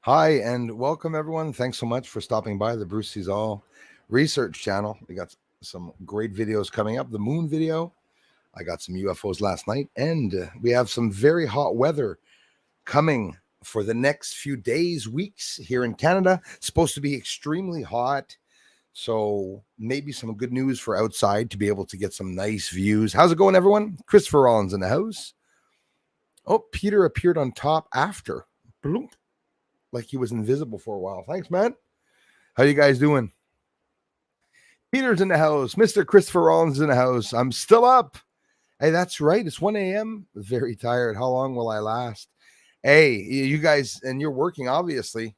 Hi, and welcome everyone. Thanks so much for stopping by the Bruce Sees All research channel. We got some great videos coming up. The moon video, I got some UFOs last night, and we have some very hot weather coming for the next few days, weeks here in Canada. It's supposed to be extremely hot. So maybe some good news for outside to be able to get some nice views. How's it going, everyone? Christopher Rollins in the house. Oh, Peter appeared on top after. Bloop. Like he was invisible for a while. Thanks, man. How you guys doing? Peter's in the house. Mr. Christopher Rollins is in the house. I'm still up. Hey, that's right. It's 1 a.m. Very tired. How long will I last? Hey, you guys, and you're working, obviously.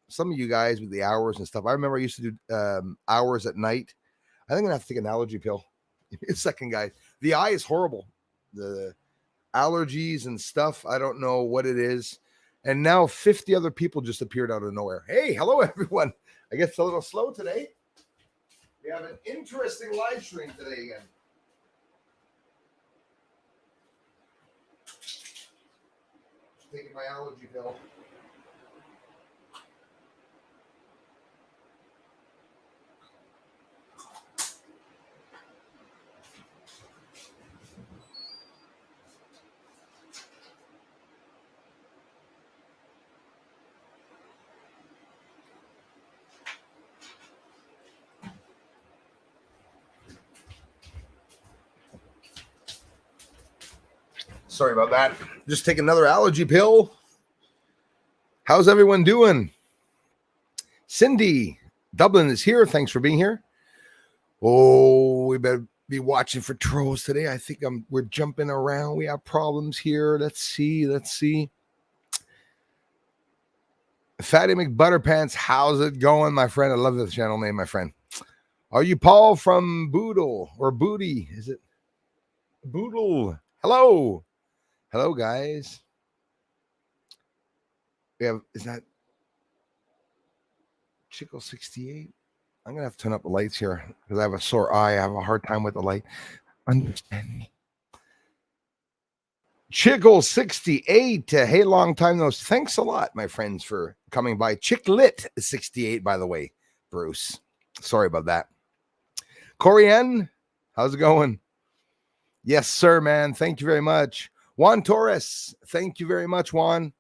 Some of you guys with the hours and stuff. I remember I used to do hours at night. I think I'm going to have to take an allergy pill. Give me a second, guys. The eye is horrible. The allergies and stuff. I don't know what it is. And now 50 other people just appeared out of nowhere. Hey, hello, everyone. I guess it's a little slow today. We have an interesting live stream today again. Just taking my allergy pill. Sorry about that. Just take another allergy pill. How's everyone doing? Cindy, Dublin is here. Thanks for being here. Oh, we better be watching for trolls today. I think we're jumping around. We have problems here. Let's see. Fatty McButterpants, how's it going, my friend? I love the channel name, my friend. Are you Paul from Boodle or Booty? Is it Boodle? Hello. Hello, guys. Is that Chico 68? I'm going to have to turn up the lights here because I have a sore eye. I have a hard time with the light. Understand me. Chickle 68. Hey, long time no. Thanks a lot, my friends, for coming by. Chicklit 68, by the way, Bruce. Sorry about that. Corian, how's it going? Yes, sir, man. Thank you very much. Juan Torres, thank you very much, Juan.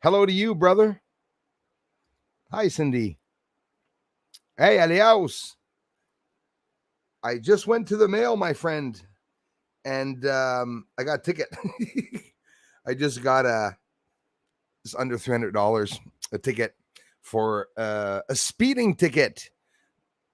Hello to you, brother. Hi, Cindy. Hey, Aliaus. I just went to the mail, my friend, and I got a ticket. I just got it's under $300 a ticket for a speeding ticket.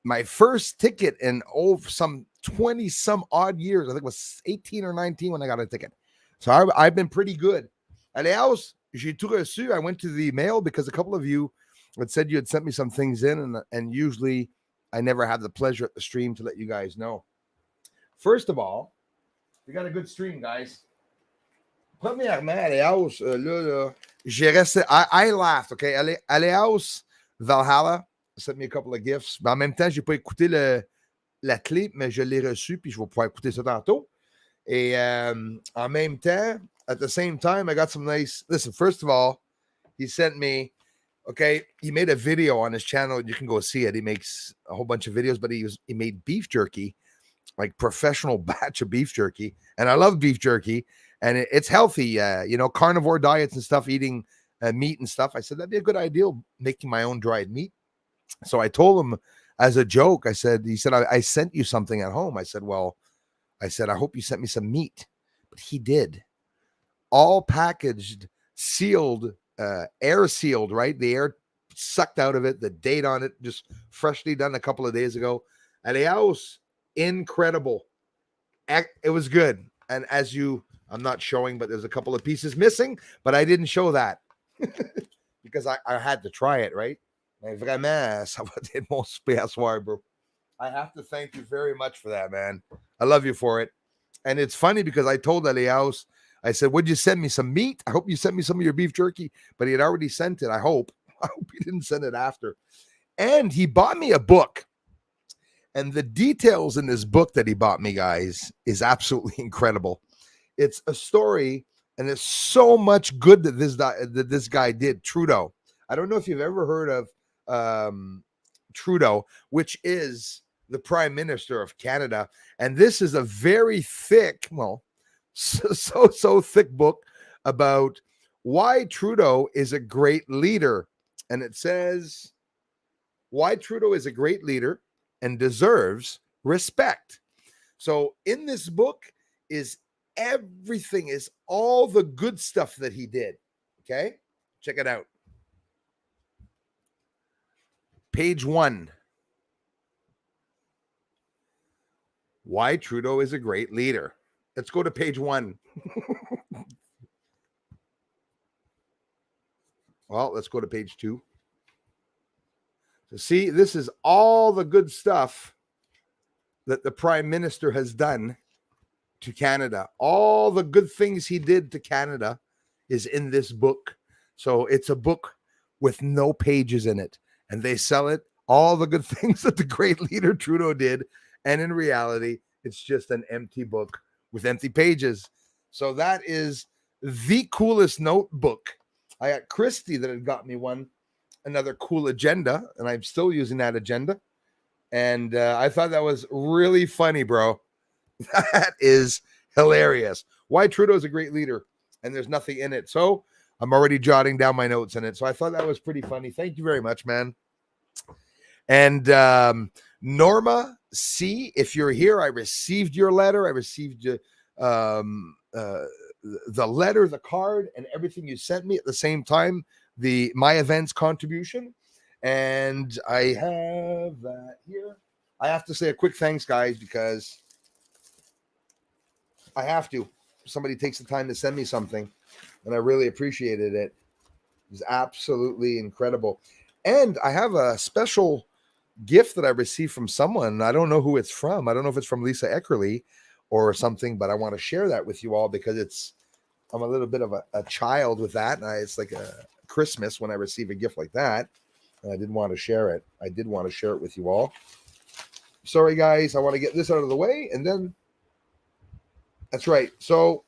My first ticket in some 20 some odd years. I think it was 18 or 19 when I got a ticket. So I've been pretty good. Aliaus, j'ai tout reçu. I went to the mail because a couple of you had said you had sent me some things in, and usually I never have the pleasure at the stream to let you guys know. First of all, we got a good stream, guys. Premièrement, Aliaus, là, j'ai resté. I laughed, okay? Aliaus Valhalla sent me a couple of gifts. Mais en même temps, j'ai pas écouté la clé, mais je l'ai reçu, puis je vais pouvoir écouter ça tantôt. Et en même temps, at the same time, I got some nice. Listen, first of all, he sent me. Okay, he made a video on his channel. You can go see it. He makes a whole bunch of videos, but he made beef jerky, like professional batch of beef jerky. And I love beef jerky, and it's healthy. Carnivore diets and stuff, eating meat and stuff. I said that'd be a good idea, making my own dried meat. So I told him as a joke. He said, I sent you something at home. I said, I hope you sent me some meat. But he did. All packaged, sealed, air sealed, right? The air sucked out of it, the date on it, just freshly done a couple of days ago. Aliaus, incredible. It was good. And I'm not showing, but there's a couple of pieces missing, but I didn't show that because I had to try it, right? Vraiment, ça va être mon super soir, bro. I have to thank you very much for that, man. I love you for it. And it's funny because I told Aliaus, I said, would you send me some meat? I hope you sent me some of your beef jerky. But he had already sent it, I hope. I hope he didn't send it after. And he bought me a book. And the details in this book that he bought me, guys, is absolutely incredible. It's a story And there's so much good that this guy did. Trudeau. I don't know if you've ever heard of Trudeau, which is the Prime Minister of Canada. And this is a very thick, well, so thick book about why Trudeau is a great leader. And it says why Trudeau is a great leader and deserves respect. So in this book is everything, is all the good stuff that he did. Okay, check it out. Page 1. Why Trudeau is a great leader. Let's go to page 1. Well, let's go to page 2. So see, this is all the good stuff that the Prime Minister has done to Canada. All the good things he did to Canada is in this book. So it's a book with no pages in it. And they sell it, all the good things that the great leader Trudeau did. And in reality, it's just an empty book with empty pages. So that is the coolest notebook. I got Christy that had got me another cool agenda, and I'm still using that agenda. And I thought that was really funny, bro. That is hilarious. Why Trudeau's a great leader, and there's nothing in it. So I'm already jotting down my notes in it. So I thought that was pretty funny. Thank you very much, man. And Norma C, if you're here, I received your letter. I received the letter, the card, and everything you sent me at the same time. My events contribution. And I have that here. I have to say a quick thanks, guys, because I have to. Somebody takes the time to send me something, and I really appreciated it. It was absolutely incredible. And I have a special gift that I received from someone. I don't know who it's from. I don't know if it's from Lisa Eckerly or something, but I want to share that with you all because I'm a little bit of a child with that. And it's like a Christmas when I receive a gift like that. And I didn't want to share it. I did want to share it with you all. Sorry, guys. I want to get this out of the way. And then, that's right. So,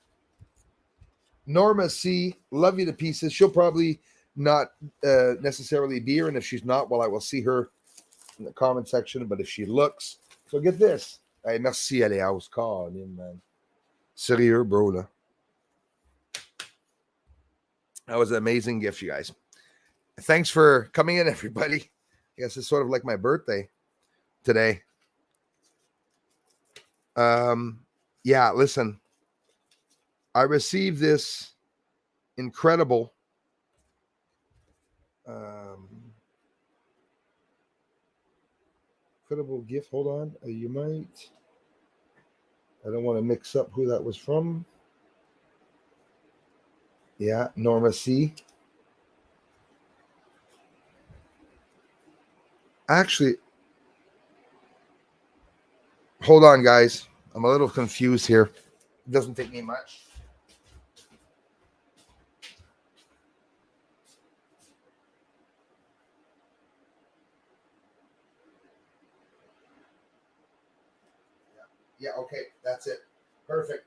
Norma C, love you to pieces. She'll probably not necessarily be here. And if she's not, well, I will see her in the comment section. But if she looks, so get this. Hey, merci, Alias. Call in, man. Sérieux, bro, là. That was an amazing gift, you guys. Thanks for coming in, everybody. I guess it's sort of like my birthday today. Yeah, listen. I received this incredible gift. Hold on. You might. I don't want to mix up who that was from. Yeah, Norma C. Actually, hold on, guys. I'm a little confused here. It doesn't take me much. Yeah, okay. That's it. Perfect.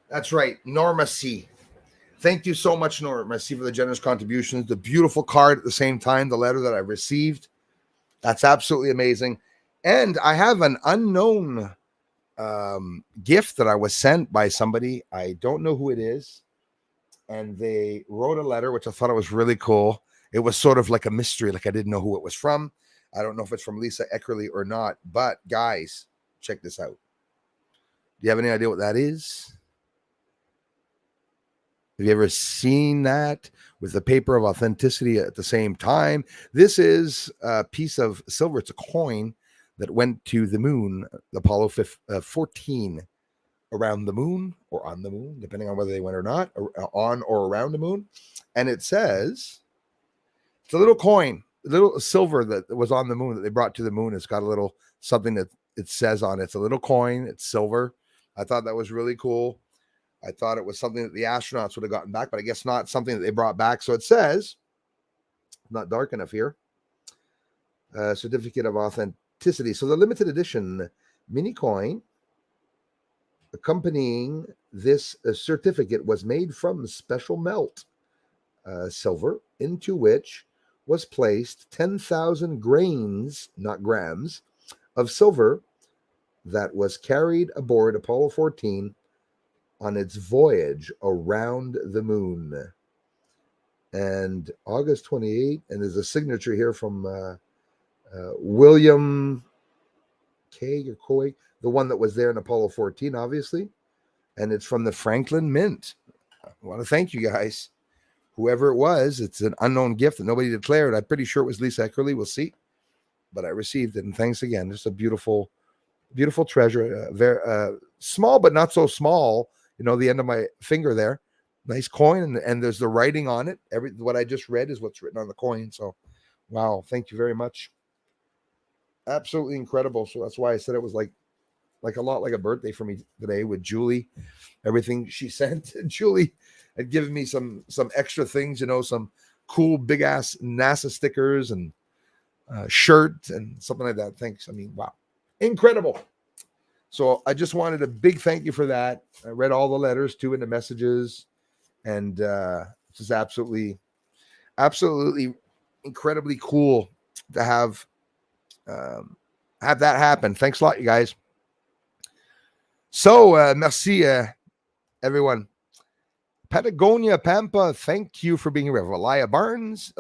That's right. Norma C. Thank you so much, Norma C, for the generous contributions. The beautiful card at the same time, the letter that I received. That's absolutely amazing. And I have an unknown gift that I was sent by somebody. I don't know who it is. And they wrote a letter, which I thought it was really cool. It was sort of like a mystery, like I didn't know who it was from. I don't know if it's from Lisa Eckerly or not. But guys, check this out. Do you have any idea what that is? Have you ever seen that with the paper of authenticity at the same time? This is a piece of silver. It's a coin that went to the moon, the Apollo 14, around the moon or on the moon, depending on whether they went or not, or on or around the moon. And it says, it's a little coin, a little silver that was on the moon that they brought to the moon. It's got a little something that it says on it. It's a little coin. It's silver. I thought that was really cool. I thought it was something that the astronauts would have gotten back, but I guess not something that they brought back. So it says, not dark enough here. certificate of authenticity. So the limited edition mini coin accompanying this certificate was made from special melt silver, into which was placed 10,000 grains, not grams, of silver that was carried aboard Apollo 14 on its voyage around the moon. And August 28th, and there's a signature here from William K. or Coy, the one that was there in Apollo 14, obviously. And it's from the Franklin Mint. I want to thank you guys. Whoever it was, it's an unknown gift that nobody declared. I'm pretty sure it was Lisa Eckerly. We'll see. But I received it, and thanks again. Just a beautiful, beautiful treasure. Very small, but not so small. The end of my finger there. Nice coin, and there's the writing on it. What I just read is what's written on the coin. So, wow, thank you very much. Absolutely incredible. So that's why I said it was like a lot like a birthday for me today with Julie. Everything she sent, Julie had given me some extra things, some cool big ass NASA stickers and shirt and something like that. Thanks. I mean, wow, incredible. So I just wanted a big thank you for that. I read all the letters too and the messages, and it's just absolutely incredibly cool to have that happen. Thanks a lot, you guys. So merci everyone. Patagonia Pampa, thank you for being here. Elias Barnes,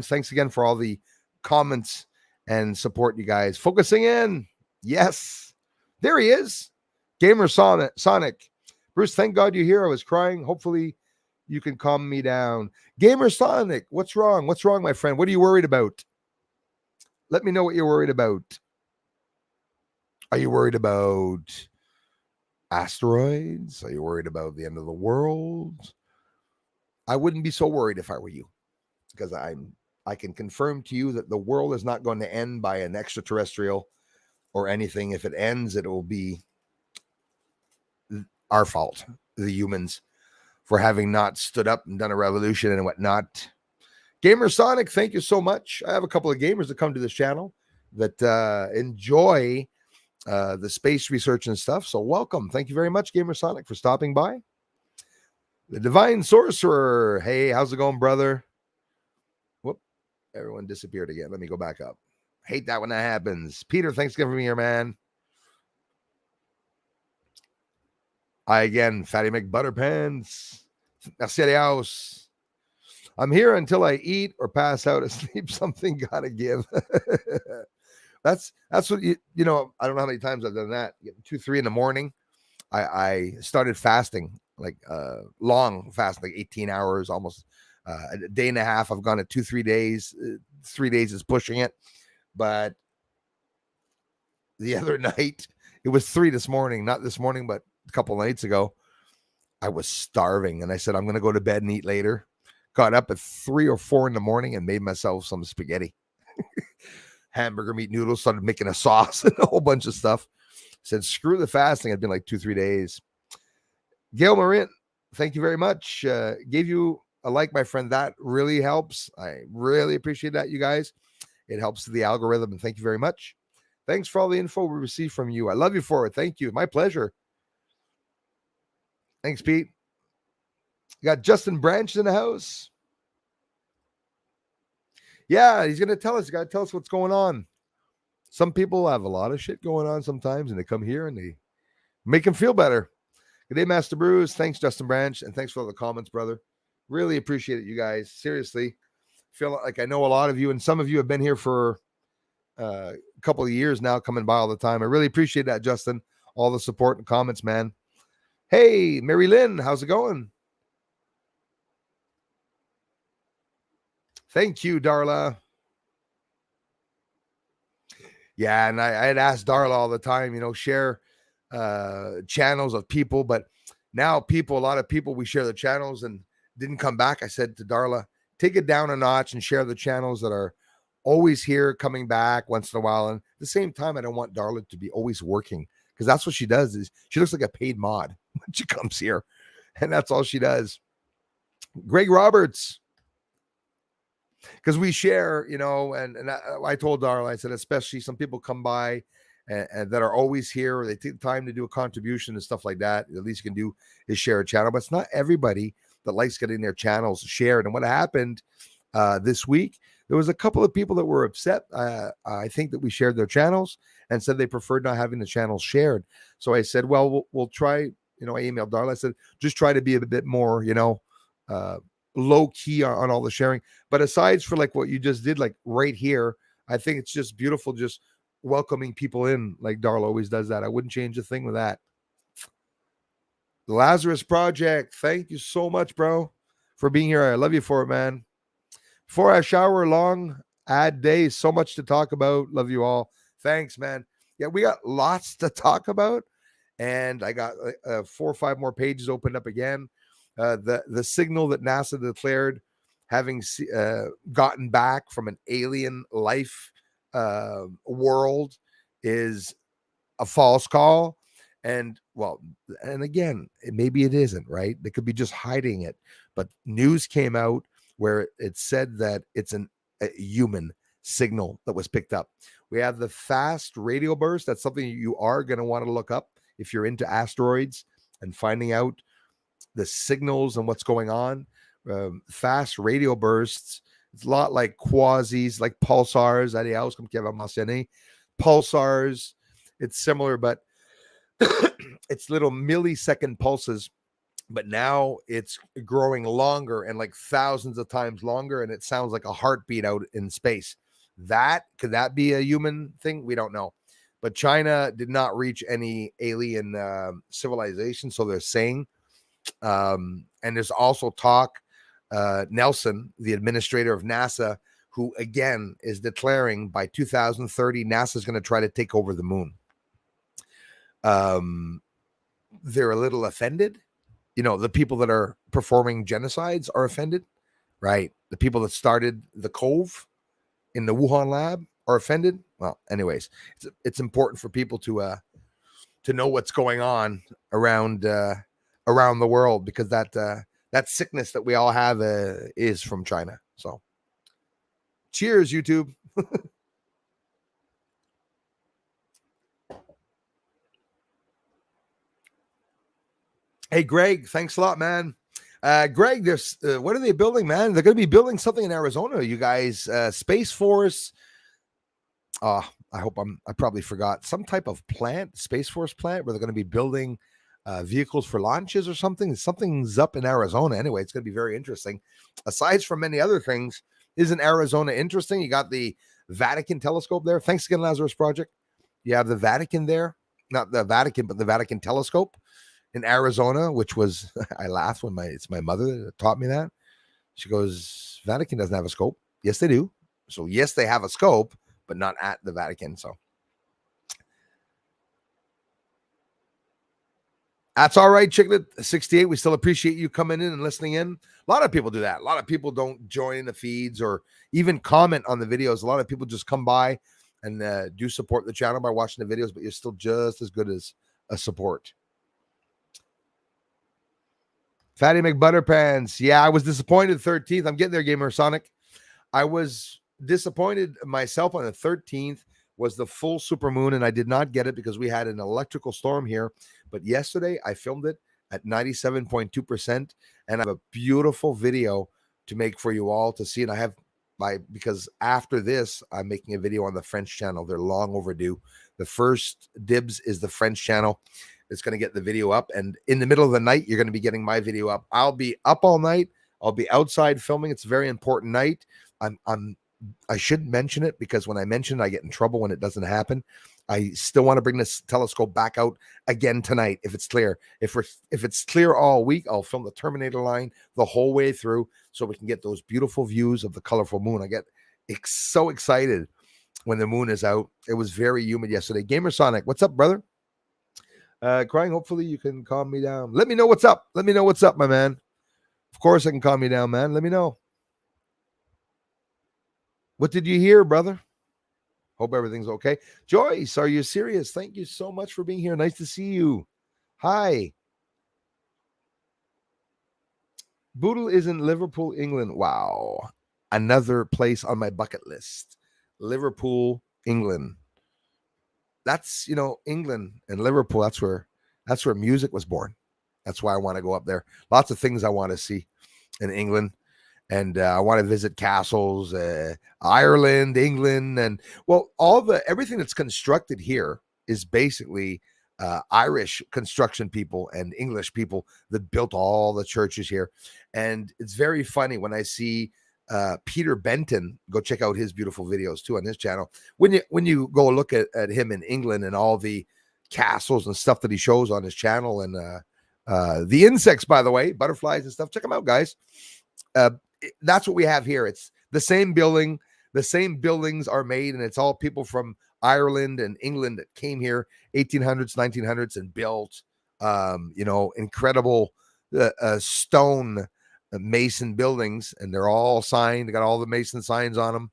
thanks again for all the comments and support, you guys. Focusing in. Yes. There he is. Gamer Sonic. Bruce, thank God you're here. I was crying. Hopefully you can calm me down. Gamer Sonic, what's wrong? What's wrong, my friend? What are you worried about? Let me know what you're worried about. Are you worried about asteroids? Are you worried about the end of the world? I wouldn't be so worried if I were you, because I can confirm to you that the world is not going to end by an extraterrestrial or anything. If it ends, it will be our fault, the humans, for having not stood up and done a revolution and whatnot. Gamer Sonic, thank you so much. I have a couple of gamers that come to this channel that enjoy the space research and stuff. So welcome. Thank you very much, Gamer Sonic, for stopping by. The Divine Sorcerer. Hey, how's it going, brother? Whoop. Everyone disappeared again. Let me go back up. Hate that when that happens. Peter, thanks again for being here, man. Fatty McButterpants. Merci à house. I'm here until I eat or pass out asleep. Something gotta give. That's what I don't know how many times I've done that. 2, 3 in the morning. I started fasting, like long fast, like 18 hours, almost a day and a half. I've gone to 2, 3 days. 3 days is pushing it. But the other night, it was 3 this morning, not this morning, but a couple nights ago, I was starving. And I said, I'm going to go to bed and eat later. Got up at 3 or 4 in the morning and made myself some spaghetti. Hamburger meat noodles, started making a sauce and a whole bunch of stuff. Said, screw the fasting. It's been like 2, 3 days. Gail Marin, thank you very much. Gave you a like, my friend. That really helps. I really appreciate that, you guys. It helps the algorithm, and thank you very much. Thanks for all the info we received from you. I love you for it. Thank you. My pleasure. Thanks, Pete. Got Justin Branch in the house. Yeah, he's going to tell us. He's got to tell us what's going on. Some people have a lot of shit going on sometimes, and they come here and they make them feel better. Good day, Master Bruce. Thanks, Justin Branch, and thanks for all the comments, brother. Really appreciate it, you guys. Seriously. Feel like I know a lot of you, and some of you have been here for a couple of years now, coming by all the time. I really appreciate that, Justin. All the support and comments, man. Hey, Mary Lynn, how's it going? Thank you, Darla. Yeah, and I had asked Darla all the time, share channels of people, but now a lot of people, we share the channels and didn't come back. I said to Darla, take it down a notch and share the channels that are always here, coming back once in a while. And at the same time, I don't want Darla to be always working, because that's what she does. Is she looks like a paid mod when she comes here, and that's all she does. Greg Roberts. because we share, and I told Darla, I said, especially some people come by and that are always here, or they take the time to do a contribution and stuff like that. The least you can do is share a channel, but it's not everybody that likes getting their channels shared. And what happened this week, there was a couple of people that were upset. I think that we shared their channels and said they preferred not having the channels shared. So I said, well, we'll try. I emailed Darla. I said, just try to be a bit more, low key on all the sharing. But aside for like what you just did, like right here, I think it's just beautiful, just welcoming people in like Darla always does that. I wouldn't change a thing with that. The Lazarus Project, thank you so much, bro, for being here. I love you for it, man. Before I shower, long ad day, so much to talk about. Love you all. Thanks, man. Yeah, we got lots to talk about, and I got 4 or 5 more pages opened up again. The signal that NASA declared having gotten back from an alien life world is a false call. And again, maybe it isn't, right? They could be just hiding it. But news came out where it said that it's a human signal that was picked up. We have the fast radio burst. That's something you are going to want to look up if you're into asteroids and finding out the signals and what's going on. Fast radio bursts. It's a lot like quasis, like pulsars. Pulsars. It's similar, but it's little millisecond pulses. But now it's growing longer and like thousands of times longer, and it sounds like a heartbeat out in space. Could that be a human thing? We don't know. But China did not reach any alien civilization, so they're saying. And there's also talk, Nelson, the administrator of NASA, who again is declaring by 2030, NASA is going to try to take over the moon. They're a little offended. The people that are performing genocides are offended, right? The people that started the Cove in the Wuhan lab are offended. Well, anyways, it's important for people to know what's going on around the world, because that sickness that we all have is from China. So, cheers, YouTube. Hey, Greg, thanks a lot, man. Greg, there's what are they building, man? They're going to be building something in Arizona, you guys. Space Force. I hope I probably forgot some type of plant, Space Force plant, where they're going to be building vehicles for launches or something. Something's up in Arizona. Anyway, it's going to be very interesting. Aside from many other things, isn't Arizona interesting? You got the Vatican telescope there. Thanks again, Lazarus Project. You have the Vatican there, not the Vatican, but the Vatican telescope in Arizona, which was, I laughed when it's my mother that taught me that. She goes, Vatican doesn't have a scope. Yes, they do. So yes, they have a scope, but not at the Vatican. So that's all right, Chicklet 68. We still appreciate you coming in and listening in. A lot of people do that. A lot of people don't join the feeds or even comment on the videos. A lot of people just come by and do support the channel by watching the videos, but you're still just as good as a support. Fatty McButterpants. Yeah, I was disappointed 13th. I'm getting there, Gamer Sonic. I was disappointed myself on the 13th. Was the full supermoon, and I did not get it because we had an electrical storm here. But yesterday I filmed it at 97.2%, and I have a beautiful video to make for you all to see. And I have because after this, I'm making a video on the French channel. They're long overdue. The first dibs is the French channel. It's going to get the video up, and in the middle of the night, you're going to be getting my video up. I'll be up all night. I'll be outside filming. It's a very important night. I should mention it because when I mention it, I get in trouble when it doesn't happen. I still want to bring this telescope back out again tonight if it's clear. If it's clear all week, I'll film the Terminator line the whole way through so we can get those beautiful views of the colorful moon. I get so excited when the moon is out. It was very humid yesterday. Gamer Sonic, what's up, brother? Crying, hopefully you can calm me down. Let me know what's up. Let me know what's up, my man. Of course I can calm you down, man. Let me know. What did you hear, brother? Hope everything's okay. Joyce, are you serious? Thank you so much for being here. Nice to see you. Hi. Boodle is in Liverpool, England. Wow. another place on my bucket list. Liverpool, England. That's, England and Liverpool. That's where music was born. That's why I want to go up there. Lots of things I want to see in England, and I want to visit castles, Ireland, England, and well, everything that's constructed here is basically Irish construction people and English people that built all the churches here. And it's very funny when I see Peter Benton. Go check out his beautiful videos too on his channel. When you go look at him in England and all the castles and stuff that he shows on his channel, and the insects, by the way, butterflies and stuff, check them out, guys. That's what we have here. It's the same building. The same buildings are made, and it's all people from Ireland and England that came here 1800s, 1900s, and built, incredible stone mason buildings, and they're all signed. They got all the mason signs on them.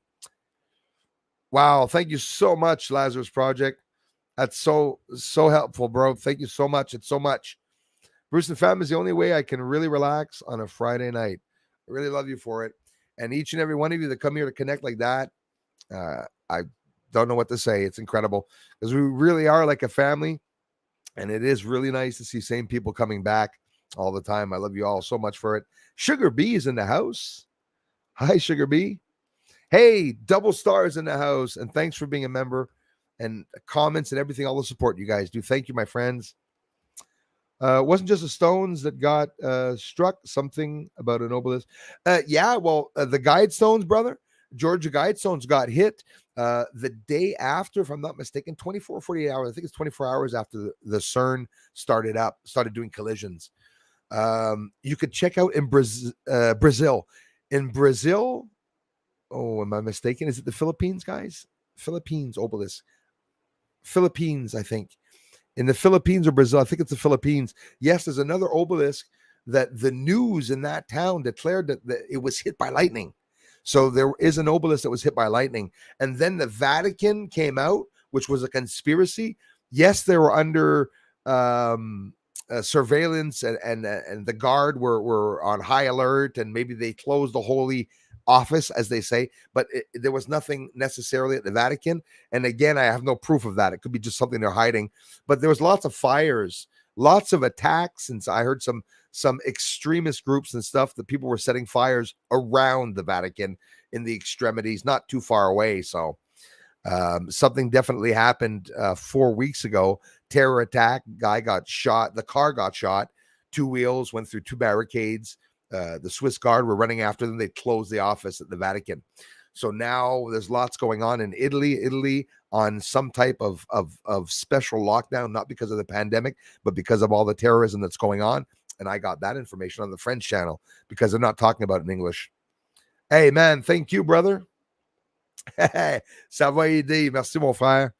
Wow. Thank you so much, Lazarus Project. That's so helpful, bro. Thank you so much. It's so much. Bruce and Fam is the only way I can really relax on a Friday night. I really love you for it. And each and every one of you that come here to connect like that, I don't know what to say. It's incredible because we really are like a family. And it is really nice to see same people coming back all the time. I love you all so much for it. Sugar B is in the house. Hi, Sugar B. Hey, double stars in the house. And thanks for being a member, and comments and everything, all the support you guys do. Thank you, my friends. Wasn't just the stones that got struck, something about an obelisk. The guide stones, brother. Georgia guide stones got hit the day after, if I'm not mistaken, 24 or 48 hours. I think it's 24 hours after the CERN started doing collisions. You could check out in Brazil. In Brazil, oh, am I mistaken? Is it the Philippines, guys? Philippines obelisk. Philippines, I think. In the Philippines or Brazil, I think it's the Philippines. Yes, there's another obelisk that the news in that town declared that it was hit by lightning. So there is an obelisk that was hit by lightning. And then the Vatican came out, which was a conspiracy. Yes, they were under surveillance, and the guard were on high alert, and maybe they closed the Holy Office, as they say, but there was nothing necessarily at the Vatican. And again, I have no proof of that. It could be just something they're hiding. But there was lots of fires, lots of attacks, and so I heard some extremist groups and stuff that people were setting fires around the Vatican in the extremities, not too far away. So something definitely happened 4 weeks ago. Terror attack, guy got shot, the car got shot, 2 wheels went through 2 barricades. The Swiss Guard were running after them. They closed the office at the Vatican. So now there's lots going on in Italy on some type of special lockdown, not because of the pandemic, but because of all the terrorism that's going on. And I got that information on the French channel because they're not talking about it in English. Hey, man, thank you, brother. Ça va aider. Merci, mon frère.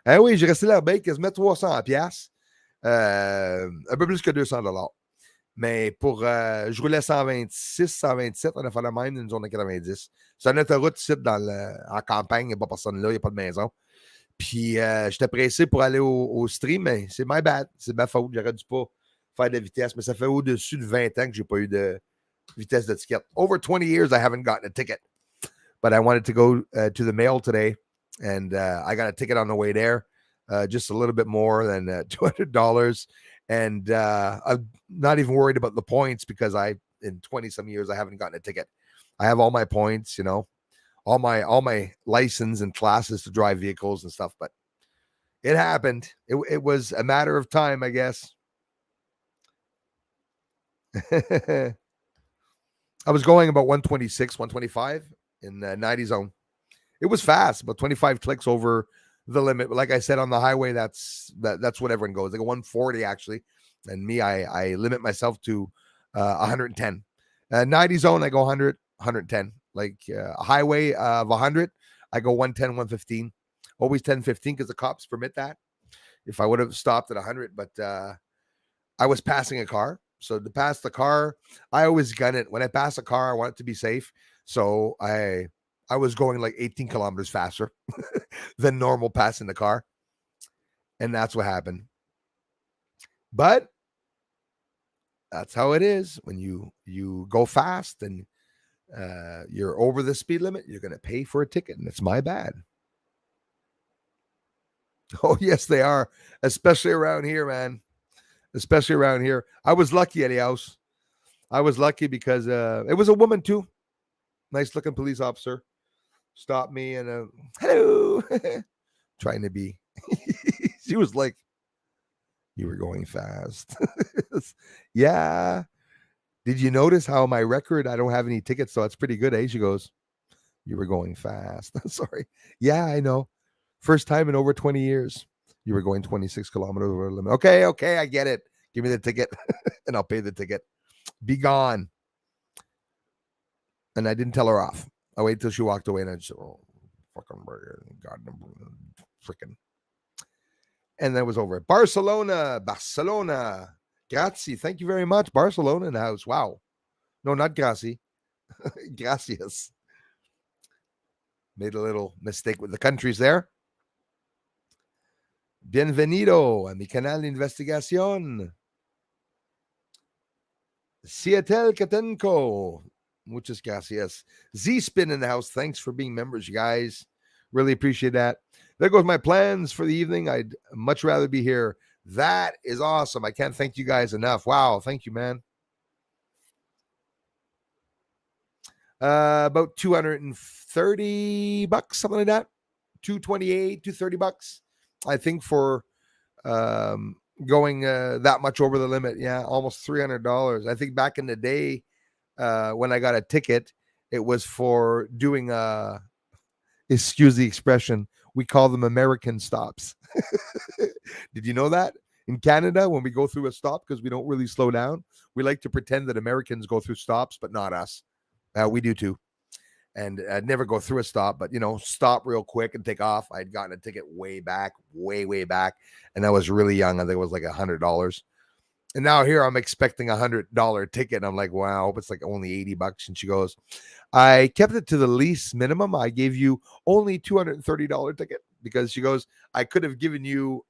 Eh oui, j'ai resté là-bas quasiment 300 piastres. Un peu plus que 200 $. Mais je roulais 126, 127, on a fait la même d'une journée 90. C'est une autoroute ici en campagne, il n'y a pas personne là, il n'y a pas de maison. Puis j'étais pressé pour aller au stream, mais c'est my bad, c'est ma faute, j'aurais dû pas faire de vitesse, mais ça fait au-dessus de 20 ans que j'ai pas eu de vitesse d'étiquette. Over 20 years, I haven't gotten a ticket. But I wanted to go to the mail today, and I got a ticket on the way there, just a little bit more than $200. And I'm not even worried about the points because in 20 some years, I haven't gotten a ticket. I have all my points, all my license and classes to drive vehicles and stuff, but it happened. It was a matter of time, I guess. I was going about 126, 125 in the 90 zone. It was fast, about 25 clicks over the limit. But like I said, on the highway, that's what everyone goes. They go 140 actually. And me, I limit myself to 110. 90 zone, I go 100, 110. Like a highway of 100, I go 110, 115. Always 10, 15 because the cops permit that. If I would have stopped at 100, but I was passing a car. So to pass the car, I always gun it. When I pass a car, I want it to be safe. So I was going like 18 kilometers faster than normal passing the car. And that's what happened. But that's how it is when you go fast and you're over the speed limit, you're going to pay for a ticket, and it's my bad. Oh, yes, they are, especially around here, man. Especially around here. I was lucky, Eddie House. I was lucky because it was a woman, too. Nice looking police officer. Stopped me and, hello. Trying to be. She was like, you were going fast. Yeah. Did you notice how my record, I don't have any tickets, so it's pretty good, eh? She goes, you were going fast. Sorry. Yeah, I know. First time in over 20 years. You were going 26 kilometers over the limit. Okay, I get it. Give me the ticket and I'll pay the ticket. Be gone. And I didn't tell her off. I waited till she walked away and I just said, oh, fucking God, freaking. And that was over. Barcelona. Grazie. Thank you very much. Barcelona in the house. Wow. No, not grazie. Gracias. Made a little mistake with the countries there. Bienvenido a mi canal de investigación. Seattle Katenko. Muchas gracias. Z-Spin in the house. Thanks for being members, you guys. Really appreciate that. There goes my plans for the evening. I'd much rather be here. That is awesome. I can't thank you guys enough. Wow. Thank you, man. About $230, something like that. 228, 230 bucks. I think for going that much over the limit. Yeah, almost $300. I think back in the day when I got a ticket, it was for doing excuse the expression, we call them American stops. Did you know that? In Canada, when we go through a stop, because we don't really slow down, we like to pretend that Americans go through stops, but not us. We do too. And I'd never go through a stop, but stop real quick and take off. I'd gotten a ticket way back, way back, and I was really young. I think it was like $100. And now here I'm expecting $100 ticket. And I'm like, wow, I hope it's like only $80. And she goes, I kept it to the least minimum. I gave you only $230 ticket because she goes, I could have given you,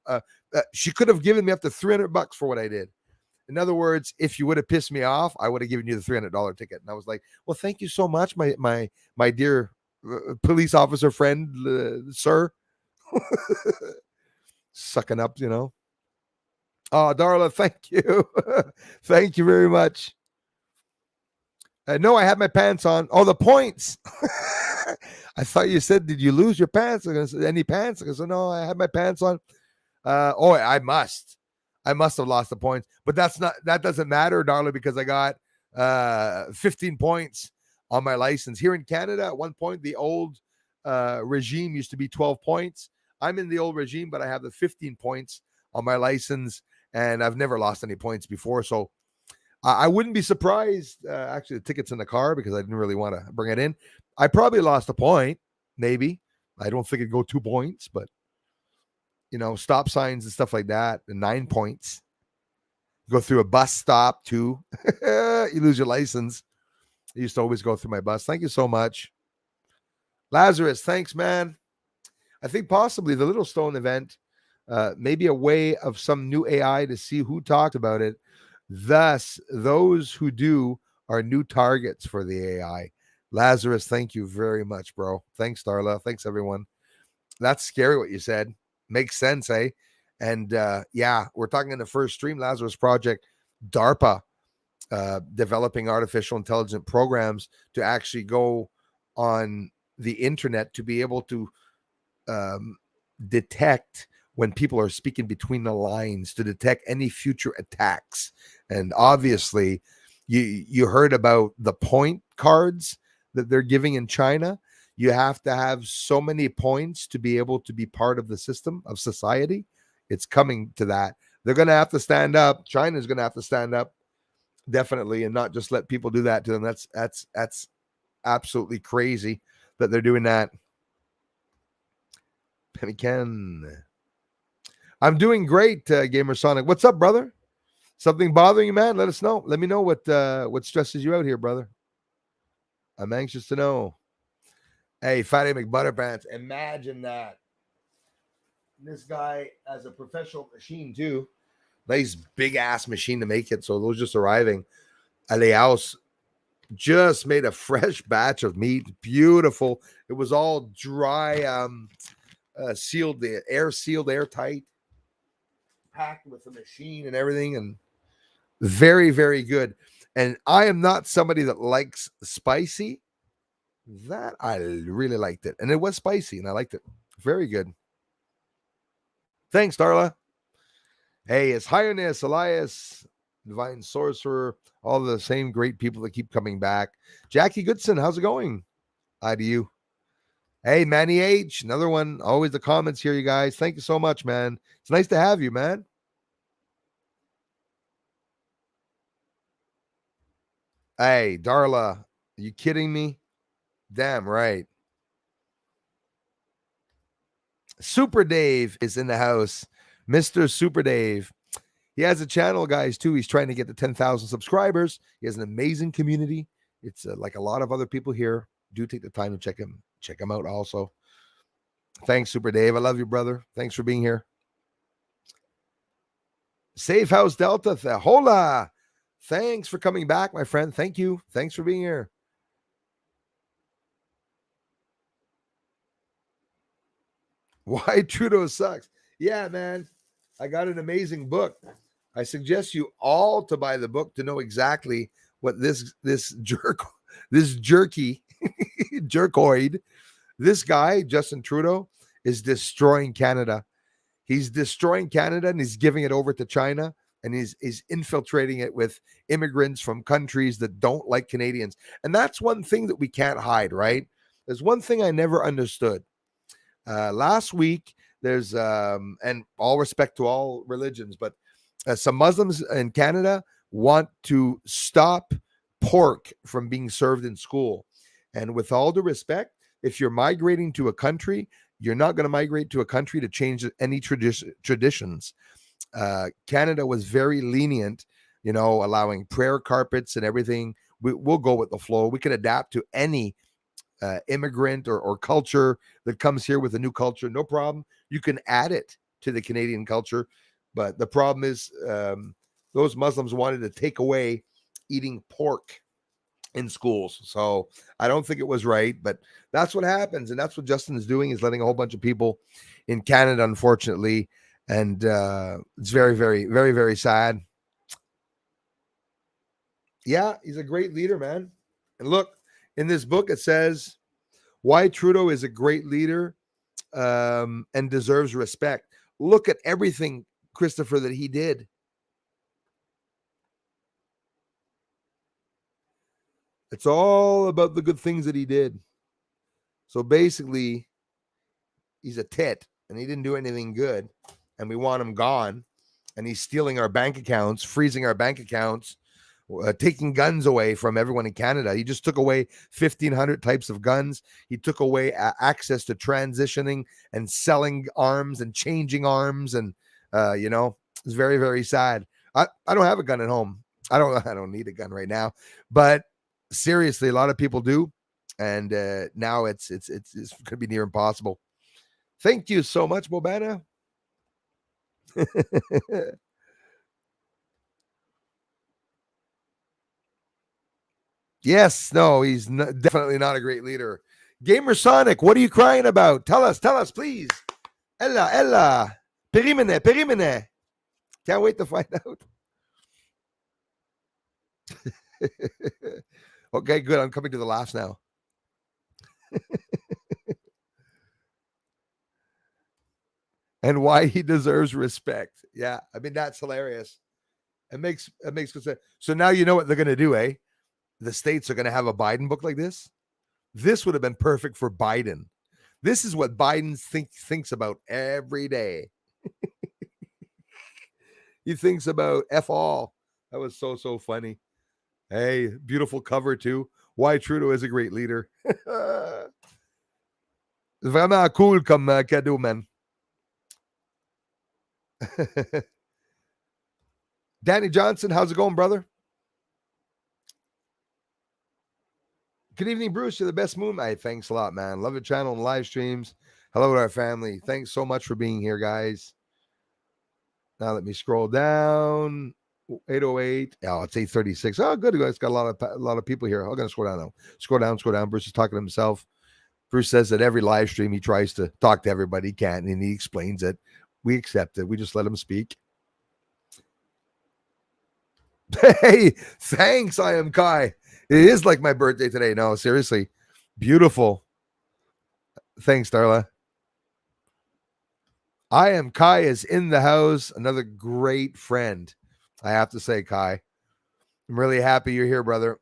she could have given me up to $300 for what I did. In other words, if you would have pissed me off, I would have given you the $300 ticket. And I was like, well, thank you so much, my dear police officer friend, sir. Sucking up, Oh, Darla, thank you. Thank you very much. No, I had my pants on. Oh, the points. I thought you said, did you lose your pants? I said, any pants? I said, no, I had my pants on. I must have lost the points, but that doesn't matter, Darla, because I got 15 points on my license. Here in Canada, at one point, the old regime used to be 12 points. I'm in the old regime, but I have the 15 points on my license, and I've never lost any points before. So I wouldn't be surprised. Actually, the ticket's in the car because I didn't really want to bring it in. I probably lost a point, maybe. I don't think it'd go 2 points, but stop signs and stuff like that, and 9 points. Go through a bus stop too. You lose your license. I used to always go through my bus. Thank you so much. Lazarus, thanks, man. I think possibly the Little Stone event, maybe a way of some new AI to see who talked about it. Thus, those who do are new targets for the AI. Lazarus, thank you very much, bro. Thanks, Darla. Thanks, everyone. That's scary what you said. Makes sense, eh? And yeah, we're talking in the first stream, Lazarus Project, DARPA, developing artificial intelligent programs to actually go on the internet to be able to detect when people are speaking between the lines, to detect any future attacks. And obviously, you heard about the point cards that they're giving in China. You have to have so many points to be able to be part of the system of society. It's coming to that. They're going to have to stand up. China's going to have to stand up, definitely, and not just let people do that to them. That's absolutely crazy that they're doing that. Penny Ken. I'm doing great, Gamer Sonic. What's up, brother? Something bothering you, man? Let us know. Let me know what stresses you out here, brother. I'm anxious to know. Hey, Fatty McButterpants, imagine that. This guy has a professional machine too. Nice big ass machine to make it. So those just arriving at the house. Just made a fresh batch of meat. Beautiful. It was all dry, sealed, the air sealed, airtight, packed with the machine and everything, and very, very good. And I am not somebody that likes spicy. That I really liked it. And it was spicy and I liked it. Very good. Thanks, Darla. Hey, it's Highness, Elias, Divine Sorcerer, all the same great people that keep coming back. Jackie Goodson, how's it going? Hi to you. Hey, Manny H, another one. Always the comments here, you guys. Thank you so much, man. It's nice to have you, man. Hey, Darla, are you kidding me? Damn right. Super Dave is in the house. Mr. Super Dave. He has a channel, guys, too. He's trying to get to 10,000 subscribers. He has an amazing community. It's like a lot of other people here. Do take the time to check him out also. Thanks, Super Dave. I love you, brother. Thanks for being here. Safe House Delta. Hola. Thanks for coming back, my friend. Thank you. Thanks for being here. Why Trudeau sucks. Yeah, man. I got an amazing book. I suggest you all to buy the book to know exactly what this jerky jerkoid, this guy, Justin Trudeau, is destroying Canada. He's destroying Canada and he's giving it over to China and he's infiltrating it with immigrants from countries that don't like Canadians. And that's one thing that we can't hide, right? There's one thing I never understood. Last week, there's and all respect to all religions, but some Muslims in Canada want to stop pork from being served in school. And with all due respect, if you're migrating to a country, you're not going to migrate to a country to change any traditions. Canada was very lenient, allowing prayer carpets and everything. We'll go with the flow. We can adapt to any immigrant or culture that comes here with a new culture. No problem. You can add it to the Canadian culture. But the problem is those Muslims wanted to take away eating pork in schools. So I don't think it was right, but that's what happens. And that's what Justin is doing, is letting a whole bunch of people in Canada, unfortunately. And it's very, very, very, very sad. Yeah, he's a great leader, man. And look, in this book, it says why Trudeau is a great leader and deserves respect. Look at everything, Christopher, that he did. It's all about the good things that he did. So basically, he's a tit and he didn't do anything good. And we want him gone. And he's stealing our bank accounts, freezing our bank accounts, taking guns away from everyone in Canada. He just took away 1,500 types of guns. He took away access to transitioning and selling arms and changing arms. And, it's very, very sad. I don't have a gun at home. I don't need a gun right now. But seriously, a lot of people do. And now it's going to be near impossible. Thank you so much, Bobana. Yes, no, he's definitely not a great leader. Gamer Sonic, what are you crying about? Tell us, please. Ella, perimene. Can't wait to find out. Okay, good. I'm coming to the laughs now. And why he deserves respect. Yeah, I mean, that's hilarious. It makes good sense. So now you know what they're going to do, eh? The states are going to have a Biden book like this. This would have been perfect for Biden. This is what Biden thinks about every day. He thinks about F all. That was so funny. Hey, beautiful cover too. Why Trudeau is a great leader. Vraiment cool comme cadeau, man. Danny Johnson, how's it going, brother? Good evening, Bruce. You're the best moon. Hey, thanks a lot, man. Love your channel and live streams. Hello to our family. Thanks so much for being here, guys. Now let me scroll down. 808. Oh, it's 836. Oh, good. It's got a lot of people here. I'm gonna scroll down now. Scroll down. Bruce is talking to himself. Bruce says that every live stream he tries to talk to everybody he can, and he explains it. We accept it. We just let him speak. Hey, thanks. I am Kai. It is like my birthday today. No, seriously. Beautiful. Thanks, Darla. I am Kai is in the house. Another great friend. I have to say, Kai. I'm really happy you're here, brother.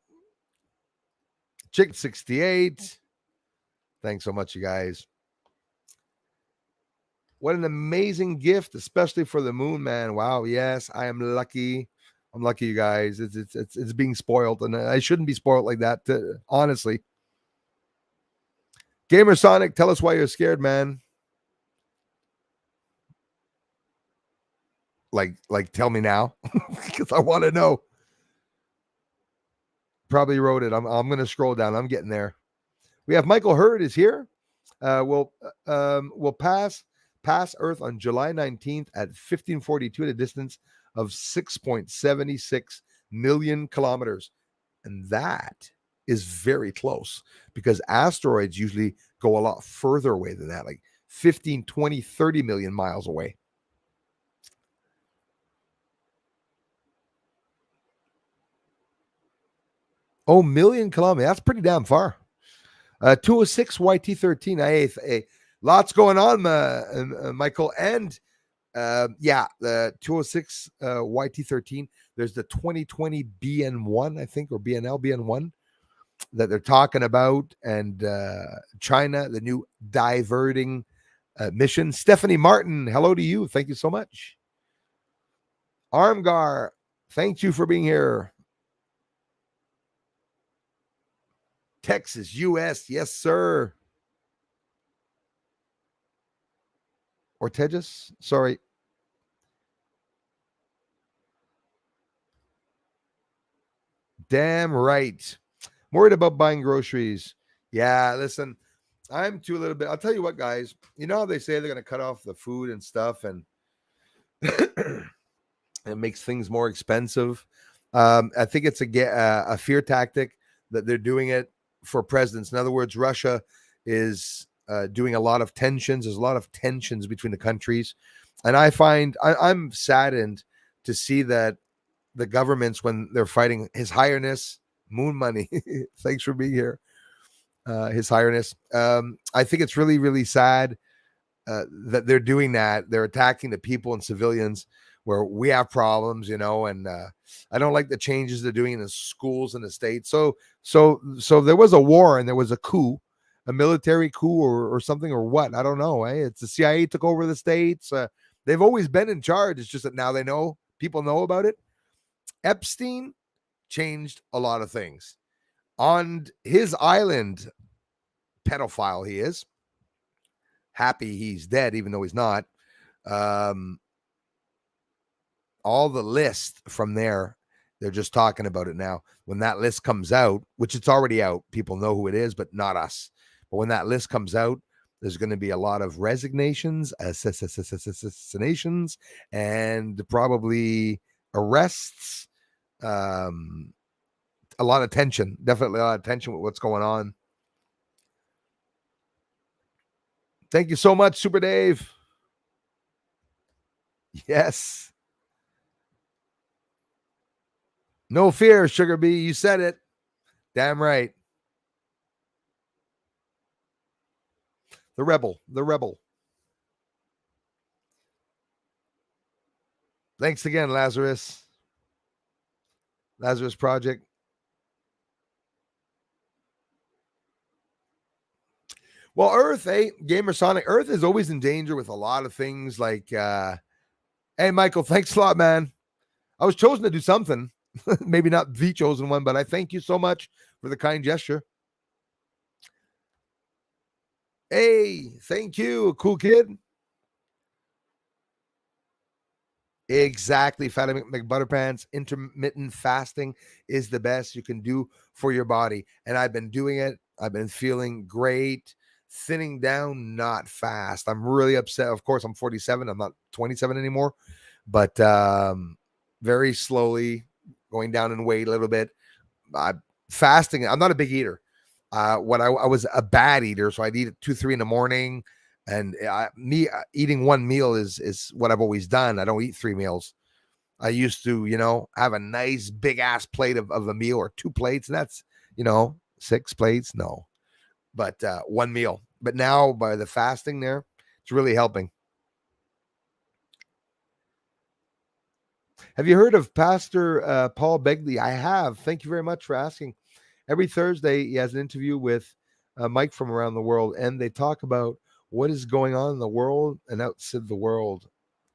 Chick 68. Thanks so much, you guys. What an amazing gift, especially for the moon, man. Wow, yes, I am lucky. I'm lucky, you guys. It's being spoiled, and I shouldn't be spoiled like that, honestly. Gamer Sonic, tell us why you're scared, man. Like, tell me now, because I want to know. Probably wrote it. I'm going to scroll down. I'm getting there. We have Michael Hurd is here. We'll pass Earth on July 19th at 1542 at a distance of 6.76 million kilometers. And that is very close because asteroids usually go a lot further away than that, like 15, 20, 30 million miles away. Oh, million kilometers. That's pretty damn far. 206 YT13. Hey, lots going on, Michael. And the 206 YT13. There's the 2020 BN1, I think, or BN1 that they're talking about. And China, the new diverting mission. Stephanie Martin, hello to you. Thank you so much. Armgar, thank you for being here. Texas, U.S., yes, sir. Ortegas, sorry. Damn right. I'm worried about buying groceries. Yeah, listen, I'm too a little bit. I'll tell you what, guys. You know how they say they're going to cut off the food and stuff, and it makes things more expensive. I think it's a fear tactic that they're doing it for presidents. In other words, Russia is doing a lot of tensions. There's a lot of tensions between the countries, and I'm saddened to see that the governments, when they're fighting His Highness Moon Money. Thanks for being here, His Highness. I think it's really, really sad that they're doing that. They're attacking the people and civilians where we have problems, and I don't like the changes they're doing in the schools in the states. So there was a war and there was a coup, a military coup or something or what? I don't know. It's the CIA took over the states. They've always been in charge. It's just that now people know about it. Epstein changed a lot of things on his island. Pedophile he is. Happy he's dead, even though he's not. All the list from there, they're just talking about it now. When that list comes out, which it's already out, people know who it is, but not us. But when that list comes out, there's going to be a lot of resignations, assassinations, and probably arrests. A lot of tension, definitely a lot of tension with what's going on. Thank you so much, Super Dave. Yes. No fear, Sugar Bee. You said it. Damn right. The rebel. Thanks again, Lazarus Project. Well, Earth, Gamer Sonic, Earth is always in danger with a lot of things like, hey, Michael, thanks a lot, man. I was chosen to do something. Maybe not the chosen one, but I thank you so much for the kind gesture. Hey, thank you, cool kid. Exactly, Fatty McButterpants. Intermittent fasting is the best you can do for your body. And I've been doing it. I've been feeling great. Thinning down, not fast. I'm really upset. Of course, I'm 47. I'm not 27 anymore. But very slowly, going down in weight a little bit. Fasting. I'm not a big eater. When I was a bad eater, so I'd eat at 2, 3 in the morning, and me eating one meal is what I've always done. I don't eat 3 meals. I used to, have a nice big ass plate of a meal or 2 plates, and that's, 6 plates. No, but one meal. But now by the fasting there, it's really helping. Have you heard of Pastor Paul Begley? I have. Thank you very much for asking. Every Thursday, he has an interview with Mike from around the world, and they talk about what is going on in the world and outside the world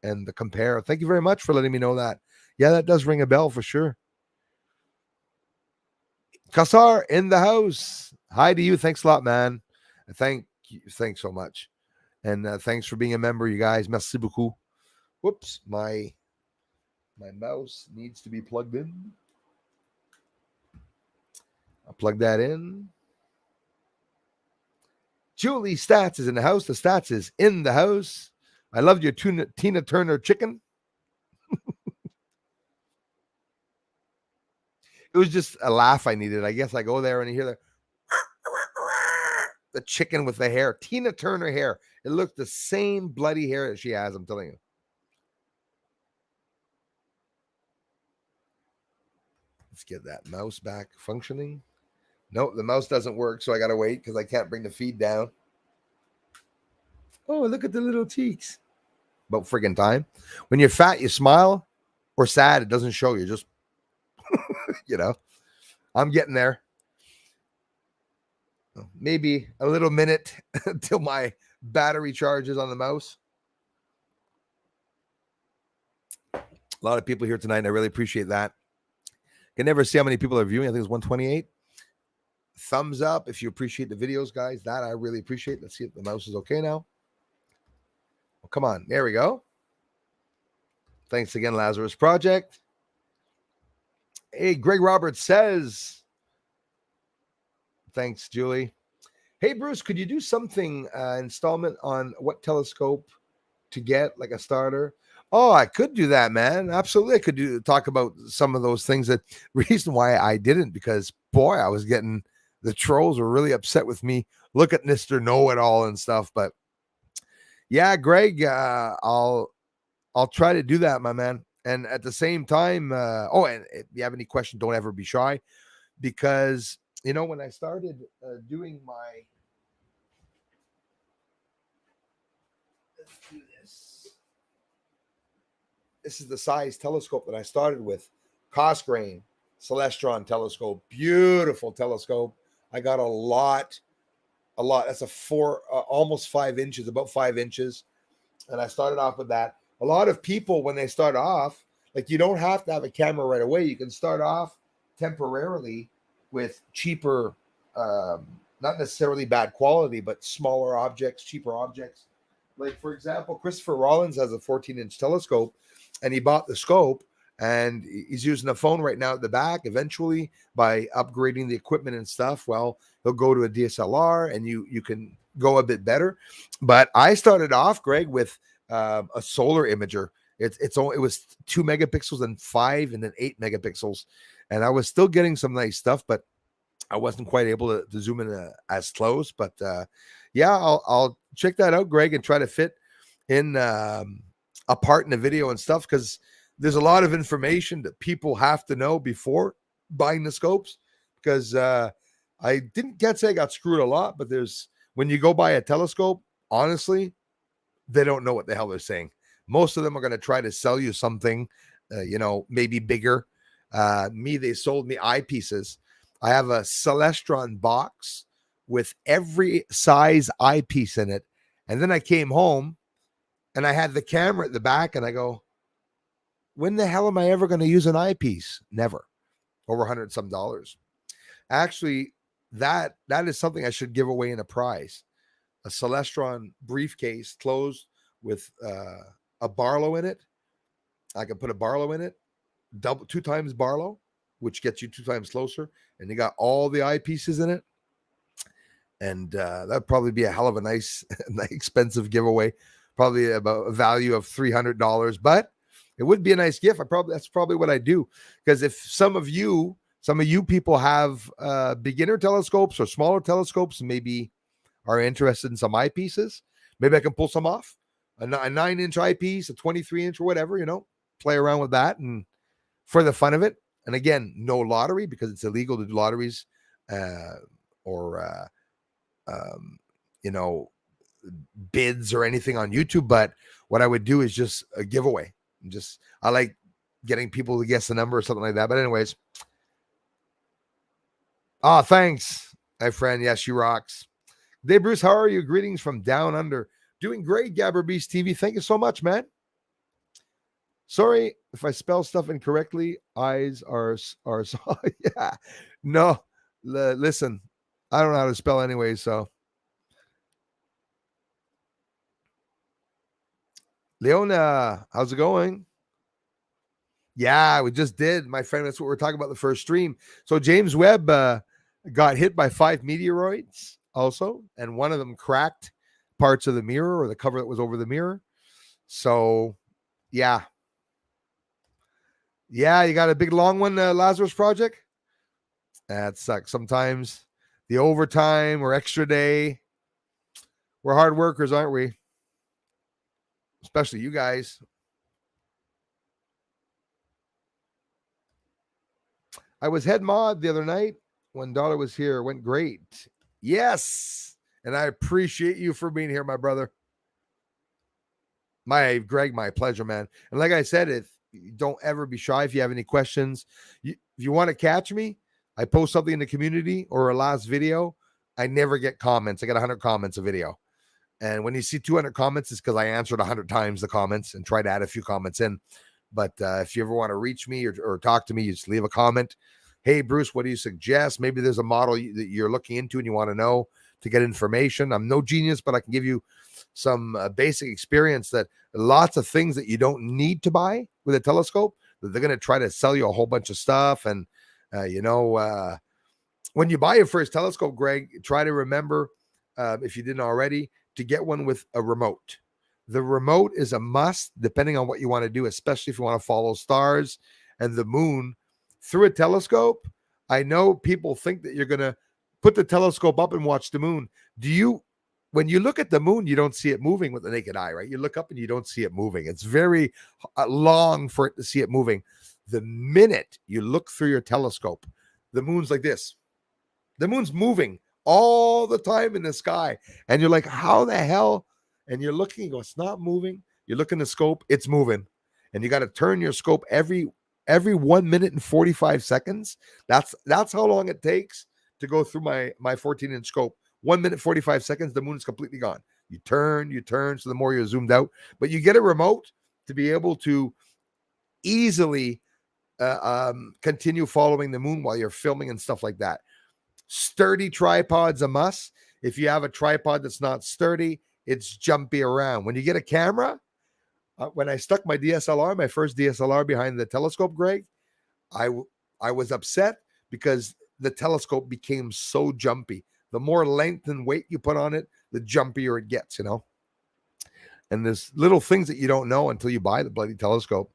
and the compare. Thank you very much for letting me know that. Yeah, that does ring a bell for sure. Kassar in the house. Hi to you. Thanks a lot, man. Thank you. Thanks so much. And thanks for being a member, you guys. Merci beaucoup. Whoops, my mouse needs to be plugged in. I'll plug that in. Julie Stats is in the house. The Stats is in the house. I loved your Tina Turner chicken. It was just a laugh I needed. I guess I go there and you hear the chicken with the hair. Tina Turner hair. It looked the same bloody hair that she has, I'm telling you. Let's get that mouse back functioning. Nope, the mouse doesn't work, so I got to wait because I can't bring the feed down. Oh, look at the little cheeks. About friggin' time. When you're fat, you smile, or sad, it doesn't show you. Just, I'm getting there. Maybe a little minute until my battery charges on the mouse. A lot of people here tonight, and I really appreciate that. Can never see how many people are viewing. I think it's 128. Thumbs up if you appreciate the videos, guys. That I really appreciate. Let's see if the mouse is okay now. Oh, come on. There we go. Thanks again, Lazarus Project. Hey, Greg Roberts says, thanks, Julie. Hey, Bruce, could you do something installment on what telescope to get, like a starter? Oh, I could do that, man. Absolutely. I could talk about some of those things. That reason why I didn't, because boy, I was getting, the trolls were really upset with me. Look at Mr. Know-It-All and stuff. But yeah, Greg, I'll try to do that, my man. And at the same time, and if you have any questions, don't ever be shy, because when I started doing my, let's do this. This is the size telescope that I started with. Cosgrane Celestron telescope. Beautiful telescope. I got a lot. That's a 4, almost 5 inches, about 5 inches. And I started off with that. A lot of people, when they start off, like, you don't have to have a camera right away. You can start off temporarily with cheaper, not necessarily bad quality, but smaller objects, cheaper objects. Like, for example, Christopher Rollins has a 14-inch telescope, and he bought the scope, and he's using a phone right now at the back. Eventually, by upgrading the equipment and stuff, well, he'll go to a DSLR, and you can go a bit better. But I started off, Greg, with a solar imager. It was 2 megapixels and 5 and then 8 megapixels, and I was still getting some nice stuff, but I wasn't quite able to zoom in as close. But yeah, I'll check that out, Greg, and try to fit in a part in the video and stuff, because there's a lot of information that people have to know before buying the scopes. Because I can't say I got screwed a lot, but when you go buy a telescope, honestly, they don't know what the hell they're saying. Most of them are going to try to sell you something, maybe bigger. They sold me eyepieces. I have a Celestron box with every size eyepiece in it. And then I came home and I had the camera at the back, and I go, when the hell am I ever going to use an eyepiece? Never. Over $100 some. Actually, that is something I should give away in a prize. A Celestron briefcase closed with a Barlow in it. I can put a Barlow in it, 2 times Barlow, which gets you 2 times closer, and you got all the eyepieces in it. And that'd probably be a hell of a nice, expensive giveaway, probably about a value of $300. But It would be a nice gift. That's probably what I do, because if some of you people have beginner telescopes or smaller telescopes, and maybe are interested in some eyepieces, maybe I can pull some off. A 9-inch eyepiece, a 23-inch, or whatever. Play around with that, and for the fun of it. And again, no lottery, because it's illegal to do lotteries, or you know, bids or anything on YouTube. But what I would do is just a giveaway. I like getting people to guess the number or something like that. But anyways, thanks, my friend. Yes, she rocks. Hey, Bruce, how are you? Greetings from down under. Doing great, Gabber Beast TV. Thank you so much, man. Sorry if I spell stuff incorrectly. Eyes are yeah. No, listen, I don't know how to spell anyway, so. Leona, how's it going? Yeah, we just did, my friend. That's what we're talking about, the first stream. So James Webb got hit by 5 meteoroids also, and one of them cracked parts of the mirror, or the cover that was over the mirror. So, yeah. Yeah, you got a big long one, Lazarus Project? That sucks. Sometimes the overtime or extra day. We're hard workers, aren't we? Especially you guys. I was head mod the other night when Dollar was here. It went great. Yes. And I appreciate you for being here, my brother. Greg, my pleasure, man. And like I said, if you don't ever be shy, if you have any questions, if you want to catch me, I post something in the community or a last video. I never get comments. I get 100 comments a video. And when you see 200 comments, it's because I answered 100 times the comments and try to add a few comments in. But if you ever want to reach me or talk to me, you just leave a comment. Hey, Bruce, what do you suggest? Maybe there's a model that you're looking into and you want to know to get information. I'm no genius, but I can give you some basic experience that lots of things that you don't need to buy with a telescope, that they're going to try to sell you a whole bunch of stuff. And, when you buy your first telescope, Greg, try to remember, if you didn't already, to get one with a remote. The remote is a must, depending on what you want to do, especially if you want to follow stars and the moon through a telescope. I know people think that you're going to put the telescope up and watch the moon. When you look at the moon, you don't see it moving with the naked eye, right? You look up and you don't see it moving. It's very long for it to see it moving. The minute you look through your telescope, the moon's like this. The moon's moving all the time in the sky. And you're like, how the hell? And you're looking, you go, it's not moving. You look in the scope, it's moving. And you got to turn your scope every 1 minute and 45 seconds. That's how long it takes to go through my 14-inch scope. 1 minute, 45 seconds, the moon is completely gone. You turn, so the more you're zoomed out. But you get a remote to be able to easily continue following the moon while you're filming and stuff like that. Sturdy tripod's a must. If you have a tripod that's not sturdy, it's jumpy around. When you get a camera, when I stuck my DSLR, my first DSLR behind the telescope, Greg, I was upset because the telescope became so jumpy. The more length and weight you put on it, the jumpier it gets, And there's little things that you don't know until you buy the bloody telescope.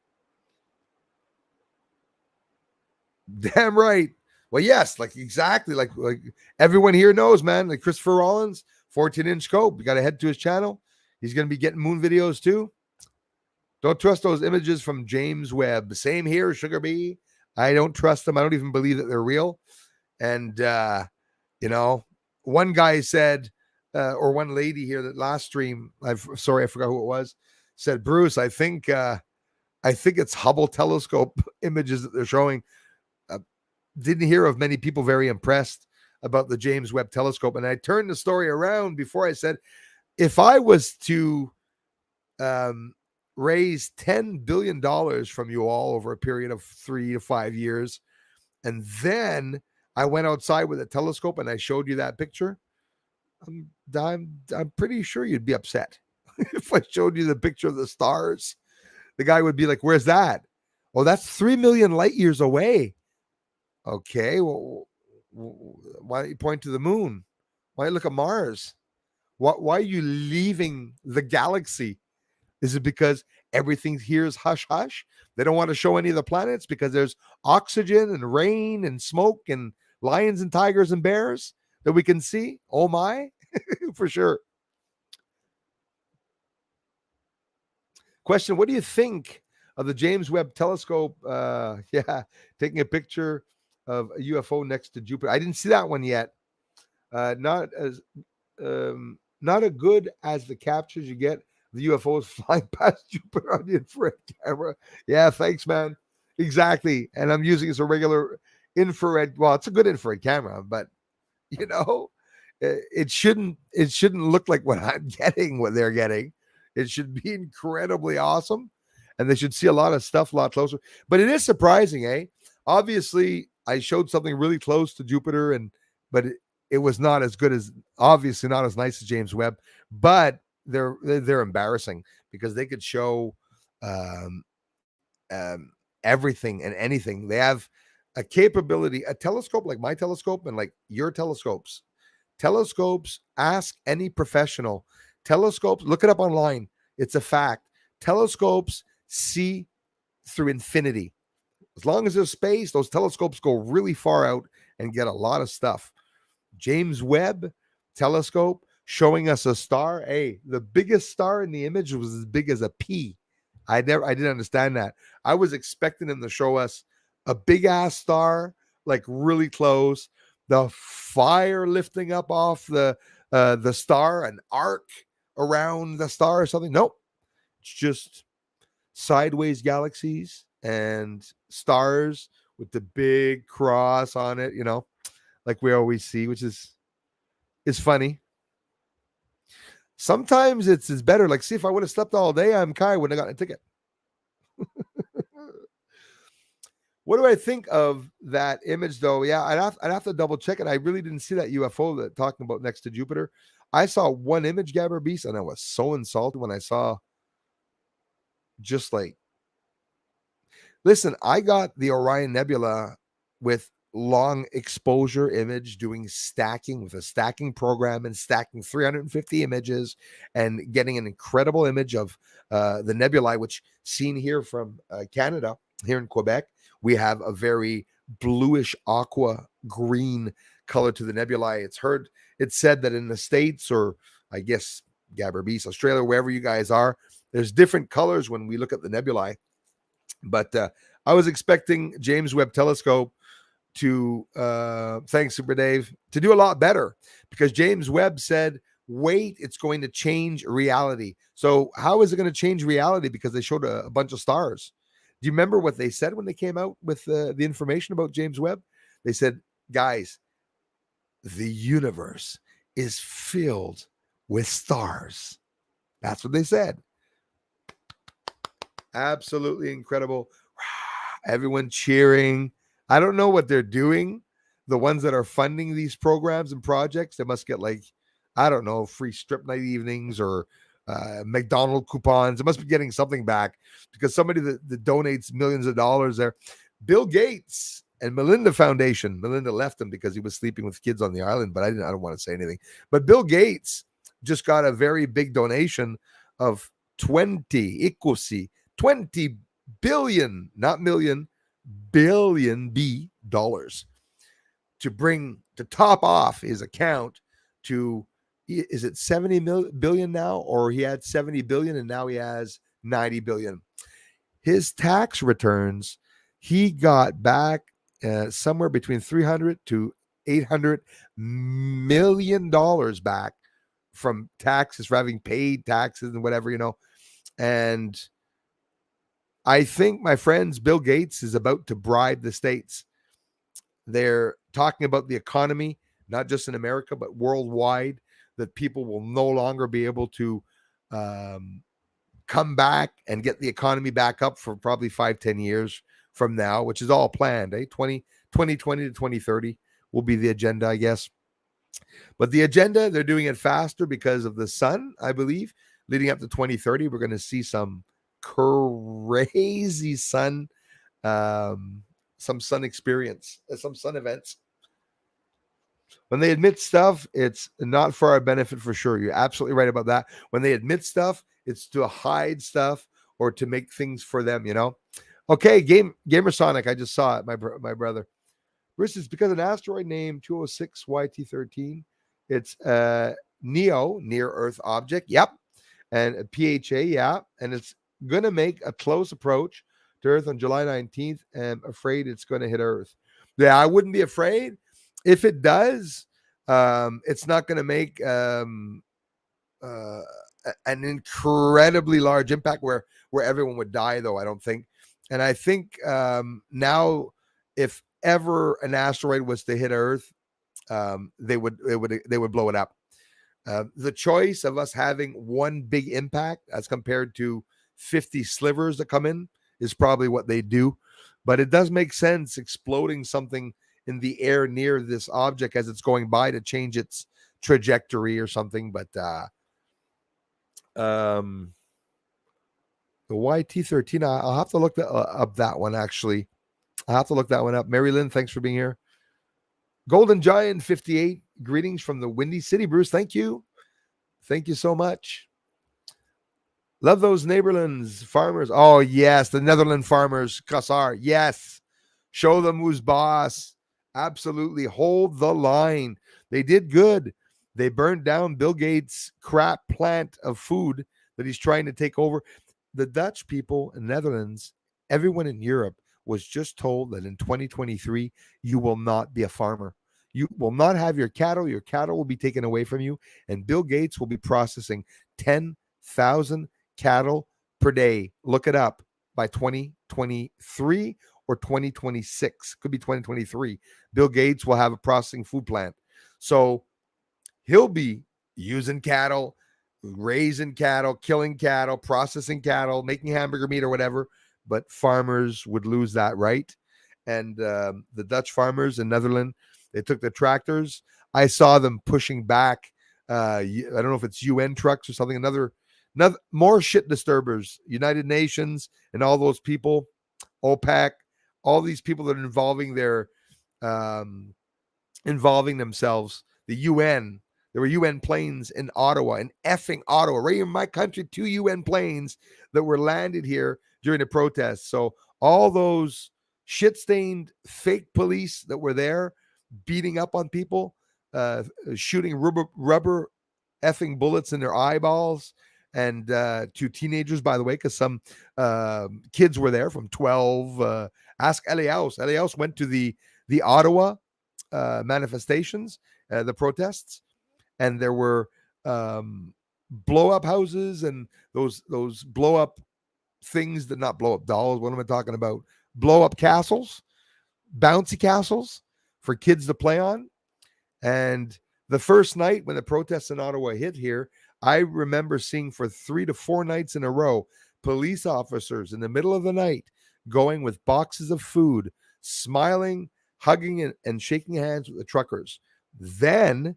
Damn right. Well, yes, exactly like everyone here knows, man. Like Christopher Rollins, 14-inch scope. You got to head to his channel. He's going to be getting moon videos too. Don't trust those images from James Webb. Same here, Sugar Bee. I don't trust them. I don't even believe that they're real. And, one guy said, or one lady here that last stream, I forgot who it was, said, Bruce, I think it's Hubble telescope images that they're showing. Didn't hear of many people very impressed about the James Webb telescope. And I turned the story around before I said, if I was to raise $10 billion from you all over a period of 3 to 5 years, and then I went outside with a telescope and I showed you that picture, I'm pretty sure you'd be upset. If I showed you the picture of the stars, the guy would be like, where's that? Oh, that's 3 million light years away. Okay, well, why don't you point to the moon? Why don't you look at Mars? Why are you leaving the galaxy? Is it because everything here is hush hush? They don't want to show any of the planets because there's oxygen and rain and smoke and lions and tigers and bears that we can see? Oh my, for sure. Question: what do you think of the James Webb Telescope? Yeah, taking a picture of a UFO next to Jupiter. I didn't see that one yet. Not as good as the captures you get the UFOs flying past Jupiter on the infrared camera. Yeah, thanks, man. Exactly. And I'm using it as a regular infrared. Well, it's a good infrared camera, but you know, it shouldn't look like what I'm getting, what they're getting. It should be incredibly awesome, and they should see a lot of stuff a lot closer. But it is surprising, eh? Obviously, I showed something really close to Jupiter, but it was not as good as, obviously not as nice as James Webb. But they're embarrassing because they could show um, everything and anything. They have a capability, a telescope like my telescope and like your telescopes. Telescopes, ask any professional. Telescopes, look it up online. It's a fact. Telescopes see through infinity. As long as there's space, those telescopes go really far out and get a lot of stuff. James Webb telescope showing us a star. Hey, the biggest star in the image was as big as a pea. I didn't understand that. I was expecting them to show us a big ass star, like really close, the fire lifting up off the star, an arc around the star or something. Nope, it's just sideways galaxies and stars with the big cross on it. Like we always see, which is funny. Sometimes it's better. Like, see, if I would have slept all day, I'm Kai, wouldn't have gotten a ticket. What do I think of that image, though? Yeah, I'd have to double check it. I really didn't see that UFO that talking about next to Jupiter. I saw one image, Gabber Beast, and I was so insulted when I saw just like, listen, I got the Orion Nebula with long exposure image doing stacking with a stacking program and stacking 350 images and getting an incredible image of the nebulae, which seen here from Canada, here in Quebec, we have a very bluish aqua green color to the nebulae. It's said that in the States, or I guess Gabber Beast, Australia, wherever you guys are, there's different colors when we look at the nebulae. But I was expecting James Webb Telescope to thanks Super Dave, to do a lot better, because James Webb said, wait, it's going to change reality. So how is it going to change reality? Because they showed a bunch of stars. Do you remember what they said when they came out with the information about James Webb? They said, guys, the universe is filled with stars. That's what they said. Absolutely incredible. Everyone cheering. I don't know what they're doing. The ones that are funding these programs and projects, they must get, like, I don't know, free strip night evenings or McDonald's coupons. They must be getting something back, because somebody that donates millions of dollars there. Bill Gates and Melinda Foundation. Melinda left him because he was sleeping with kids on the island, but I don't want to say anything. But Bill Gates just got a very big donation of 20 billion, not million, billion dollars to top off his account to, is it 70 billion now, or he had 70 billion and now he has 90 billion. His tax returns, he got back somewhere between 300 to 800 million dollars back from taxes, for having paid taxes and whatever, and I think, my friends, Bill Gates is about to bribe the states. They're talking about the economy, not just in America, but worldwide, that people will no longer be able to come back and get the economy back up for probably 5-10 years from now, which is all planned. 2020 to 2030 will be the agenda, I guess. But the agenda, they're doing it faster because of the sun, I believe. Leading up to 2030, we're going to see some crazy sun, some sun experience, some sun events. When they admit stuff, it's not for our benefit, for sure. You're absolutely right about that. When they admit stuff, it's to hide stuff or to make things for them, you know. Okay, Gamer Sonic, I just saw it, my brother. Bruce, is because an asteroid named 206 YT13. It's NEO, near Earth object. Yep. And a PHA, yeah. And it's going to make a close approach to Earth on July 19th. And I'm afraid it's going to hit Earth. Yeah, I wouldn't be afraid. If it does, it's not going to make uh, an incredibly large impact where everyone would die, though, I don't think. And I think now, if ever an asteroid was to hit Earth, they would blow it up. The choice of us having one big impact as compared to 50 slivers that come in is probably what they do. But it does make sense exploding something in the air near this object as it's going by to change its trajectory or something. But the YT13, I'll have to look up that one, actually. I'll have to look that one up. Mary Lynn, thanks for being here. Golden Giant 58, greetings from the Windy City, Bruce. Thank you. Thank you so much. Love those Neighborlands farmers. Oh, yes, the Netherlands farmers, Kassar. Yes. Show them who's boss. Absolutely. Hold the line. They did good. They burned down Bill Gates' crap plant of food that he's trying to take over. The Dutch people in Netherlands, everyone in Europe was just told that in 2023, you will not be a farmer. You will not have your cattle. Your cattle will be taken away from you. And Bill Gates will be processing 10,000 cattle per day. Look it up by 2023 or 2026. Could be 2023. Bill Gates will have a processing food plant. So he'll be using cattle, raising cattle, killing cattle, processing cattle, making hamburger meat or whatever. But farmers would lose that right. And the Dutch farmers in Netherlands, they took the tractors. I saw them pushing back. I don't know if it's UN trucks or something. Another more shit disturbers. United Nations and all those people, OPEC, all these people that are involving themselves. The UN. There were UN planes in Ottawa, in effing Ottawa, right in my country. 2 UN planes that were landed here during the protests. So all those shit-stained fake police that were there beating up on people, shooting rubber effing bullets in their eyeballs, and to teenagers, by the way, because some kids were there from 12. Ask Elias. Elias went to the Ottawa manifestations, the protests, and there were blow up houses and those blow up things that not blow up dolls. What am I talking about? Blow up castles, bouncy castles for kids to play on. And the first night when the protests in Ottawa hit here, I remember seeing for 3 to 4 nights in a row, police officers in the middle of the night going with boxes of food, smiling, hugging, and shaking hands with the truckers. Then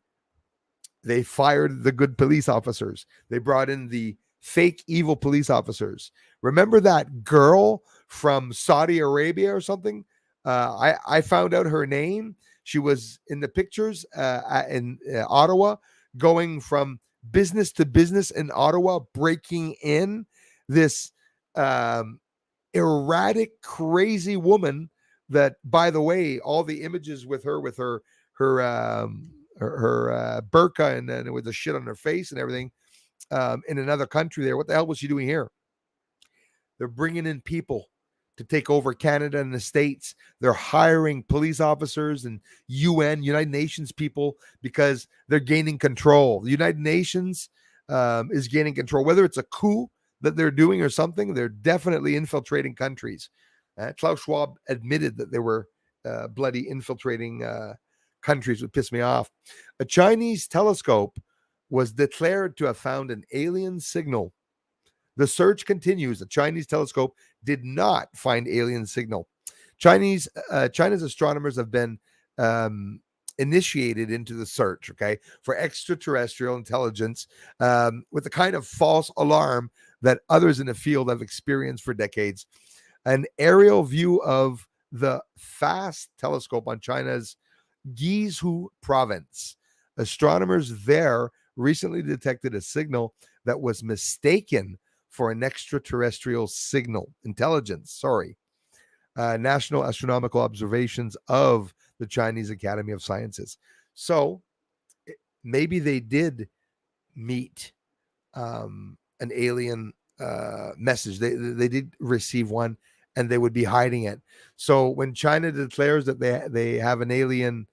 they fired the good police officers. They brought in the fake evil police officers. Remember that girl from Saudi Arabia or something? I found out her name. She was in the pictures in Ottawa, going from business to business in Ottawa, breaking in. This erratic, crazy woman that, by the way, all the images with her burqa and then with the shit on her face and everything in another country there. What the hell was she doing here? They're bringing in people to take over Canada and the States. They're hiring police officers and United Nations people because they're gaining control. The United Nations is gaining control. Whether it's a coup that they're doing or something, they're definitely infiltrating countries. Klaus Schwab admitted that they were bloody infiltrating countries. Would piss me off. A Chinese telescope was declared to have found an alien signal. The search continues. A Chinese telescope did not find alien signal. China's astronomers have been initiated into the search, okay, for extraterrestrial intelligence with the kind of false alarm that others in the field have experienced for decades. An aerial view of the FAST telescope on China's Guizhou province. Astronomers there recently detected a signal that was mistaken for an extraterrestrial signal intelligence. Sorry. National astronomical observations of the Chinese Academy of Sciences. So maybe they did meet an alien message. They did receive one, and they would be hiding it. So when China declares that they have an alien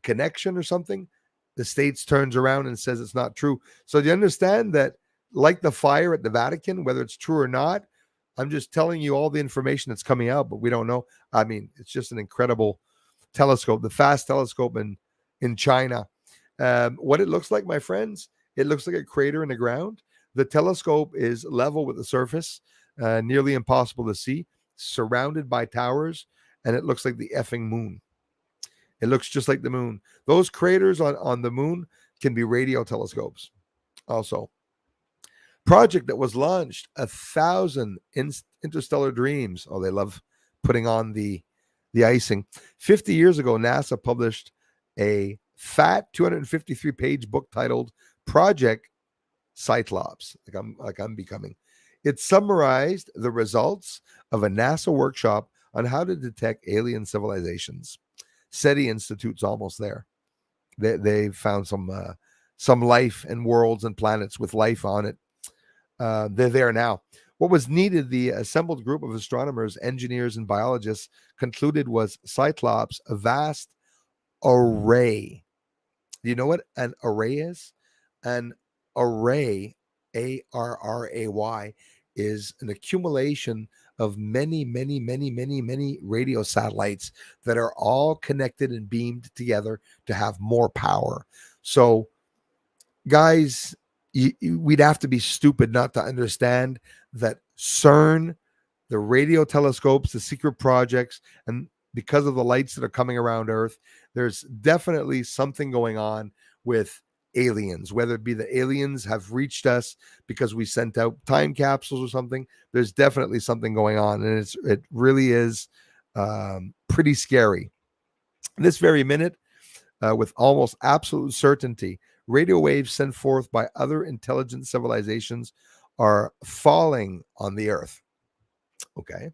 connection or something, the States turns around and says it's not true. So do you understand that, like the fire at the Vatican, whether it's true or not, I'm just telling you all the information that's coming out, but we don't know. I mean, it's just an incredible telescope, the FAST telescope in China. What it looks like, my friends, it looks like a crater in the ground. The telescope is level with the surface, nearly impossible to see, surrounded by towers, and it looks like the effing moon. It looks just like the moon. Those craters on the moon can be radio telescopes. Also, project that was launched, 1,000 interstellar dreams. Oh, they love putting on the icing. 50 years ago, NASA published a fat 253-page book titled Project Cyclops, like I'm becoming. It summarized the results of a NASA workshop on how to detect alien civilizations. SETI Institute's almost there. They found some life and worlds and planets with life on it. They're there now. What was needed, the assembled group of astronomers, engineers, and biologists concluded, was Cyclops, a vast array. Do you know what an array is? An array, ARRAY, is an accumulation of many radio satellites that are all connected and beamed together to have more power. So, guys, we'd have to be stupid not to understand that CERN, the radio telescopes, the secret projects, and because of the lights that are coming around Earth, there's definitely something going on with aliens, whether it be the aliens have reached us because we sent out time capsules or something. There's definitely something going on, and it really is pretty scary. This very minute, with almost absolute certainty, radio waves sent forth by other intelligent civilizations are falling on the Earth. Okay.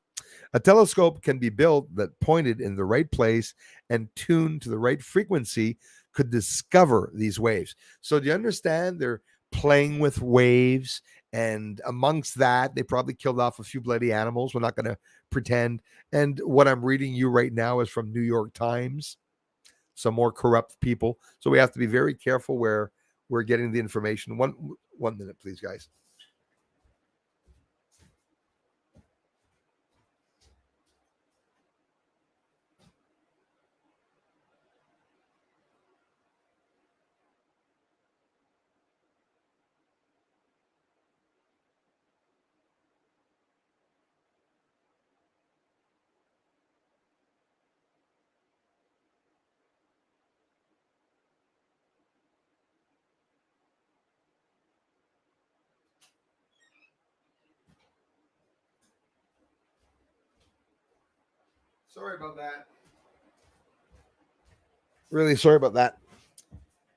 A telescope can be built that, pointed in the right place and tuned to the right frequency, could discover these waves. So do you understand? They're playing with waves, and amongst that, they probably killed off a few bloody animals. We're not going to pretend. And what I'm reading you right now is from New York Times. Some more corrupt people. So we have to be very careful where we're getting the information. One minute, please, guys. Sorry about that. Really sorry about that.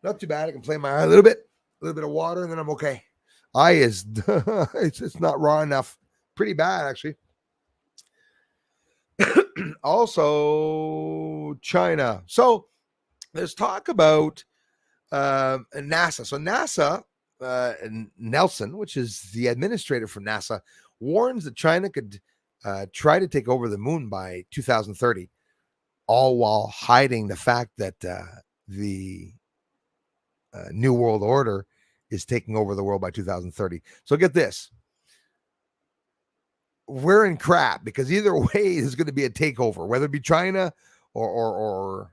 Not too bad. I can play my eye a little bit of water, and then I'm okay. Eye is it's not raw enough. Pretty bad, actually. Also, China. So there's talk about NASA. So NASA, Nelson, which is the administrator for NASA, warns that China could try to take over the moon by 2030, all while hiding the fact that the New World Order is taking over the world by 2030. So get this. We're in crap, because either way is going to be a takeover, whether it be China or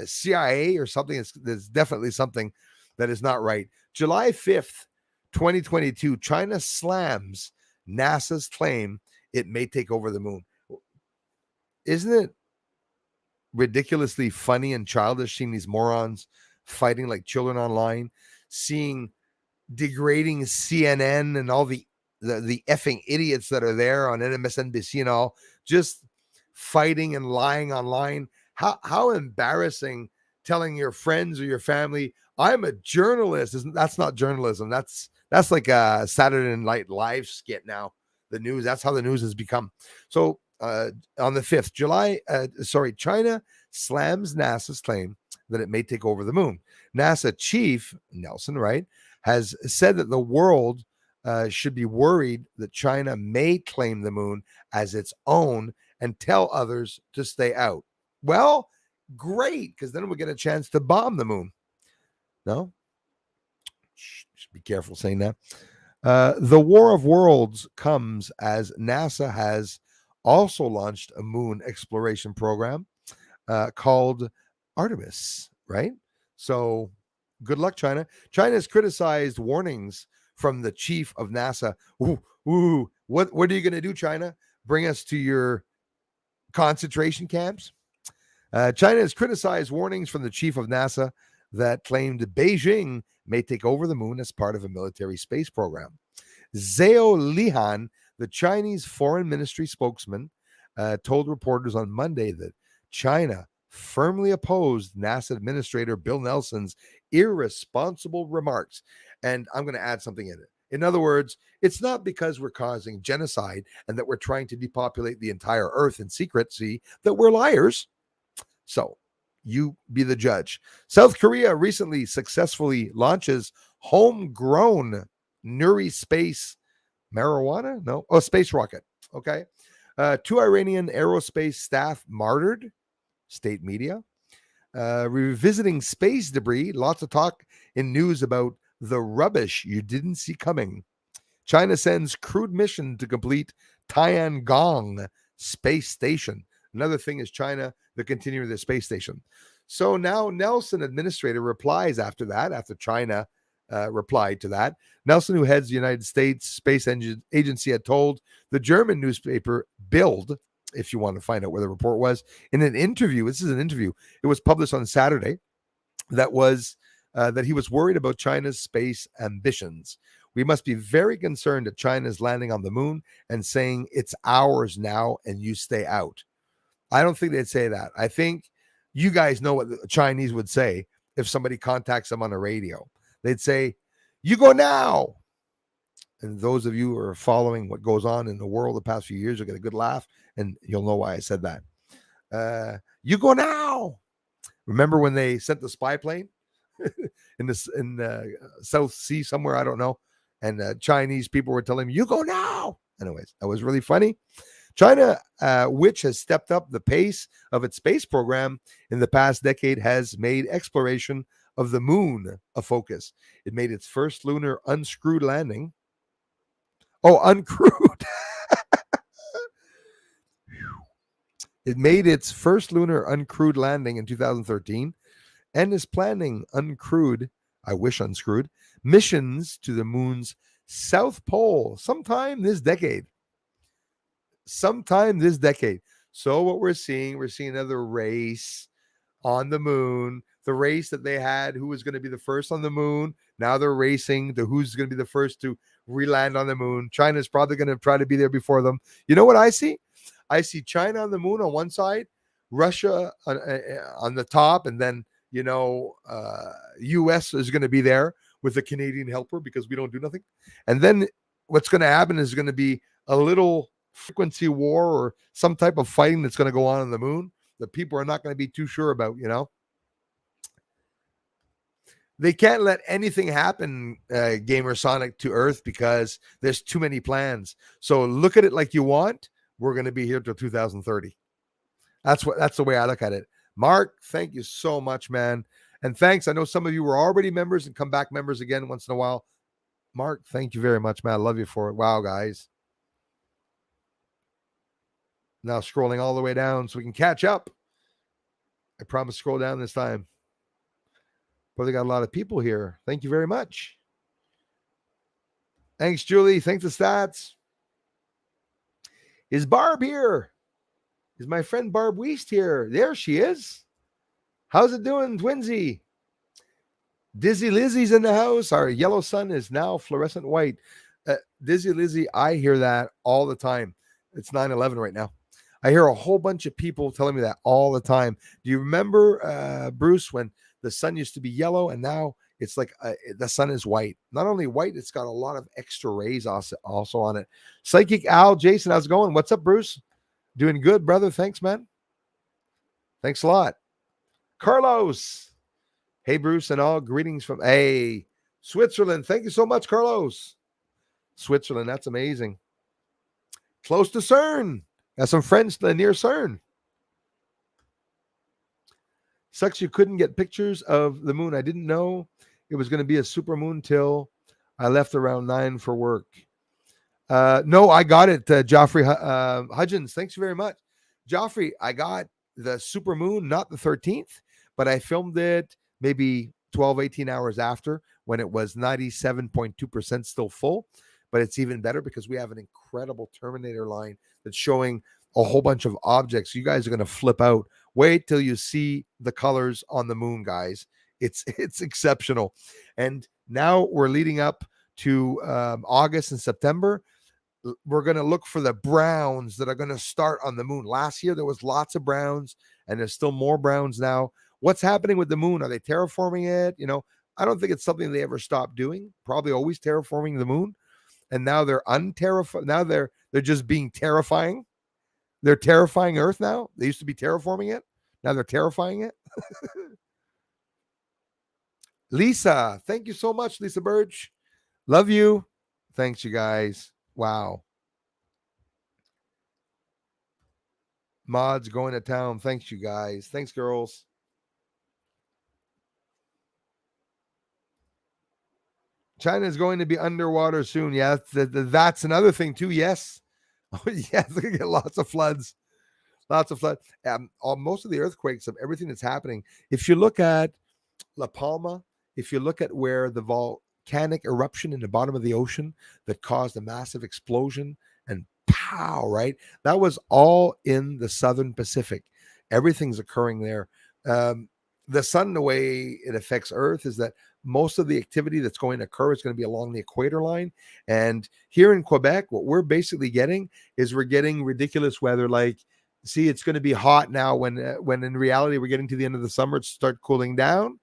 CIA or something. There's definitely something that is not right. July 5th, 2022, China slams NASA's claim it may take over the moon. Isn't it ridiculously funny and childish seeing these morons fighting like children online, seeing degrading CNN and all the effing idiots that are there on MSNBC and all, just fighting and lying online? How embarrassing, telling your friends or your family, I'm a journalist. That's not journalism. That's like a Saturday Night Live skit now. The news. That's how the news has become. So on the 5th, China slams NASA's claim that it may take over the moon. NASA chief Nelson Wright has said that the world should be worried that China may claim the moon as its own and tell others to stay out. Well, great, because then we get a chance to bomb the moon. No? Should be careful saying that. The War of Worlds comes as NASA has also launched a moon exploration program called Artemis, right? So good luck, China. China has criticized warnings from the chief of NASA. What are you going to do, China? Bring us to your concentration camps? China has criticized warnings from the chief of NASA that claimed Beijing may take over the moon as part of a military space program. Zhao Lihan, the Chinese foreign ministry spokesman, told reporters on Monday that China firmly opposed NASA Administrator Bill Nelson's irresponsible remarks. And I'm going to add something in it. In other words, it's not because we're causing genocide and that we're trying to depopulate the entire earth in secrecy that we're liars. So you be the judge. South Korea recently successfully launches homegrown Nuri space marijuana? No. Oh, space rocket. Okay. 2 Iranian aerospace staff martyred, state media. Revisiting space debris. Lots of talk in news about the rubbish you didn't see coming. China sends crewed mission to complete Tiangong space station. Another thing is China, the continuing the space station. So now Nelson administrator replies after that, after China replied to that. Nelson, who heads the United States Space Agency, had told the German newspaper Bild, if you want to find out where the report was, in an interview. This is an interview. It was published on Saturday. That he was worried about China's space ambitions. We must be very concerned that China is landing on the moon and saying it's ours now and you stay out. I don't think they'd say that. I think you guys know what the Chinese would say if somebody contacts them on the radio. They'd say, you go now. And those of you who are following what goes on in the world the past few years will get a good laugh, and you'll know why I said that. You go now. Remember when they sent the spy plane in the South Sea somewhere? I don't know. And Chinese people were telling me, you go now. Anyways, that was really funny. China, which has stepped up the pace of its space program in the past decade, has made exploration of the moon a focus. It made its first lunar uncrewed landing. Oh, uncrewed. It made its first lunar uncrewed landing in 2013 and is planning uncrewed, I wish unscrewed, missions to the moon's south pole sometime this decade. So what we're seeing another race on the moon. The race that they had, who was going to be the first on the moon. Now they're racing to who's going to be the first to re-land on the moon. China's probably going to try to be there before them. You know what I see? I see China on the moon on one side, Russia on the top, and then, U.S. is going to be there with a Canadian helper because we don't do nothing. And then what's going to happen is going to be a little frequency war or some type of fighting that's going to go on the moon that people are not going to be too sure about, They can't let anything happen, Gamer Sonic, to Earth because there's too many plans. So look at it like you want. We're going to be here till 2030. That's the way I look at it. Mark, thank you so much, man. And thanks. I know some of you were already members and come back members again once in a while. Mark, thank you very much, man. I love you for it. Wow, guys. Now scrolling all the way down so we can catch up. I promise scroll down this time. But they got a lot of people here. Thank you very much. Thanks, Julie. Thanks, the stats. Is Barb here? Is my friend Barb Weist here? There she is. How's it doing, Twinsy? Dizzy Lizzie's in the house. Our yellow sun is now fluorescent white. Dizzy Lizzie, I hear that all the time. It's 9/11 right now. I hear a whole bunch of people telling me that all the time. Do you remember, Bruce, when the sun used to be yellow, and now it's like the sun is white. Not only white, it's got a lot of extra rays also on it. Psychic Al, Jason, how's it going? What's up, Bruce? Doing good, brother. Thanks, man. Thanks a lot. Carlos. Hey, Bruce and all. Greetings from Switzerland. Thank you so much, Carlos. Switzerland, that's amazing. Close to CERN. Got some friends near CERN. Sucks you couldn't get pictures of the moon. I didn't know it was going to be a super moon till I left around 9 for work. No, I got it, Joffrey Hudgens. Thanks very much. Joffrey, I got the super moon, not the 13th, but I filmed it maybe 12, 18 hours after when it was 97.2% still full. But it's even better because we have an incredible Terminator line that's showing a whole bunch of objects. You guys are going to flip out. Wait till you see the colors on the moon, guys. It's exceptional. And now we're leading up to August and September. We're going to look for the browns that are going to start on the moon. Last year, there was lots of browns, and there's still more browns now. What's happening with the moon? Are they terraforming it? I don't think it's something they ever stopped doing. Probably always terraforming the moon. And now they're unterrified. Now they're just being terrifying. They're terrifying Earth now. They used to be terraforming it. Now they're terrifying it. Lisa, thank you so much, Lisa Birch. Love you. Thanks, you guys. Wow. Mods going to town. Thanks, you guys. Thanks, girls. China is going to be underwater soon. Yeah, that's another thing too. Yes. Oh, yeah, they're going to get lots of floods. Lots of flood. Most of the earthquakes of everything that's happening. If you look at La Palma, if you look at where the volcanic eruption in the bottom of the ocean that caused a massive explosion and pow, right? That was all in the southern Pacific. Everything's occurring there. The sun, the way it affects Earth is that most of the activity that's going to occur is going to be along the equator line. And here in Quebec, what we're basically getting is we're getting ridiculous weather. Like, see, it's going to be hot now when in reality we're getting to the end of the summer. It's start cooling down.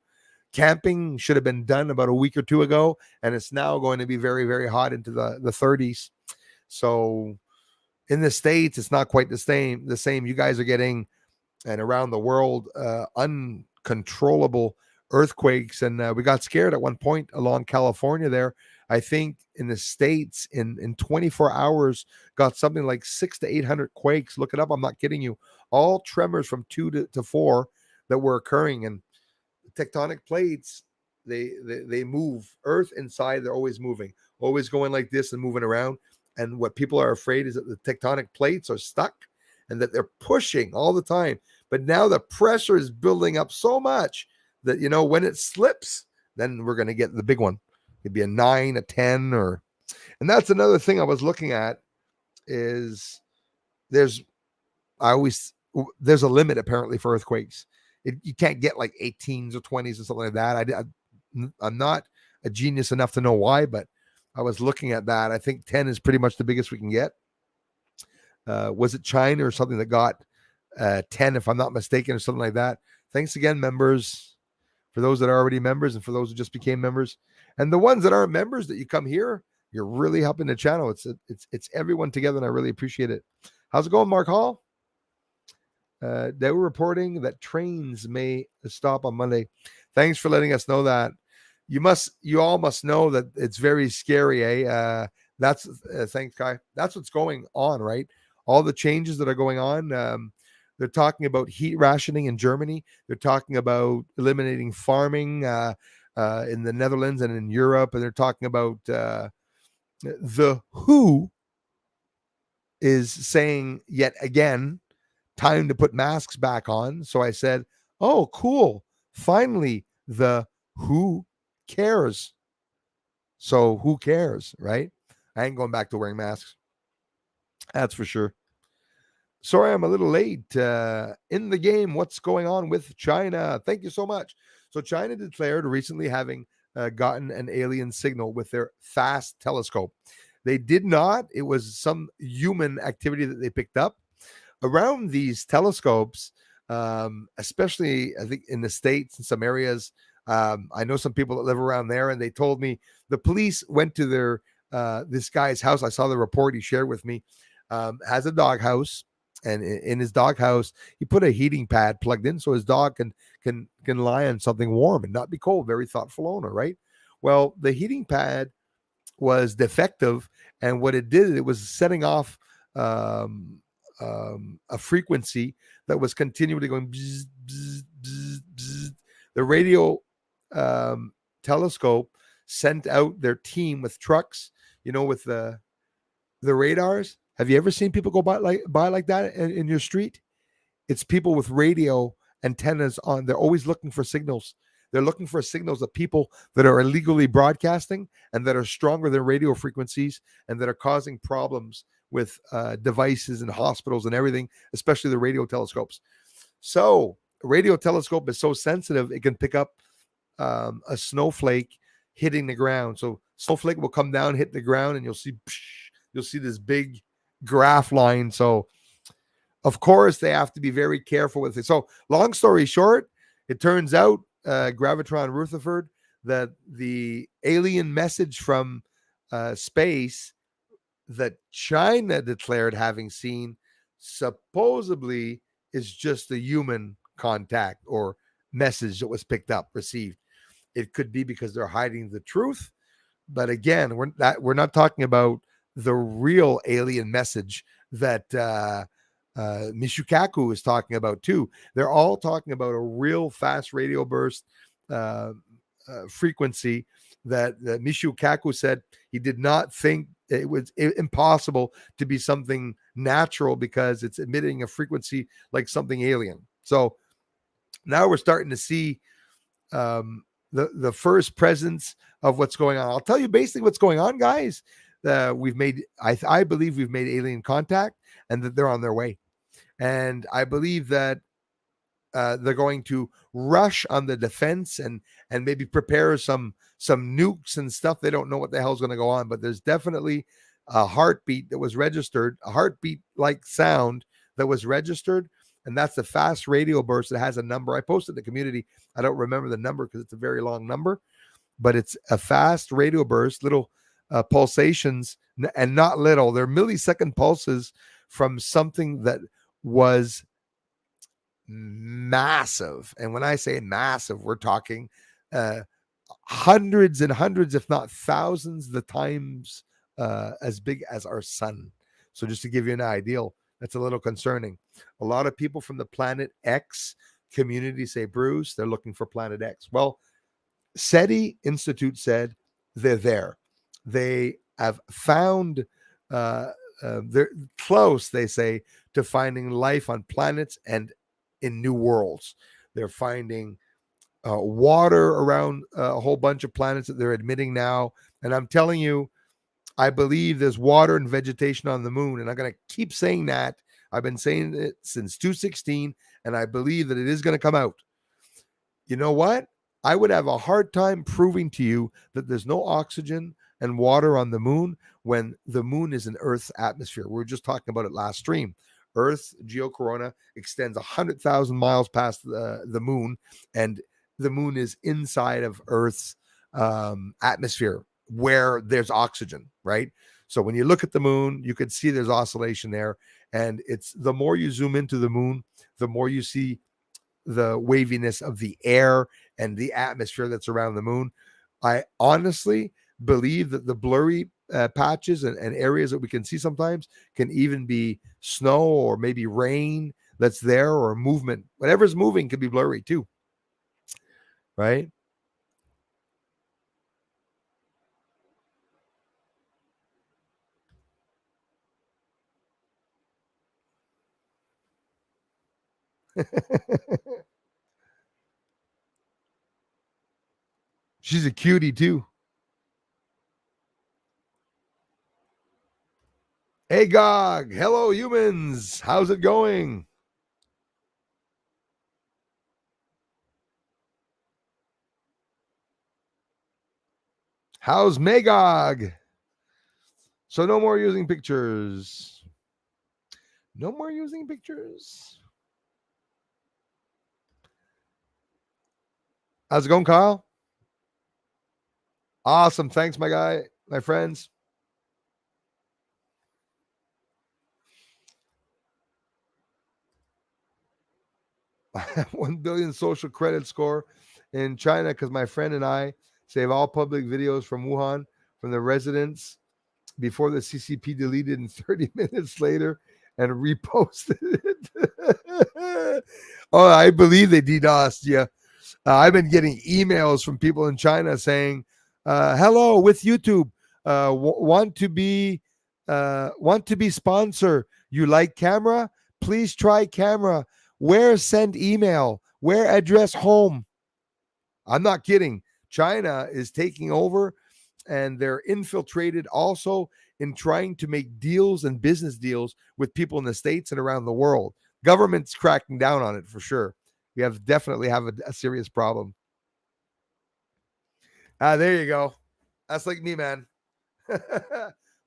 Camping should have been done about a week or two ago, and it's now going to be very, very hot into the 30s. So in the States, it's not quite the same. You guys are getting, and around the world, uncontrollable earthquakes. And we got scared at one point along California there. I think in the States in 24 hours got something like 600 to 800 quakes. Look it up. I'm not kidding you. All tremors from 2 to 4 that were occurring. And tectonic plates, they move. Earth inside, they're always moving, always going like this and moving around. And what people are afraid is that the tectonic plates are stuck and that they're pushing all the time. But now the pressure is building up so much that, when it slips, then we're going to get the big one. It'd be a 9, a 10, and that's another thing I was looking at is there's a limit apparently for earthquakes. You can't get like 18s or 20s or something like that. I'm not a genius enough to know why, but I was looking at that. I think 10 is pretty much the biggest we can get. Was it China or something that got 10, if I'm not mistaken, or something like that? Thanks again, members, for those that are already members and for those who just became members. And the ones that aren't members that you come here, you're really helping the channel. It's everyone together, and I really appreciate it. How's it going, Mark Hall? They were reporting that trains may stop on Monday. Thanks for letting us know that. You all must know that it's very scary, eh? Thanks, Kai. That's what's going on, right? All the changes that are going on. They're talking about heat rationing in Germany. They're talking about eliminating farming in the Netherlands and in Europe. And they're talking about the WHO is saying yet again, time to put masks back on. So I said, oh, cool. Finally, the WHO cares. So who cares, right? I ain't going back to wearing masks. That's for sure. Sorry, I'm a little late. In the game, what's going on with China? Thank you so much. So China declared recently having gotten an alien signal with their FAST telescope. They did not. It was some human activity that they picked up. Around these telescopes, especially I think in the States in some areas. I know some people that live around there, and they told me the police went to their this guy's house. I saw the report he shared with me. Has a dog house, and in his dog house, he put a heating pad plugged in so his dog can lie on something warm and not be cold. Very thoughtful owner, right? Well, the heating pad was defective, and what it did, it was setting off um, a frequency that was continually going bzz, bzz, bzz, bzz. The radio um, telescope sent out their team with trucks, with the radars. Have you ever seen people go by like that in your street? It's people with radio antennas on. They're always looking for signals. They're looking for signals of people that are illegally broadcasting and that are stronger than radio frequencies and that are causing problems with devices and hospitals and everything, especially the radio telescopes. So, a radio telescope is so sensitive, it can pick up a snowflake hitting the ground. So, snowflake will come down, hit the ground, and you'll see this big graph line. So, of course, they have to be very careful with it. So, long story short, it turns out, Gravitron Rutherford, that the alien message from space that China declared having seen supposedly is just a human contact or message that was picked up, received. It could be because they're hiding the truth, but again, we're not talking about the real alien message that Mishukaku is talking about too. They're all talking about a real fast radio burst uh, frequency that Mishukaku said he did not think it was impossible to be something natural because it's emitting a frequency like something alien. So now we're starting to see the first presence of what's going on. I'll tell you basically what's going on, guys. We've made, I believe we've made alien contact and that they're on their way. And I believe that they're going to rush on the defense and maybe prepare some nukes and stuff. They don't know what the hell's going to go on, but there's definitely a heartbeat that was registered, a heartbeat like sound that was registered, and that's the fast radio burst that has a number. I posted in the community. I don't remember the number because it's a very long number, but it's a fast radio burst, little pulsations, and not little. They're millisecond pulses from something that was massive. And when I say massive, we're talking hundreds and hundreds, if not thousands, the times as big as our sun. So just to give you an idea, that's a little concerning. A lot of people from the Planet X community say, Bruce, they're looking for Planet X. Well, SETI Institute said they're there. They have found, they're close, they say, to finding life on planets and in new worlds. They're finding water around a whole bunch of planets that they're admitting now. And I'm telling you, I believe there's water and vegetation on the moon. And I'm going to keep saying that. I've been saying it since 2016, and I believe that it is going to come out. You know what? I would have a hard time proving to you that there's no oxygen and water on the moon when the moon is in Earth's atmosphere. We were just talking about it last stream. Earth's geocorona extends 100,000 miles past the moon, and the moon is inside of Earth's atmosphere where there's oxygen, right? So when you look at the moon, you can see there's oscillation there. And it's the more you zoom into the moon, the more you see the waviness of the air and the atmosphere that's around the moon. I honestly believe that the blurry patches and areas that we can see sometimes can even be snow or maybe rain that's there, or movement. Whatever's moving could be blurry too, right? She's a cutie too. Hey, Gog. Hello, humans. How's it going? How's Magog? So, no more using pictures. No more using pictures. How's it going, Kyle? Awesome. Thanks, my guy, my friends. 1 billion social credit score in China because my friend and I save all public videos from Wuhan from the residents before the CCP deleted in 30 minutes later and reposted it. Oh, I believe they DDoSed you. I've been getting emails from people in China saying, "Hello, with YouTube, want to be sponsor. You like camera? Please try camera. Where send email? Where address home?" I'm not kidding. China is taking over, and they're infiltrated also in trying to make deals and business deals with people in the States and around the world. Government's cracking down on it for sure. We have definitely have a serious problem. There you go. That's like me, man.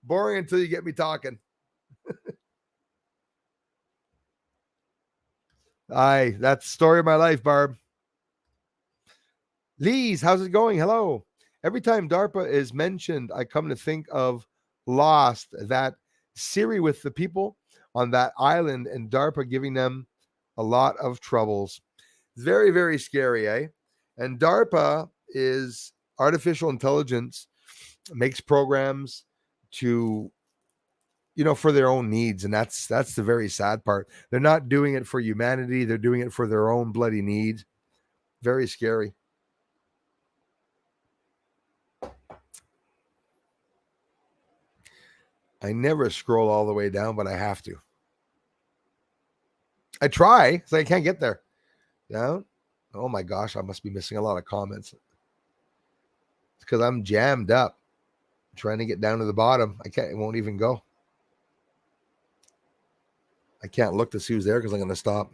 Boring until you get me talking. Aye, that's the story of my life, Barb. Lee's, how's it going? Hello. Every time DARPA is mentioned, I come to think of Lost, that Siri with the people on that island and DARPA giving them a lot of troubles. Very, very scary, eh? And DARPA is artificial intelligence, makes programs to, for their own needs, and that's the very sad part. They're not doing it for humanity, they're doing it for their own bloody needs. Very scary. I never scroll all the way down, but I have to. I try, so I can't get there. Down. Oh my gosh, I must be missing a lot of comments. It's because I'm jammed up trying to get down to the bottom. I can't, it won't even go. I can't look to see who's there because I'm going to stop.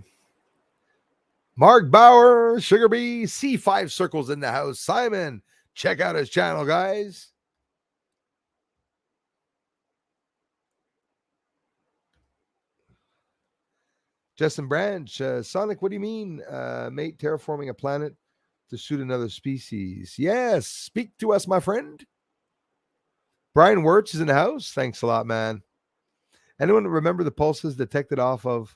Mark Bauer, Sugar Bee, C5 Circles in the house. Simon, check out his channel, guys. Justin Branch, Sonic, what do you mean, mate, terraforming a planet to suit another species? Yes, speak to us, my friend. Brian Wirtz is in the house. Thanks a lot, man. Anyone remember the pulses detected off of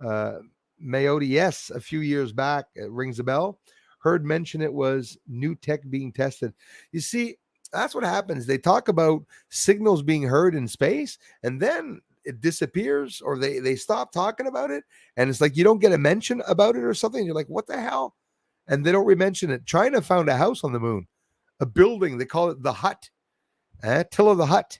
Mayotte? Yes, a few years back. It rings a bell. Heard mention it was new tech being tested. You see, that's what happens. They talk about signals being heard in space, and then it disappears, or they stop talking about it, and it's like you don't get a mention about it or something. You're like, what the hell? And they don't re-mention it. China found a house on the moon, a building. They call it the hut. Tilla the Hut.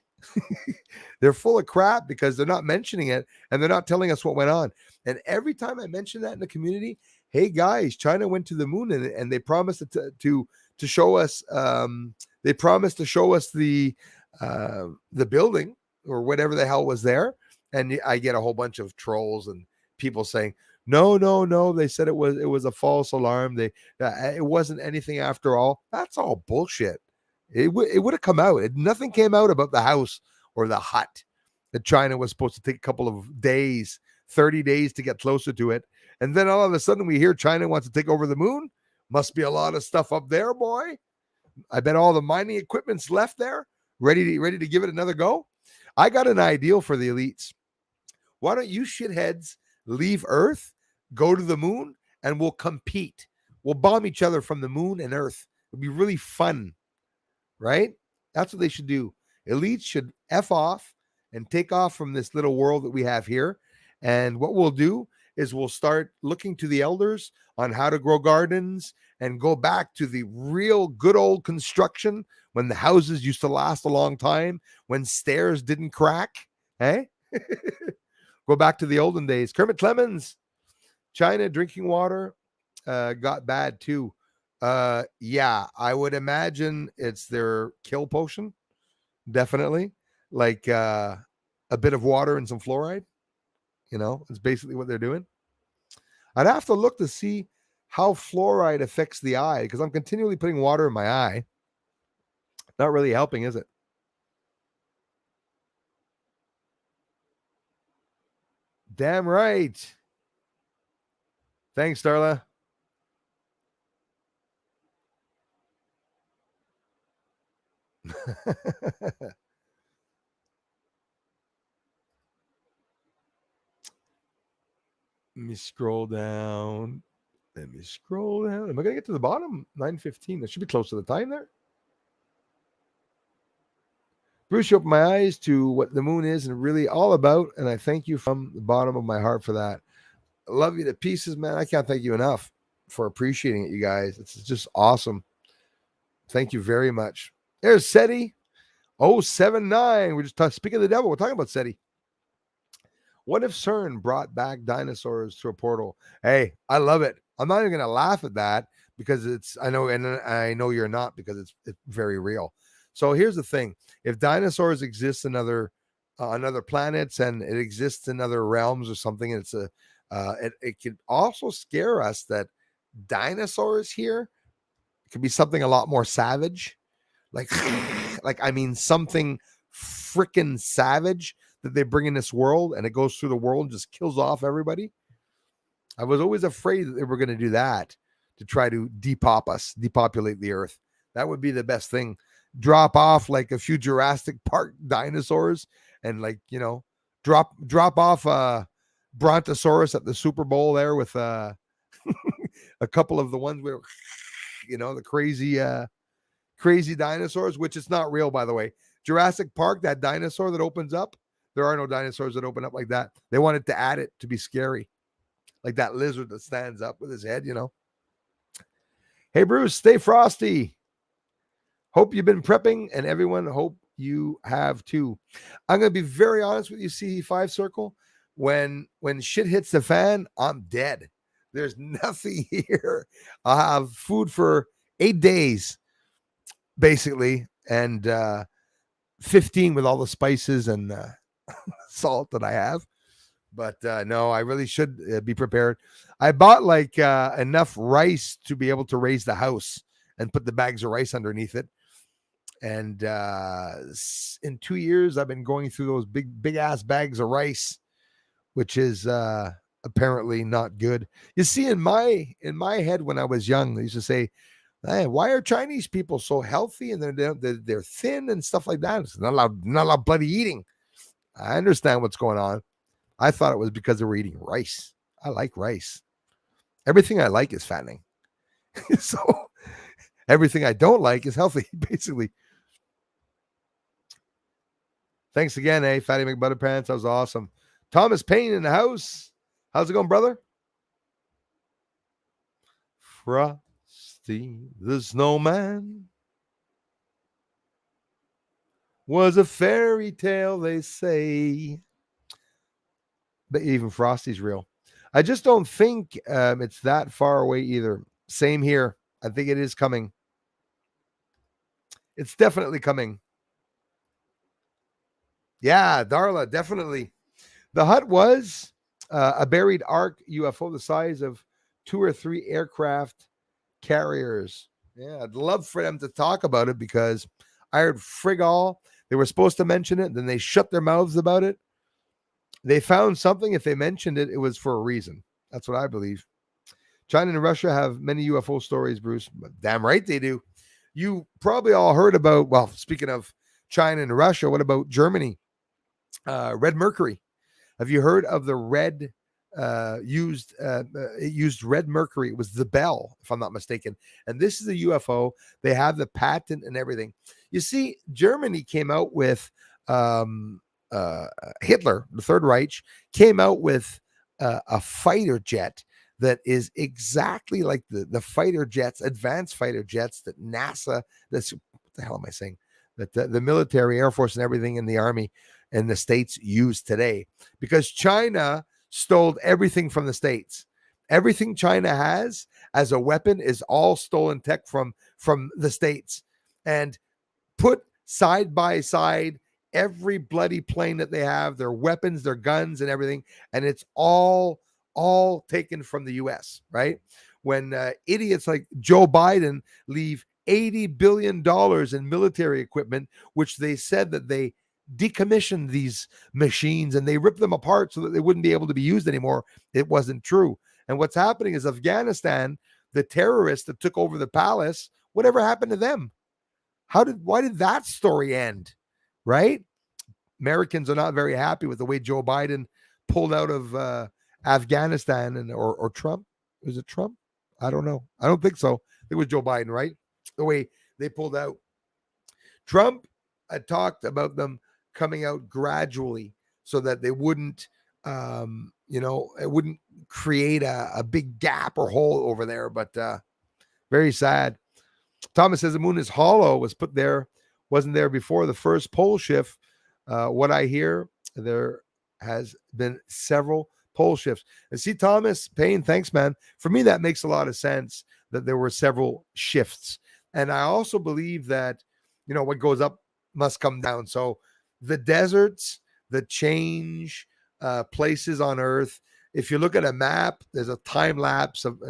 They're full of crap because they're not mentioning it and they're not telling us what went on. And every time I mention that in the community, hey guys, China went to the moon and they promised to show us. They promised to show us the building or whatever the hell was there. And I get a whole bunch of trolls and people saying, no, no, no. They said it was a false alarm. It wasn't anything after all. That's all bullshit. It would have come out. Nothing came out about the house or the hut that China was supposed to take a couple of days, 30 days to get closer to it. And then all of a sudden we hear China wants to take over the moon. Must be a lot of stuff up there, boy. I bet all the mining equipment's left there, ready to give it another go. I got an ideal for the elites. Why don't you shitheads leave Earth, go to the moon, and we'll compete. We'll bomb each other from the moon and Earth. It'll be really fun. Right? That's what they should do. Elites should F off and take off from this little world that we have here. And what we'll do is we'll start looking to the elders on how to grow gardens and go back to the real good old construction when the houses used to last a long time, when stairs didn't crack. Hey? Go back to the olden days. Kermit Clemens, China drinking water got bad too. Yeah, I would imagine it's their kill potion. Definitely. Like a bit of water and some fluoride. It's basically what they're doing. I'd have to look to see how fluoride affects the eye because I'm continually putting water in my eye. Not really helping, is it? Damn right. Thanks, Darla. Let me scroll down. Let me scroll down. Am I going to get to the bottom? 9:15. That should be close to the time there. Bruce, you opened my eyes to what the moon is and really all about. And I thank you from the bottom of my heart for that. I love you to pieces, man. I can't thank you enough for appreciating it, you guys. It's just awesome. Thank you very much. There's SETI 079. We're just speaking of the devil. We're talking about SETI. What if CERN brought back dinosaurs through a portal? Hey, I love it. I'm not even going to laugh at that because I know, and I know you're not because it's very real. So here's the thing: if dinosaurs exist in other planets and it exists in other realms or something, it could also scare us that dinosaurs here could be something a lot more savage, like I mean something freaking savage that they bring in this world, and it goes through the world and just kills off everybody. I was always afraid that they were going to do that to try to depopulate the earth. That would be the best thing. Drop off like a few Jurassic Park dinosaurs and drop off a Brontosaurus at the Super Bowl there with a couple of the ones where the crazy dinosaurs, which is not real, by the way. Jurassic Park, that dinosaur that opens up, there are no dinosaurs that open up like that. They wanted to add it to be scary, like that lizard that stands up with his head, Hey, Bruce, stay frosty. Hope you've been prepping, and everyone hope you have too. I'm going to be very honest with you, CE5 Circle. When shit hits the fan, I'm dead. There's nothing here. I'll have food for 8 days, basically, and 15 with all the spices and salt that I have. But no, I really should be prepared. I bought enough rice to be able to raise the house and put the bags of rice underneath it. And in 2 years, I've been going through those big ass bags of rice, which is apparently not good. You see, in my head when I was young, they used to say, "Hey, why are Chinese people so healthy and they're thin and stuff like that? It's not a lot of bloody eating." I understand what's going on. I thought it was because they were eating rice. I like rice. Everything I like is fattening. So everything I don't like is healthy, basically. Thanks again, Fatty McButterpants. That was awesome. Thomas Payne in the house. How's it going, brother? Frosty the Snowman was a fairy tale, they say. But even Frosty's real. I just don't think it's that far away either. Same here. I think it is coming. It's definitely coming. Yeah, Darla, definitely. The hut was a buried arc UFO the size of 2 or 3 aircraft carriers. Yeah, I'd love for them to talk about it because I heard frig all. They were supposed to mention it, then they shut their mouths about it. They found something. If they mentioned it, it was for a reason. That's what I believe. China and Russia have many UFO stories, Bruce. Damn right they do. You probably all heard about, well, speaking of China and Russia, what about Germany? Red Mercury. Have you heard of the red it used red mercury? It was the Bell, if I'm not mistaken. And this is a UFO. They have the patent and everything. You see, Germany came out with Hitler, the Third Reich, came out with a fighter jet that is exactly like the fighter jets, advanced fighter jets that NASA, what the hell am I saying? That the military, Air Force, and everything in the Army and the States use today, because China stole everything from the States. Everything China has as a weapon is all stolen tech from the States, and put side by side every bloody plane that they have, their weapons, their guns, and everything, and it's all taken from the U.S. Right? When idiots like Joe Biden leave $80 billion in military equipment, which they said that they decommissioned these machines and they ripped them apart so that they wouldn't be able to be used anymore. It wasn't true. And what's happening is Afghanistan, the terrorists that took over the palace, whatever happened to them? Why did that story end? Right? Americans are not very happy with the way Joe Biden pulled out of Afghanistan or Trump. Was it Trump? I don't know. I don't think so. It was Joe Biden, right? The way they pulled out. Trump had talked about them coming out gradually so that they wouldn't, it wouldn't create a big gap or hole over there. But very sad. Thomas says the moon is hollow, was put there, wasn't there before the first pole shift. What I hear, there has been several pole shifts. And see, Thomas Payne, thanks, man. For me, that makes a lot of sense that there were several shifts. And I also believe that, what goes up must come down. So the deserts, the change, places on Earth. If you look at a map, there's a time lapse of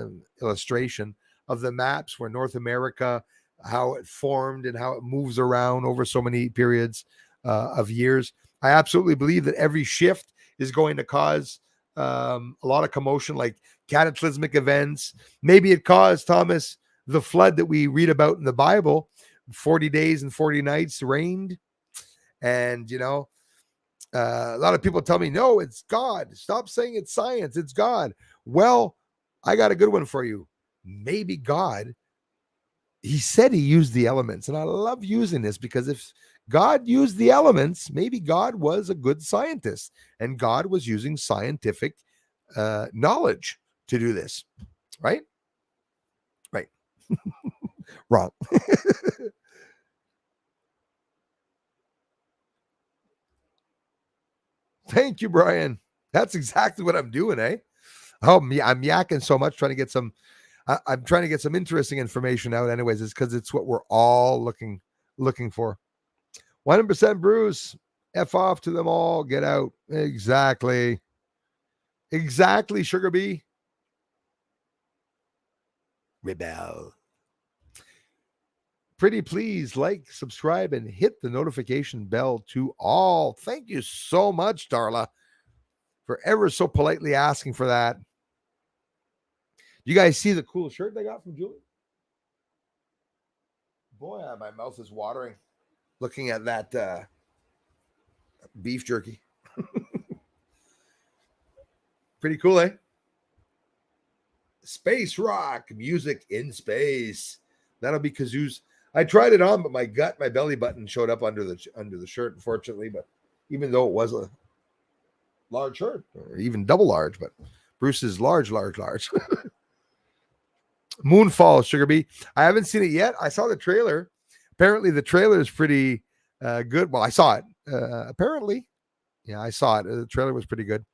illustration of the maps where North America, how it formed and how it moves around over so many periods of years. I absolutely believe that every shift is going to cause a lot of commotion, like cataclysmic events. Maybe it caused, Thomas, the flood that we read about in the Bible. 40 days and 40 nights rained. And, a lot of people tell me, no, it's God. Stop saying it's science. It's God. Well, I got a good one for you. Maybe God, he said he used the elements. And I love using this because if God used the elements, maybe God was a good scientist and God was using scientific knowledge to do this. Right? Right. Wrong. Thank you, Brian. That's exactly what I'm doing, eh? Oh, I'm yakking so much trying to get some. I'm trying to get some interesting information out. Anyways, it's because it's what we're all looking for. 100% Bruce. F off to them all. Get out. Exactly. Sugar Bee. Rebel. Pretty please like, subscribe, and hit the notification bell to all. Thank you so much, Darla, for ever so politely asking for that. You guys see the cool shirt they got from Julie? Boy, my mouth is watering looking at that beef jerky. Pretty cool, eh? Space rock music in space. That'll be Kazoo's. I tried it on, but my belly button showed up under the shirt, unfortunately. But even though it was a large shirt, or even double large, but Bruce is large. Moonfall, Sugar Bee. I haven't seen it yet. I saw the trailer. Apparently, the trailer is pretty good. Well, I saw it. Apparently, yeah, I saw it. The trailer was pretty good.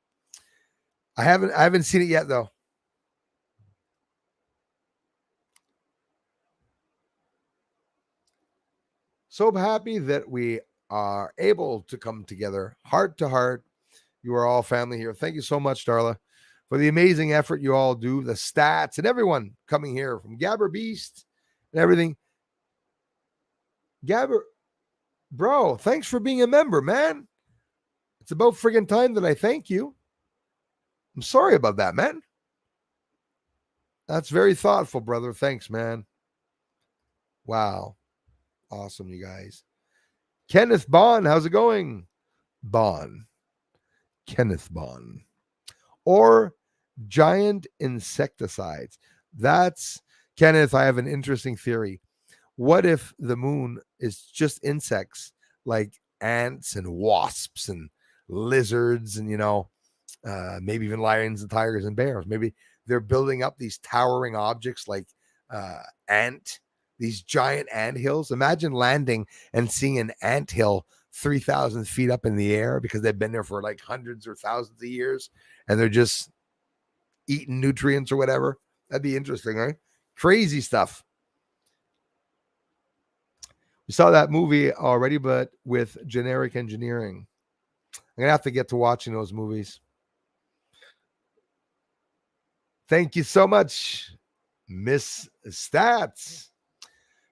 I haven't seen it yet though. So happy that we are able to come together, heart to heart. You are all family here. Thank you so much, Darla, for the amazing effort you all do, the stats, and everyone coming here from Gabber Beast and everything. Gabber, bro, thanks for being a member, man. It's about friggin' time that I thank you. I'm sorry about that, man. That's very thoughtful, brother. Thanks, man. Wow. Awesome, you guys. Kenneth Bond, how's it going? Bond. Kenneth Bond. Or giant insecticides. That's, Kenneth, I have an interesting theory. What if the moon is just insects like ants and wasps and lizards and, maybe even lions and tigers and bears? Maybe they're building up these towering objects like these giant ant hills. Imagine landing and seeing an ant hill 3,000 feet up in the air because they've been there for like hundreds or thousands of years and they're just eating nutrients or whatever. That'd be interesting, right? Crazy stuff. We saw that movie already, but with generic engineering. I'm going to have to get to watching those movies. Thank you so much, Miss Stats.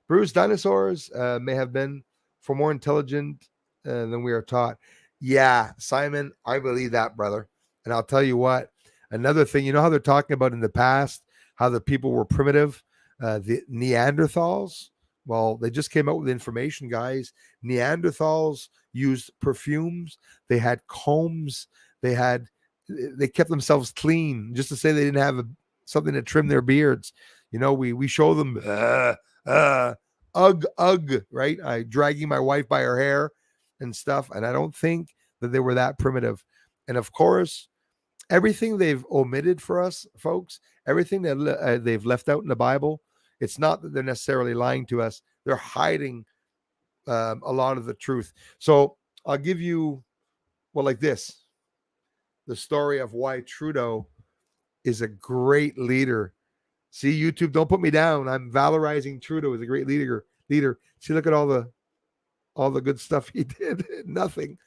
Bruce, dinosaurs may have been for more intelligent than we are taught. Yeah, Simon, I believe that, brother. And I'll tell you what, another thing, you know how they're talking about in the past, how the people were primitive, the Neanderthals Well, they just came out with information, guys. Neanderthals used perfumes. They had combs. They kept themselves clean just to say they didn't have something to trim their beards. We show them ugh, right? I dragging my wife by her hair and stuff, and I don't think that they were that primitive. And of course, everything they've omitted for us, folks, everything that they've left out in the Bible, it's not that they're necessarily lying to us. They're hiding a lot of the truth. So I'll give you, like this, the story of why Trudeau is a great leader. See, YouTube, don't put me down. I'm valorizing Trudeau as a great leader. See, look at all the good stuff he did. Nothing.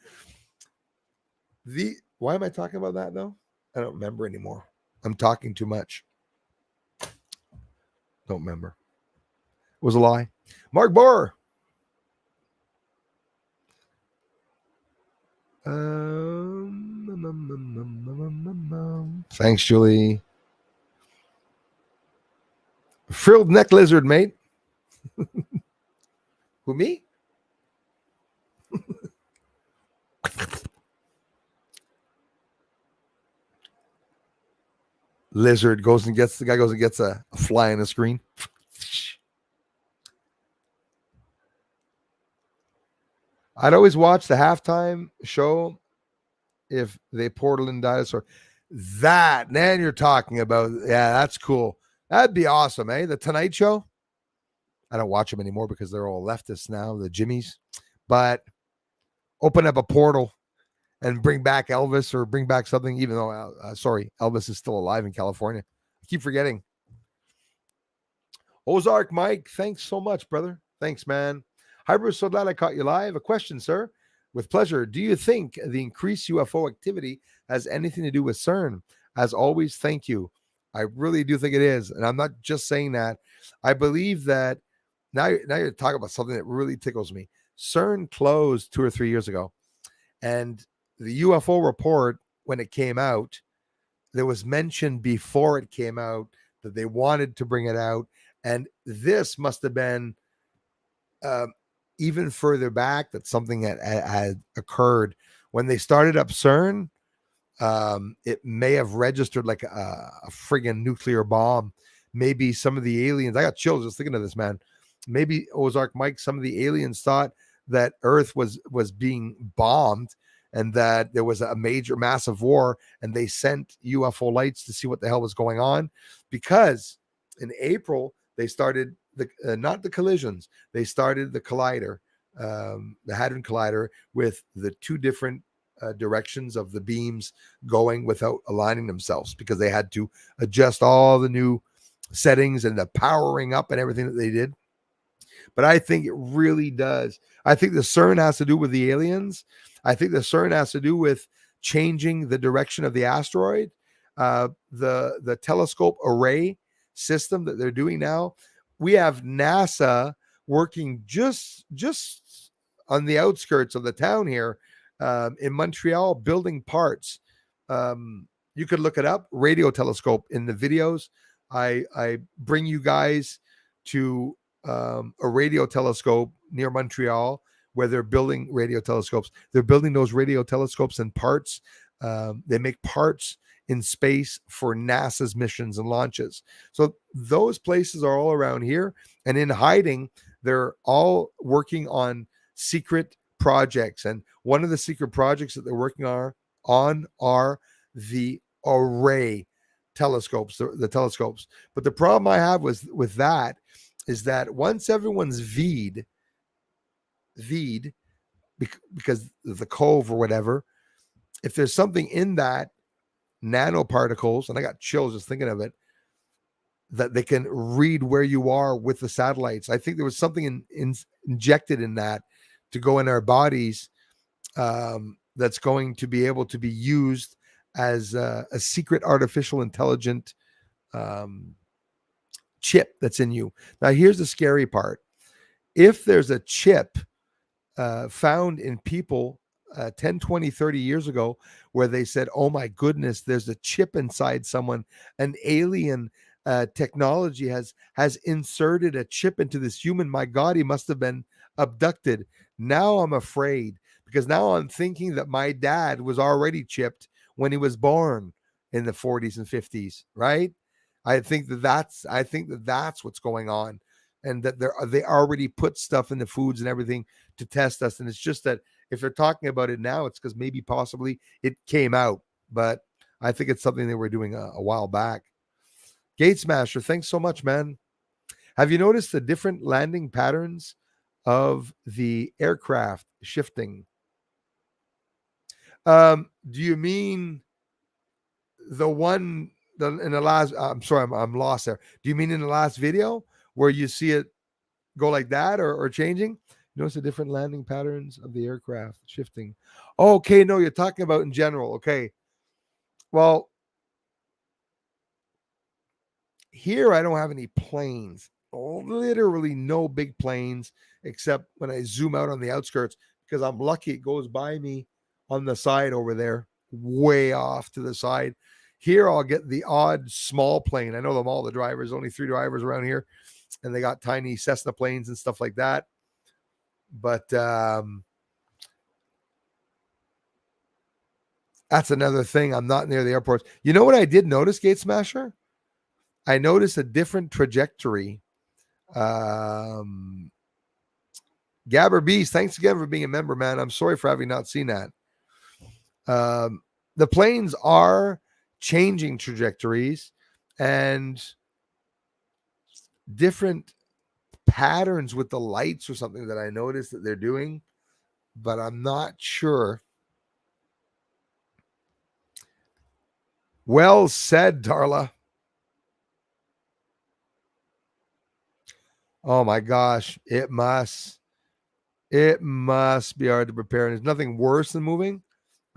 Why am I talking about that though? I don't remember anymore. I'm talking too much. Don't remember. It was a lie. Mark Bohr. Thanks, Julie. Frilled neck lizard, mate. Who, me? Lizard goes and gets a fly on the screen. I'd always watch the halftime show if they portal in dinosaur. That, man, you're talking about. Yeah, that's cool. That'd be awesome, eh? The Tonight Show. I don't watch them anymore because they're all leftists now, the Jimmies. But open up a portal and bring back Elvis or bring back something, even though, Elvis is still alive in California. I keep forgetting. Ozark Mike, thanks so much, brother. Thanks, man. Hi, Bruce. So glad I caught you live. A question, sir. With pleasure. Do you think the increased UFO activity has anything to do with CERN? As always, thank you. I really do think it is. And I'm not just saying that. I believe that now you're talking about something that really tickles me. CERN closed 2 or 3 years ago. And the UFO report, when it came out, there was mention before it came out that they wanted to bring it out. And this must have been even further back that something had occurred. When they started up CERN, it may have registered like a friggin' nuclear bomb. Maybe some of the aliens, I got chills just thinking of this, man. Maybe Ozark Mike, some of the aliens thought that Earth was being bombed and that there was a major, massive war, and they sent UFO lights to see what the hell was going on. Because in April, they started not the collisions, they started the collider, the Hadron Collider, with the two different directions of the beams going without aligning themselves, because they had to adjust all the new settings and the powering up and everything that they did. But I think it really does. I think the CERN has to do with the aliens. I think the CERN has to do with changing the direction of the asteroid. The telescope array system that they're doing now. We have NASA working just on the outskirts of the town here in Montreal, building parts. You could look it up, radio telescope, in the videos. I bring you guys to a radio telescope near Montreal where they're building radio telescopes. They're building those radio telescopes in parts. They make parts in space for NASA's missions and launches. So those places are all around here, and in hiding, they're all working on secret projects. And one of the secret projects that they're working on are the array telescopes, the telescopes. But the problem I have with that is that once everyone's V'd because of the cove or whatever, if there's something in that nanoparticles, and I got chills just thinking of it, that they can read where you are with the satellites. I think there was something injected in that to go in our bodies that's going to be able to be used as a secret artificial intelligent chip that's in you. Now, here's the scary part. If there's a chip found in people 10, 20, 30 years ago, where they said, oh my goodness, there's a chip inside someone, an alien technology has inserted a chip into this human. My God, he must have been abducted. Now I'm afraid because now I'm thinking that my dad was already chipped when he was born in the 40s and 50s, right? I think that that's what's going on, and that they already put stuff in the foods and everything to test us. And it's just that if they're talking about it now, it's because maybe possibly it came out, but I think it's something they were doing a while back. Gate Smasher, thanks so much, man. Have you noticed the different landing patterns of the aircraft shifting? Do you mean the one in the last? I'm sorry, I'm lost there. Do you mean in the last video where you see it go like that or changing? You notice the different landing patterns of the aircraft shifting. Oh, okay, no, you're talking about in general. Okay, well, here I don't have any planes. Literally no big planes except when I zoom out on the outskirts because I'm lucky it goes by me on the side over there, way off to the side. Here I'll get the odd small plane. I know them all, the drivers, only 3 drivers around here, and they got tiny Cessna planes and stuff like that. But that's another thing. I'm not near the airports. You know what I did notice, Gate Smasher? I noticed a different trajectory. Gabber Beast, thanks again for being a member, man. I'm sorry for having not seen that. The planes are changing trajectories and different patterns with the lights or something that I noticed that they're doing, but I'm not sure. Well said, Darla. Oh my gosh, it must be hard to prepare. And there's nothing worse than moving.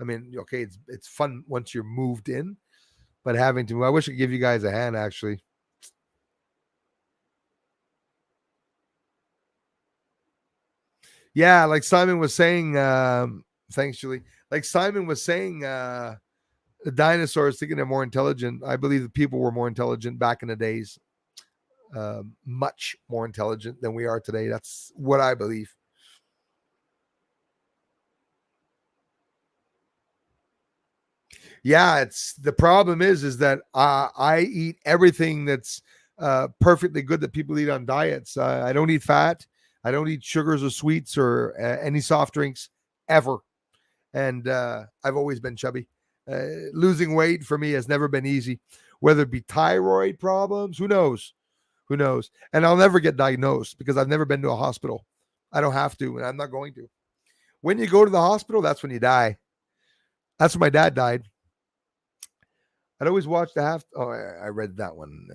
I mean, okay, it's fun once you're moved in, but having to move, I wish I could give you guys a hand actually. Yeah, like Simon was saying, thanks, Julie. Like Simon was saying, the dinosaurs thinking they're more intelligent. I believe that people were more intelligent back in the days, much more intelligent than we are today. That's what I believe. Yeah, it's the problem is that I eat everything that's perfectly good that people eat on diets. I don't eat fat. I don't eat sugars or sweets or any soft drinks ever. And I've always been chubby. Losing weight for me has never been easy, whether it be thyroid problems, who knows? Who knows? And I'll never get diagnosed because I've never been to a hospital. I don't have to, and I'm not going to. When you go to the hospital, that's when you die. That's when my dad died. I'd always watch the half. Oh, I read that one.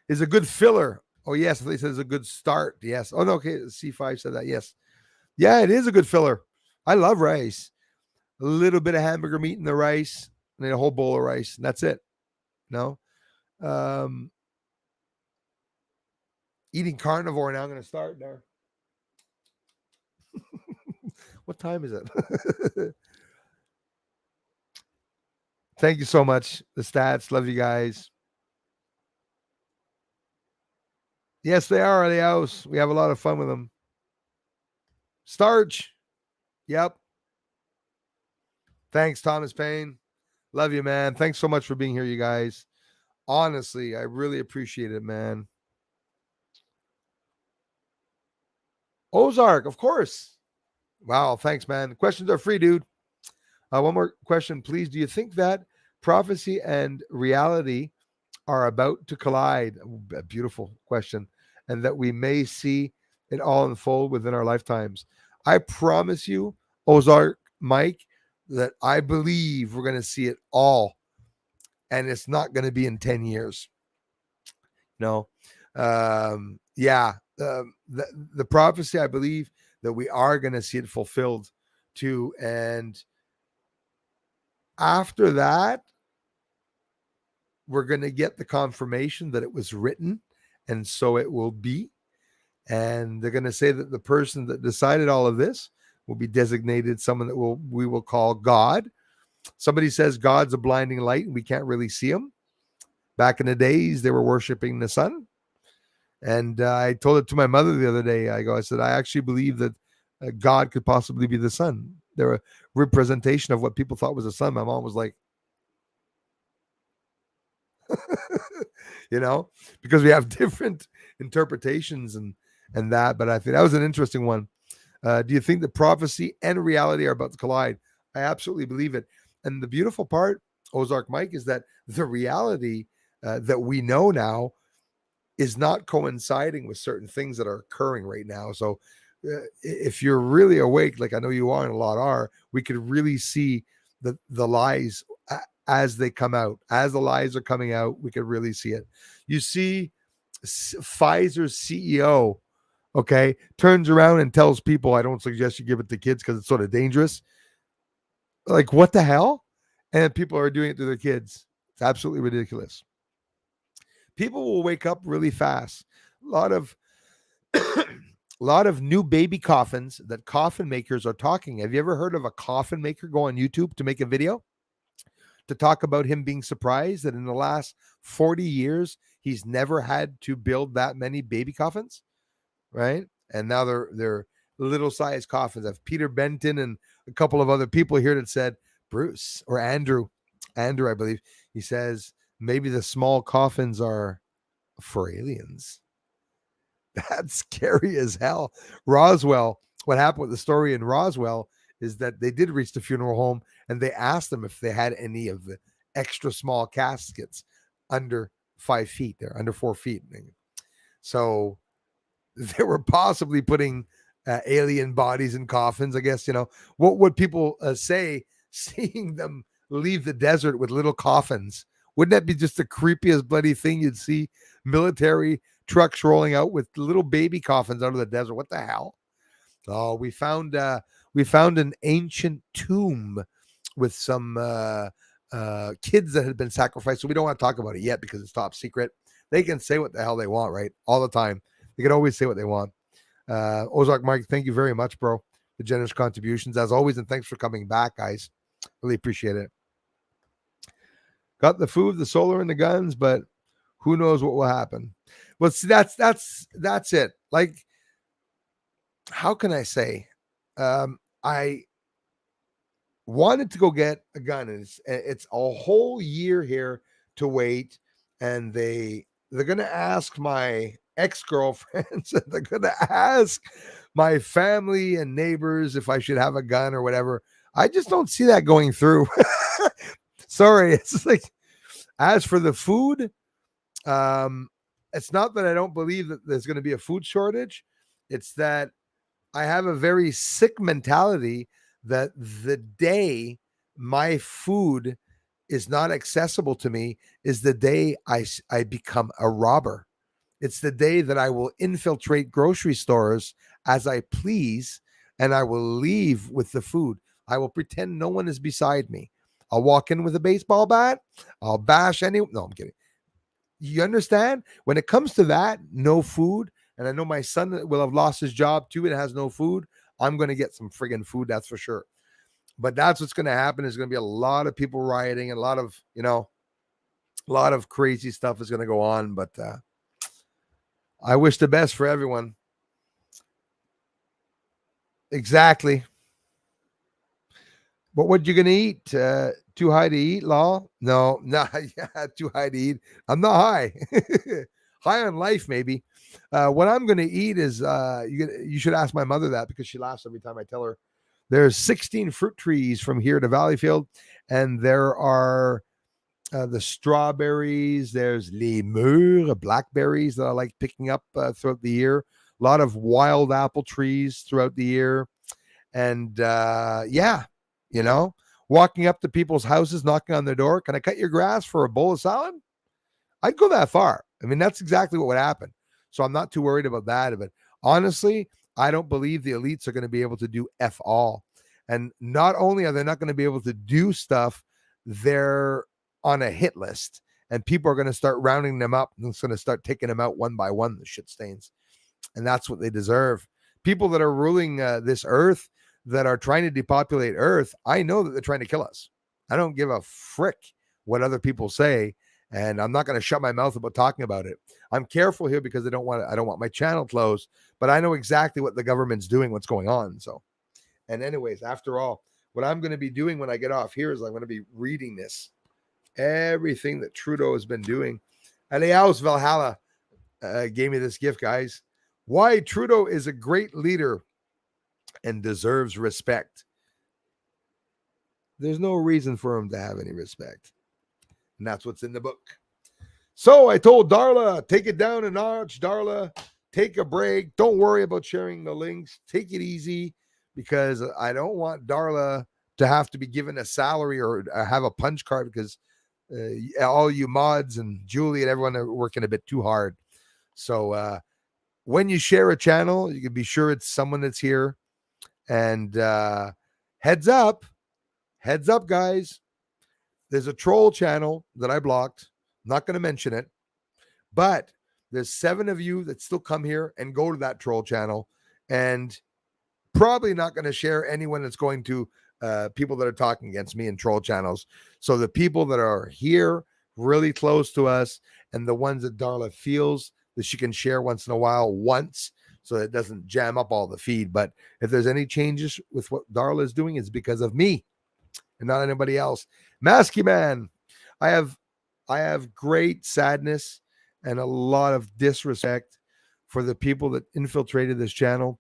Is a good filler. Oh, yes. They said it's a good start. Yes. Oh, no. Okay. C5 said that. Yes. Yeah, it is a good filler. I love rice. A little bit of hamburger meat in the rice, and then a whole bowl of rice, and that's it. No. Um, Eating carnivore now. I'm going to start there. What time is it? Thank you so much. The stats. Love you guys. Yes, they are the house. We have a lot of fun with them. Starch. Yep. Thanks, Thomas Payne. Love you, man. Thanks so much for being here, you guys. Honestly, I really appreciate it, man. Ozark, of course. Wow, thanks, man. Questions are free, dude. One more question, please. Do you think that prophecy and reality are about to collide? A beautiful question. And that we may see it all unfold within our lifetimes. I promise you, Ozark, Mike, that I believe we're going to see it all. And it's not going to be in 10 years. No. Yeah. The prophecy, I believe that we are going to see it fulfilled too. And after that, we're going to get the confirmation that it was written, and so it will be. And they're going to say that the person that decided all of this will be designated someone that we will call God. Somebody says God's a blinding light and we can't really see him. Back in the days, they were worshiping the sun. And I told it to my mother the other day. I said, I actually believe that God could possibly be the sun. They're a representation of what people thought was the sun. My mom was like, because we have different interpretations and that. But I think that was an interesting one. Do you think the prophecy and reality are about to collide? I absolutely believe it. And the beautiful part, Ozark Mike, is that the reality that we know now is not coinciding with certain things that are occurring right now. So if you're really awake, like I know you are and a lot are, we could really see the lies as they come out. As the lies are coming out, we could really see it. You see Pfizer's CEO, okay, turns around and tells people, I don't suggest you give it to kids because it's sort of dangerous. Like, what the hell? And people are doing it to their kids. It's absolutely ridiculous. People will wake up really fast. A lot of new baby coffins that coffin makers are talking. Have you ever heard of a coffin maker go on YouTube to make a video to talk about him being surprised that in the last 40 years he's never had to build that many baby coffins, right? And now they're little size coffins. I have Peter Benton and a couple of other people here that said, Bruce or Andrew, I believe, he says maybe the small coffins are for aliens. That's scary as hell. Roswell, what happened with the story in Roswell is that they did reach the funeral home and they asked them if they had any of the extra small caskets under 5 feet. They're under 4 feet. So they were possibly putting alien bodies in coffins. I guess, what would people say seeing them leave the desert with little coffins? Wouldn't that be just the creepiest bloody thing you'd see? Military trucks rolling out with little baby coffins out of the desert. What the hell? Oh, we found an ancient tomb with some kids that had been sacrificed. So we don't want to talk about it yet because it's top secret. They can say what the hell they want, right? All the time. They can always say what they want. Ozark Mike, thank you very much, bro. The generous contributions as always, and thanks for coming back, guys. Really appreciate it. Got the food, the solar, and the guns, but who knows what will happen? Well, see, that's it. Like, how can I say? I wanted to go get a gun, and it's a whole year here to wait, and they're gonna ask my ex-girlfriends, and they're gonna ask my family and neighbors if I should have a gun or whatever. I just don't see that going through. Sorry, it's like, as for the food, it's not that I don't believe that there's going to be a food shortage. It's that I have a very sick mentality that the day my food is not accessible to me is the day I become a robber. It's the day that I will infiltrate grocery stores as I please, and I will leave with the food. I will pretend no one is beside me. I'll walk in with a baseball bat. I'll bash anyone. No, I'm kidding. You understand? When it comes to that, no food, and I know my son will have lost his job too and has no food, I'm going to get some friggin' food, that's for sure. But that's what's going to happen. There's going to be a lot of people rioting and a lot of crazy stuff is going to go on. But I wish the best for everyone. Exactly. But what you going to eat? Too high to eat, Law? No, yeah, too high to eat. I'm not high. High on life, maybe. What I'm going to eat is, you should ask my mother that because she laughs every time I tell her. There's 16 fruit trees from here to Valleyfield, and there are the strawberries. There's les mûres, blackberries that I like picking up throughout the year. A lot of wild apple trees throughout the year. And walking up to people's houses, knocking on their door. Can I cut your grass for a bowl of salad? I'd go that far. I mean, that's exactly what would happen. So I'm not too worried about that. But honestly, I don't believe the elites are going to be able to do F all. And not only are they not going to be able to do stuff, they're on a hit list. And people are going to start rounding them up and it's going to start taking them out one by one, the shit stains. And that's what they deserve. People that are ruling this earth, that are trying to depopulate Earth, I know that they're trying to kill us. I don't give a frick what other people say, and I'm not going to shut my mouth about talking about it. I'm careful here because I don't want my channel closed, but I know exactly what the government's doing, what's going on. So, and anyways, after all, what I'm going to be doing when I get off here is I'm going to be reading this, everything that Trudeau has been doing. Elias Valhalla gave me this gift, guys. Why Trudeau is a great leader and deserves respect. There's no reason for him to have any respect. And that's what's in the book. So I told Darla, take it down a notch. Darla, take a break. Don't worry about sharing the links. Take it easy, because I don't want Darla to have to be given a salary or have a punch card, because all you mods and Julie and everyone are working a bit too hard. So when you share a channel, you can be sure it's someone that's here. And heads up, guys. There's a troll channel that I blocked. I'm not going to mention it, but there's 7 of you that still come here and go to that troll channel, and probably not going to share anyone that's going to people that are talking against me in troll channels. So the people that are here really close to us, and the ones that Darla feels that she can share once in a while, so it doesn't jam up all the feed. But if there's any changes with what Darla is doing, it's because of me and not anybody else. Masky Man, I have great sadness and a lot of disrespect for the people that infiltrated this channel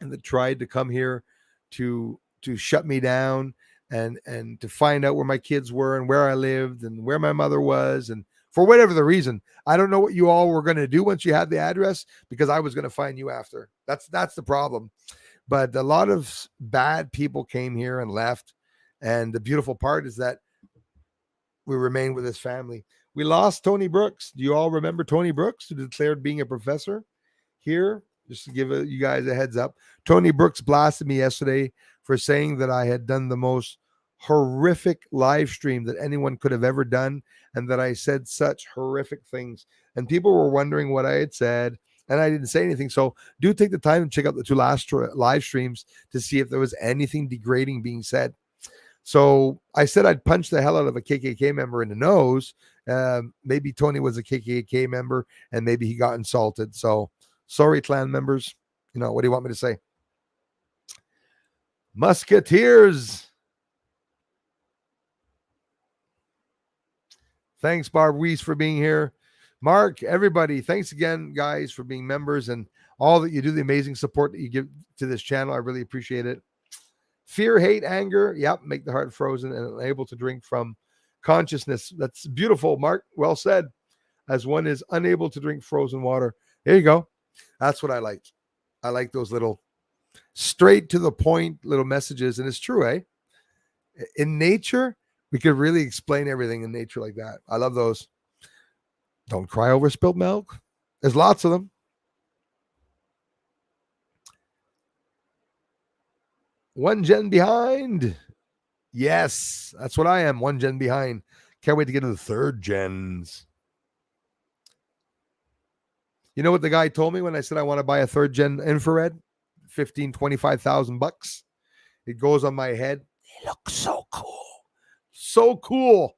and that tried to come here to shut me down and to find out where my kids were and where I lived and where my mother was. And for whatever the reason, I don't know what you all were going to do once you had the address, because I was going to find you after. That's the problem. But a lot of bad people came here and left. And the beautiful part is that we remain with his family. We lost Tony Brooks. Do you all remember Tony Brooks, who declared being a professor here? Just to give you guys a heads up, Tony Brooks blasted me yesterday for saying that I had done the most horrific live stream that anyone could have ever done, and that I said such horrific things. And people were wondering what I had said, and I didn't say anything. So do take the time to check out the 2 last live streams to see if there was anything degrading being said. So I said I'd punch the hell out of a KKK member in the nose. Maybe Tony was a KKK member, and maybe he got insulted. So sorry, clan members. What do you want me to say? Musketeers. Thanks, Barb Weiss, for being here. Mark, everybody, thanks again, guys, for being members and all that you do, the amazing support that you give to this channel. I really appreciate it. Fear, hate, anger. Yep, make the heart frozen and unable to drink from consciousness. That's beautiful, Mark. Well said. As one is unable to drink frozen water. There you go. That's what I like. I like those little straight to the point little messages. And it's true, eh? In nature, we could really explain everything in nature like that. I love those. Don't cry over spilled milk. There's lots of them. One gen behind. Yes, that's what I am. One gen behind. Can't wait to get to the 3rd gens. You know what the guy told me when I said I want to buy a 3rd gen infrared? 15, 25,000 bucks. It goes on my head. It looks so cool. So cool.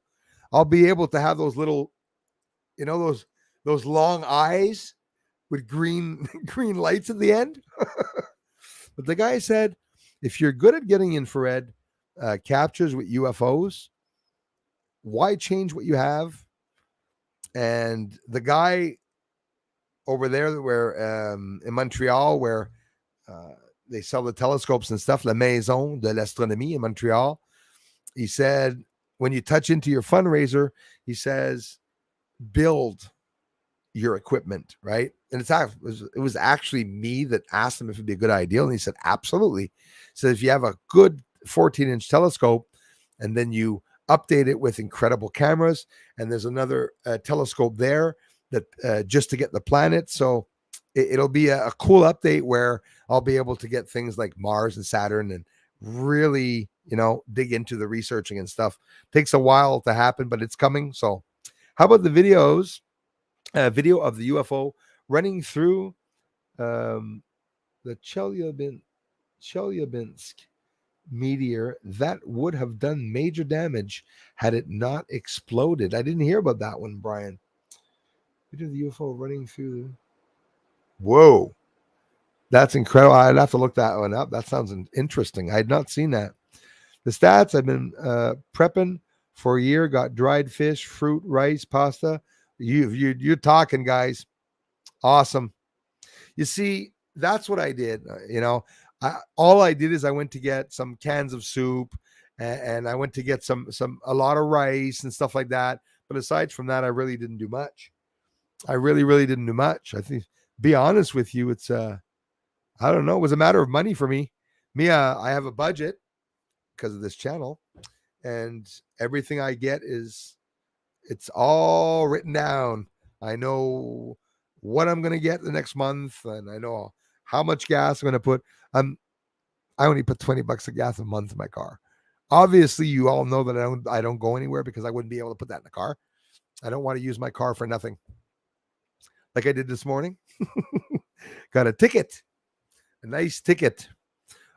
I'll be able to have those little, those long eyes with green lights at the end. But the guy said, if you're good at getting infrared captures with UFOs, why change what you have? And the guy over there where in Montreal, where they sell the telescopes and stuff, La Maison de l'Astronomie in Montreal, he said, when you touch into your fundraiser, he says, build your equipment, right? And it was actually me that asked him if it'd be a good idea. And he said, absolutely. So if you have a good 14-inch telescope and then you update it with incredible cameras, and there's another telescope there that just to get the planet. So it'll be a cool update where I'll be able to get things like Mars and Saturn and really, dig into the researching and stuff. Takes a while to happen, but it's coming. So how about the videos? Video of the UFO running through the Chelyabinsk meteor that would have done major damage had it not exploded. I didn't hear about that one, Brian. We did the UFO running through. Whoa, that's incredible. I'd have to look that one up. That sounds interesting. I had not seen that. The stats I've been prepping for a year. Got dried fish, fruit, rice, pasta. You're talking, guys. Awesome. You see, that's what I did. All I did is I went to get some cans of soup, and I went to get a lot of rice and stuff like that. But aside from that, I really didn't do much. I really didn't do much. I think, be honest with you, it's I don't know. It was a matter of money for me. I have a budget because of this channel, and everything I get it's all written down. I know what I'm going to get the next month, and I know how much gas I'm going to put. I only put $20 of gas a month in my car. Obviously, you all know that I don't go anywhere because I wouldn't be able to put that in the car. I don't want to use my car for nothing, like I did this morning. Got a ticket, a nice ticket.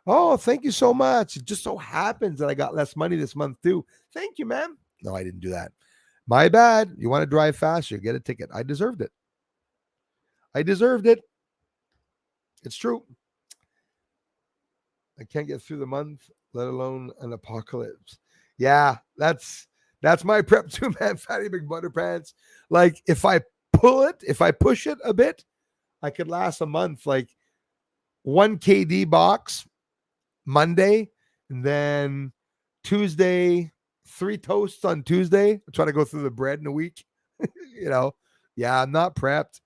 Oh, thank you so much. It just so happens that I got less money this month too. Thank you, ma'am. No, I didn't do that. My bad. You want to drive faster, get a ticket. I deserved it. I deserved it. It's true. I can't get through the month, let alone an apocalypse. Yeah, that's my prep too, man. Fatty big butter pants. Like if I push it a bit, I could last a month. Like 1 KD box Monday, and then Tuesday, 3 toasts on Tuesday. I try to go through the bread in a week. Yeah, I'm not prepped.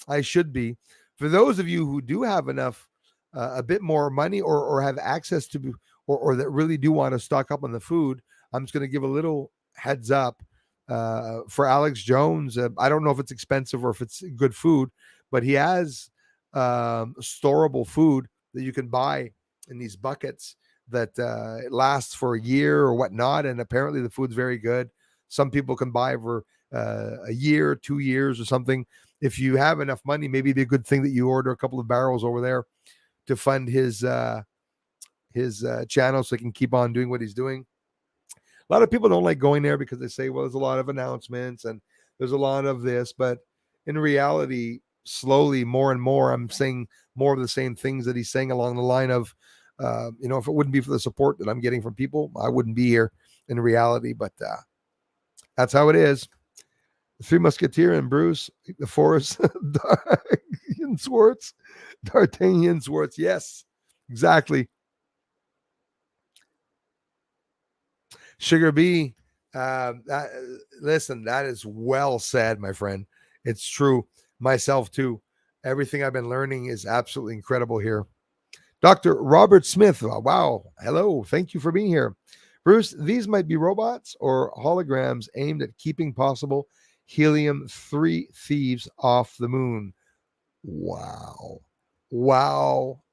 I should be. For those of you who do have enough, a bit more money, or have access to, or that really do want to stock up on the food, I'm just going to give a little heads up for Alex Jones. I don't know if it's expensive or if it's good food, but he has storable food that you can buy in these buckets that it lasts for a year or whatnot. And apparently the food's very good. Some people can buy for a year, 2 years or something. If you have enough money, maybe it'd be a good thing that you order a couple of barrels over there to fund his channel so he can keep on doing what he's doing. A lot of people don't like going there because they say, well, there's a lot of announcements and there's a lot of this. But in reality, slowly, more and more, I'm saying more of the same things that he's saying along the line of, if it wouldn't be for the support that I'm getting from people, I wouldn't be here in reality. But that's how it is. The Three Musketeer and Bruce, the Forest, D'Artagnan Swartz. Yes, exactly. Sugar B, listen, that is well said, my friend. It's true. Myself too. Everything I've been learning is absolutely incredible here. Dr. Robert Smith. Wow. Hello. Thank you for being here. Bruce, these might be robots or holograms aimed at keeping possible helium-3 thieves off the moon. Wow. Wow.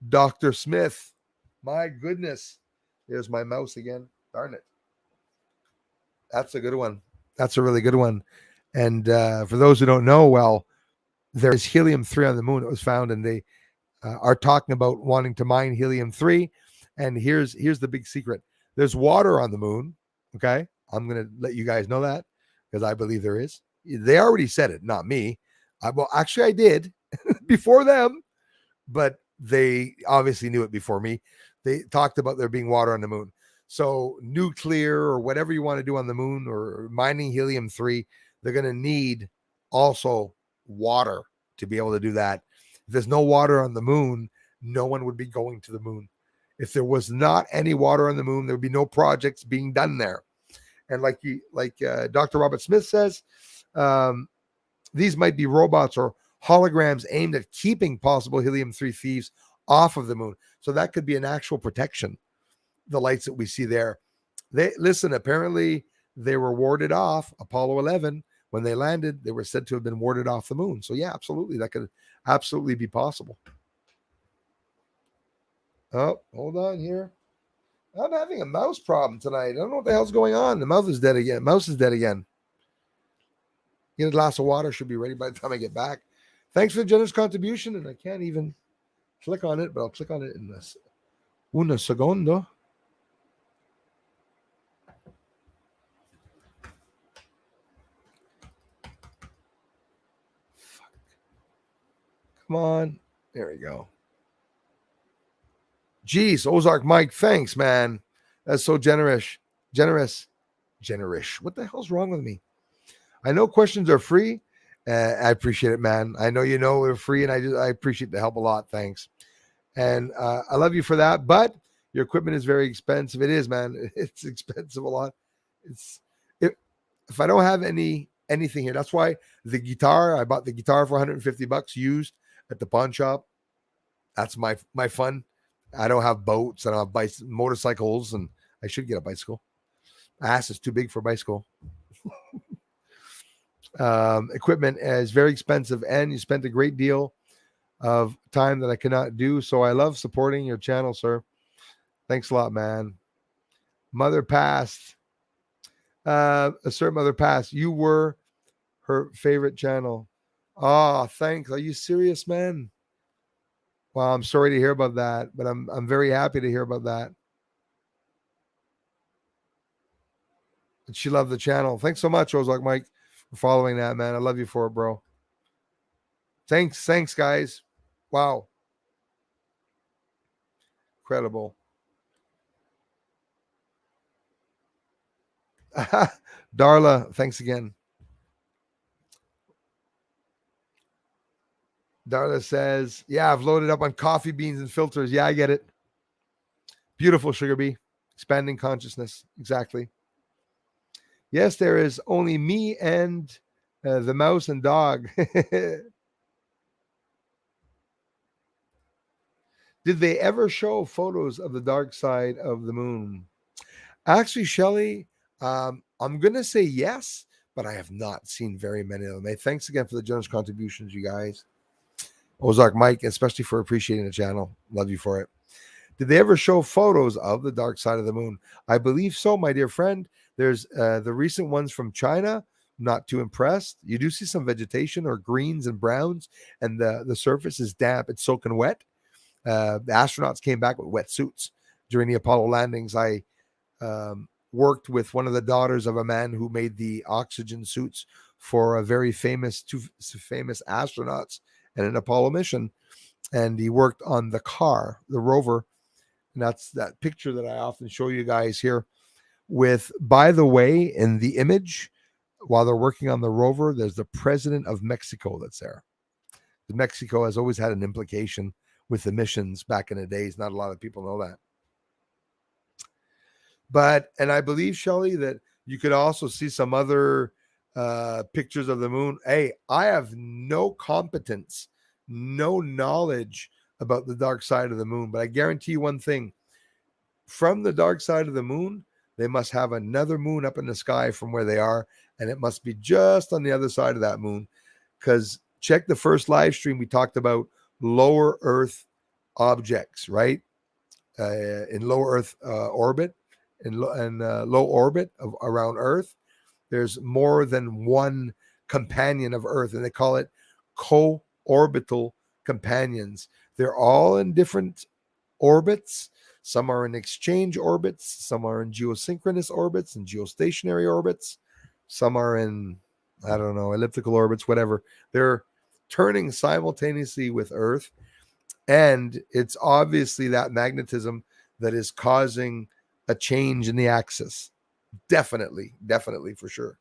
Dr. Smith. My goodness. There's my mouse again. Darn it. That's a good one. That's a really good one. And for those who don't know, well, there is helium-3 on the moon. It was found, and they are talking about wanting to mine helium-3. And here's the big secret. There's water on the moon. Okay. I'm going to let you guys know that because I believe there is. They already said it, not me. Well, actually, I did before them, but they obviously knew it before me. They talked about there being water on the moon. So nuclear or whatever you want to do on the moon or mining helium-3, they're going to need also water to be able to do that. If there's no water on the moon, no one would be going to the moon. If there was not any water on the moon, there would be no projects being done there. And like Dr. Robert Smith says, these might be robots or holograms aimed at keeping possible helium-3 thieves off of the moon. So that could be an actual protection. The lights that we see there. Apparently they were warded off. Apollo 11, when they landed, they were said to have been warded off the moon. So yeah, absolutely. That could absolutely be possible. Oh, hold on here. I'm having a mouse problem tonight. I don't know what the hell's going on. The mouse is dead again. Get a glass of water. Should be ready by the time I get back. Thanks for the generous contribution. And I can't even click on it, but I'll click on it in this. Una segundo. Come on. There we go. Jeez, Ozark Mike, thanks, man. That's so generous. Generous. Generous. What the hell's wrong with me? I know questions are free. I appreciate it, man. I know you know they're free, and I appreciate the help a lot. Thanks. And I love you for that. But your equipment is very expensive. It is, man. It's expensive a lot. It's if I don't have anything here, that's why the guitar. I bought the guitar for 150 bucks used at the pawn shop. That's my fun. I don't have boats. I don't have motorcycles, and I should get a bicycle. Ass is too big for a bicycle. Equipment is very expensive, and you spent a great deal of time that I cannot do. So I love supporting your channel, sir. Thanks a lot, man. Mother passed. Sir, Mother passed. You were her favorite channel. Oh, thanks. Are you serious, man? Well, I'm sorry to hear about that, but I'm very happy to hear about that. And she loved the channel. Thanks so much, Ozark Mike, for following that, man. I love you for it, bro. Thanks, guys. Wow. Incredible. Darla, thanks again. Darla says, yeah, I've loaded up on coffee beans and filters. Yeah, I get it. Beautiful, Sugar Bee. Expanding consciousness. Exactly. Yes, there is only me and the mouse and dog. Did they ever show photos of the dark side of the moon? Actually, Shelly, I'm going to say yes, but I have not seen very many of them. Hey, thanks again for the generous contributions, you guys. Ozark Mike, especially for appreciating the channel. Love you for it. Did they ever show photos of the dark side of the moon? I believe so, my dear friend. There's the recent ones from China. Not too impressed. You do see some vegetation or greens and browns, and the surface is damp. It's soaking wet. The astronauts came back with wetsuits during the Apollo landings. I worked with one of the daughters of a man who made the oxygen suits for a very famous astronauts and an Apollo mission. And he worked on the rover. And that's that picture that I often show you guys here with, by the way, in the image, while they're working on the rover, there's the president of Mexico that's there. Mexico has always had an implication with the missions back in the days. Not a lot of people know that. But, and I believe, Shelley, that you could also see some other pictures of the moon. Hey, I have no competence, no knowledge about the dark side of the moon, but I guarantee you one thing. From the dark side of the moon, they must have another moon up in the sky from where they are, and it must be just on the other side of that moon. Because check the first live stream, we talked about lower Earth objects, right? In low Earth orbit, in low orbit around Earth, there's more than one companion of Earth, and they call it co-orbital companions. They're all in different orbits. Some are in exchange orbits, some are in geosynchronous orbits and geostationary orbits. Some are in, I don't know, elliptical orbits, whatever. They're turning simultaneously with Earth. And it's obviously that magnetism that is causing a change in the axis. Definitely, for sure.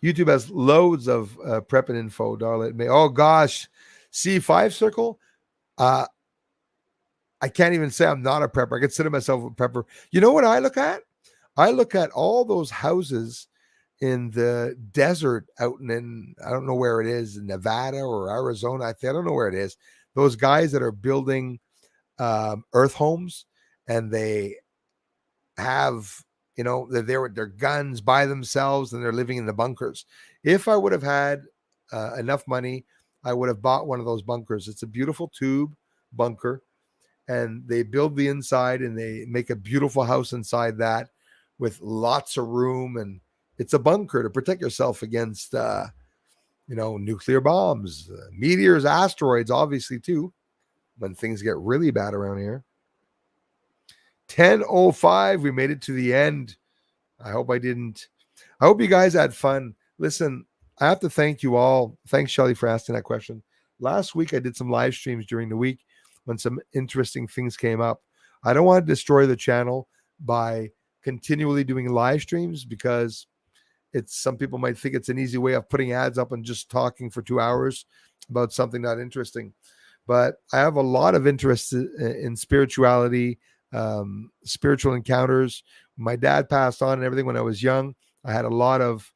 YouTube has loads of prep and info, darling. Oh gosh, C5 circle. I can't even say I'm not a prepper. I consider myself a prepper. You know what I look at? I look at all those houses in the desert out in, I don't know where it is, in Nevada or Arizona. I don't know where it is. Those guys that are building earth homes, and they have, they're there with their guns by themselves, and they're living in the bunkers. If I would have had enough money, I would have bought one of those bunkers. It's a beautiful tube bunker, and they build the inside, and they make a beautiful house inside that with lots of room, and it's a bunker to protect yourself against nuclear bombs, meteors, asteroids, obviously too, when things get really bad around here. 10:05, we made it to the end. I hope you guys had fun. Listen, I have to thank you all. Thanks, Shelly, for asking that question. Last week, I did some live streams during the week when some interesting things came up. I don't want to destroy the channel by continually doing live streams because it's some people might think it's an easy way of putting ads up and just talking for 2 hours about something not interesting. But I have a lot of interest in spirituality, spiritual encounters. My dad passed on and everything when I was young. I had a lot of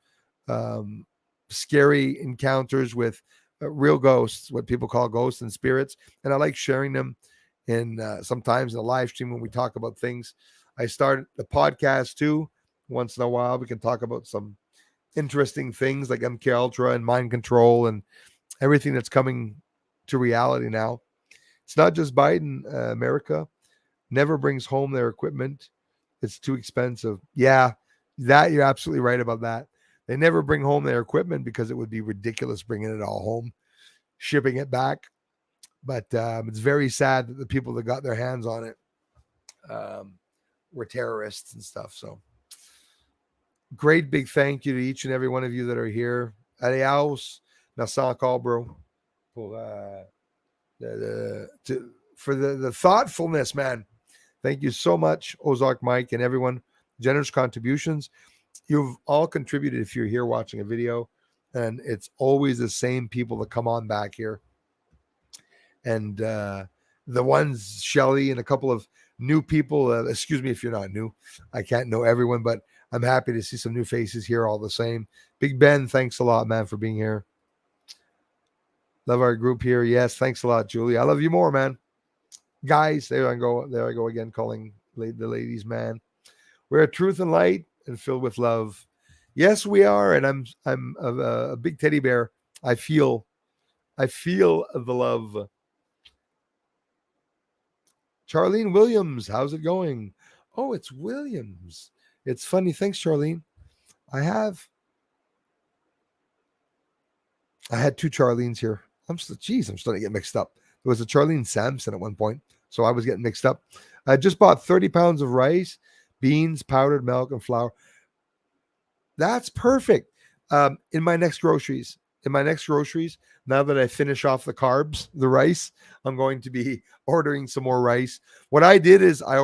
um, scary encounters with real ghosts, what people call ghosts and spirits, and I like sharing them in sometimes in a live stream when we talk about things. I started the podcast too. Once in a while, we can talk about some interesting things like MK Ultra and mind control and everything that's coming to reality now. It's not just Biden. America never brings home their equipment. It's too expensive. Yeah, that you're absolutely right about that. They never bring home their equipment because it would be ridiculous bringing it all home, shipping it back. But it's very sad that the people that got their hands on it um, were terrorists and stuff. So great big thank you to each and every one of you that are here. Adios. Merci encore, bro. For, for the thoughtfulness, man. Thank you so much, Ozark Mike, and everyone. Generous contributions. You've all contributed if you're here watching a video, and it's always the same people that come on back here. And the ones, Shelly, and a couple of new people. Excuse me if you're not new. I can't know everyone, but I'm happy to see some new faces here all the same. Big Ben, thanks a lot, man, for being here. Love our group here. Yes, thanks a lot, Julie. I love you more, man. Guys, there I go. There I go again, calling the ladies, man. We're truth and light and filled with love. Yes, we are, and I'm a big teddy bear. I feel the love. Charlene Williams, how's it going? Oh, it's Williams. It's funny. Thanks, Charlene. I had two Charlene's here. I'm starting to get mixed up. There was a Charlene Sampson at one point, so I was getting mixed up. I just bought 30 pounds of rice, beans, powdered milk, and flour. That's perfect. In my next groceries, now that I finish off the carbs, the rice, I'm going to be ordering some more rice. What I did is I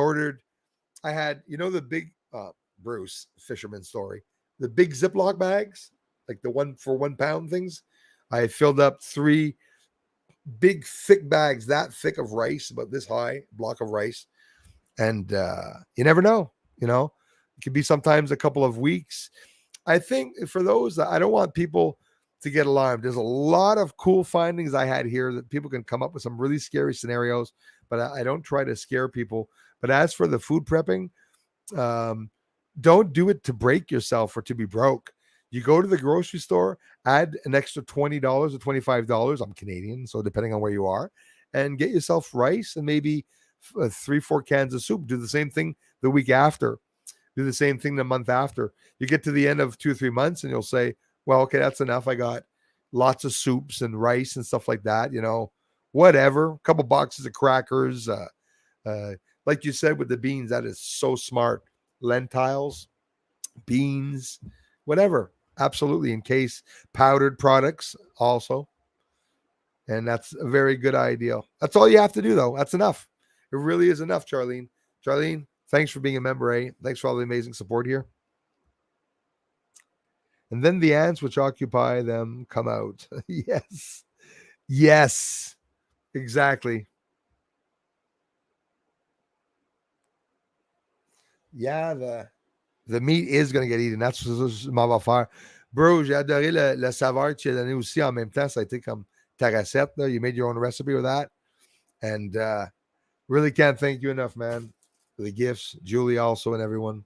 had, the big Bruce fisherman story, the big Ziploc bags, like the 1 pound things. I filled up 3 big thick bags, that thick of rice, about this high block of rice. And you never know, it could be sometimes a couple of weeks. I think for those, I don't want people to get alarmed. There's a lot of cool findings I had here that people can come up with some really scary scenarios, but I don't try to scare people. But as for the food prepping, don't do it to break yourself or to be broke. You go to the grocery store, add an extra $20 or $25. I'm Canadian, so depending on where you are, and get yourself rice and maybe 3-4 cans of soup. Do the same thing the week after. Do the same thing the month after. You get to the end of 2 or 3 months and you'll say, well, okay, that's enough. I got lots of soups and rice and stuff like that, whatever. A couple boxes of crackers. Like you said with the beans, that is so smart. Lentils, beans, whatever. Absolutely. In case powdered products also. And that's a very good idea. That's all you have to do, though. That's enough. It really is enough, Charlene. Charlene, thanks for being a member, eh? Thanks for all the amazing support here. And then the ants which occupy them come out. Yes. Yes. Exactly. Yeah, the meat is going to get eaten. That's what je m'en vais faire. Bro, j'ai adoré le saveur que tu as donné aussi en même temps. Ça a été comme ta recette. Là. You made your own recipe with that. And really can't thank you enough, man, for the gifts. Julie also and everyone.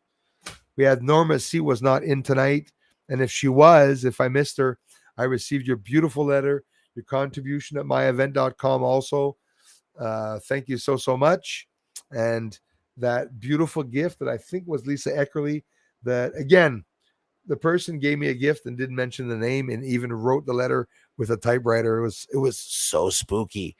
We had Norma C. was not in tonight. And if she was, if I missed her, I received your beautiful letter, your contribution at myevent.com also. Thank you so much. And that beautiful gift that I think was Lisa Eckerly, that again, the person gave me a gift and didn't mention the name and even wrote the letter with a typewriter. It was so spooky.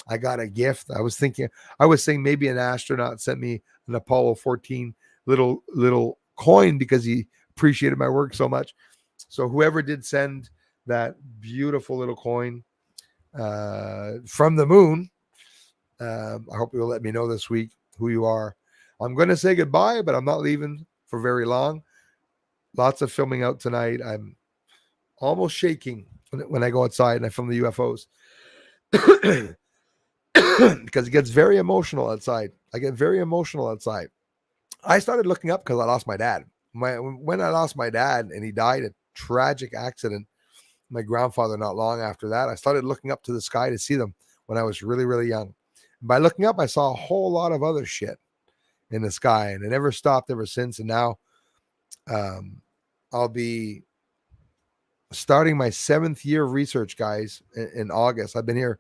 I got a gift. I was saying maybe an astronaut sent me an Apollo 14 little coin because he appreciated my work so much. So whoever did send that beautiful little coin from the moon. I hope you'll let me know this week who you are. I'm going to say goodbye, but I'm not leaving for very long. Lots of filming out tonight. I'm almost shaking when I go outside and I film the UFOs because it gets very emotional outside. I get very emotional outside. I started looking up because I lost my dad. When I lost my dad and he died a tragic accident, my grandfather not long after that, I started looking up to the sky to see them when I was really, really young. By looking up, I saw a whole lot of other shit in the sky, and it never stopped ever since. And now I'll be starting my 7th year of research, guys, in August. I've been here.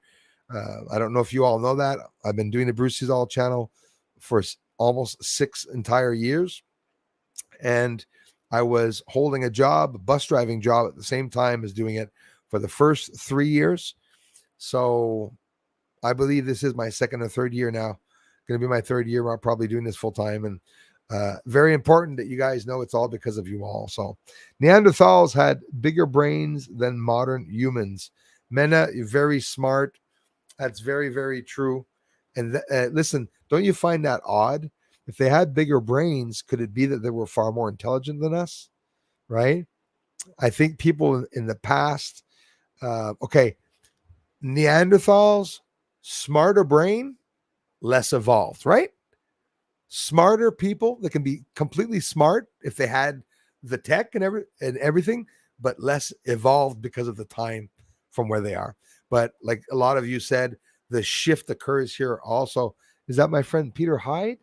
I don't know if you all know that. I've been doing the Bruce All channel for almost 6 entire years. And I was holding a job, a bus driving job at the same time as doing it for the first 3 years. So I believe this is my 2nd or 3rd year now. Going to be my 3rd year. I'm probably doing this full time. And very important that you guys know it's all because of you all. So Neanderthals had bigger brains than modern humans. Mena, you're very smart. That's very, very true. And listen, don't you find that odd? If they had bigger brains, could it be that they were far more intelligent than us? Right? I think people in the past, okay, Neanderthals, smarter brain, less evolved, right? Smarter people that can be completely smart if they had the tech and everything, but less evolved because of the time from where they are. But like a lot of you said, the shift occurs here also. Is that my friend Peter Hyde?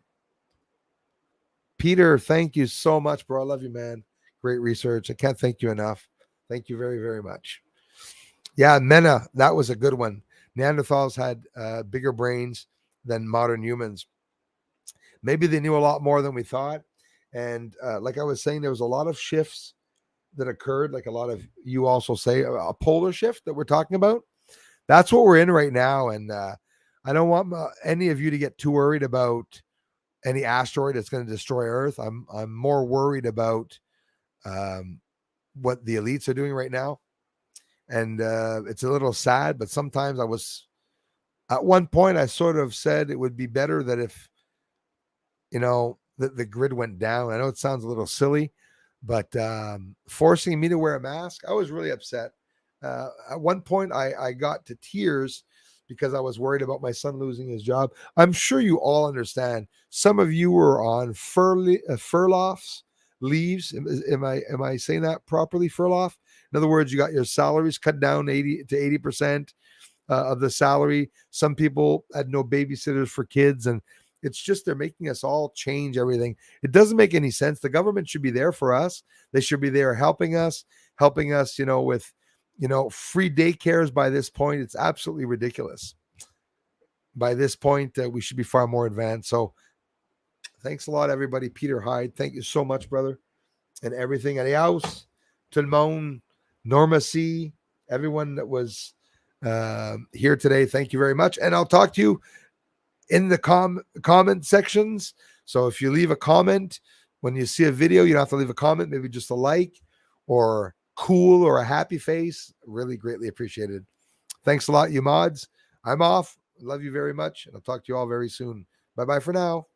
Peter, thank you so much, bro. I love you, man. Great research. I can't thank you enough. Thank you very, very much. Yeah, Mena, that was a good one. Neanderthals had bigger brains than modern humans. Maybe they knew a lot more than we thought. And like I was saying, there was a lot of shifts that occurred, like a lot of you also say, a polar shift that we're talking about. That's what we're in right now. And I don't want any of you to get too worried about any asteroid that's going to destroy Earth. I'm more worried about what the elites are doing right now. And it's a little sad, but sometimes at one point, I sort of said it would be better that if, the grid went down. I know it sounds a little silly, but forcing me to wear a mask, I was really upset. At one point, I got to tears because I was worried about my son losing his job. I'm sure you all understand. Some of you were on furloughs, leaves. Am I saying that properly? Furlough. In other words, you got your salaries cut down 80 to 80% of the salary. Some people had no babysitters for kids, and it's just they're making us all change everything. It doesn't make any sense. The government should be there for us. They should be there helping us, with free daycares. By this point, it's absolutely ridiculous. By this point, we should be far more advanced. So thanks a lot, everybody. Peter Hyde, thank you so much, brother, and everything. Adios, tout le monde, Norma C, everyone that was here today. Thank you very much. And I'll talk to you in the comment sections. So if you leave a comment when you see a video, you don't have to leave a comment, maybe just a like or cool or a happy face. Really greatly appreciated. Thanks a lot, you mods. I'm off. Love you very much. And I'll talk to you all very soon. Bye-bye for now.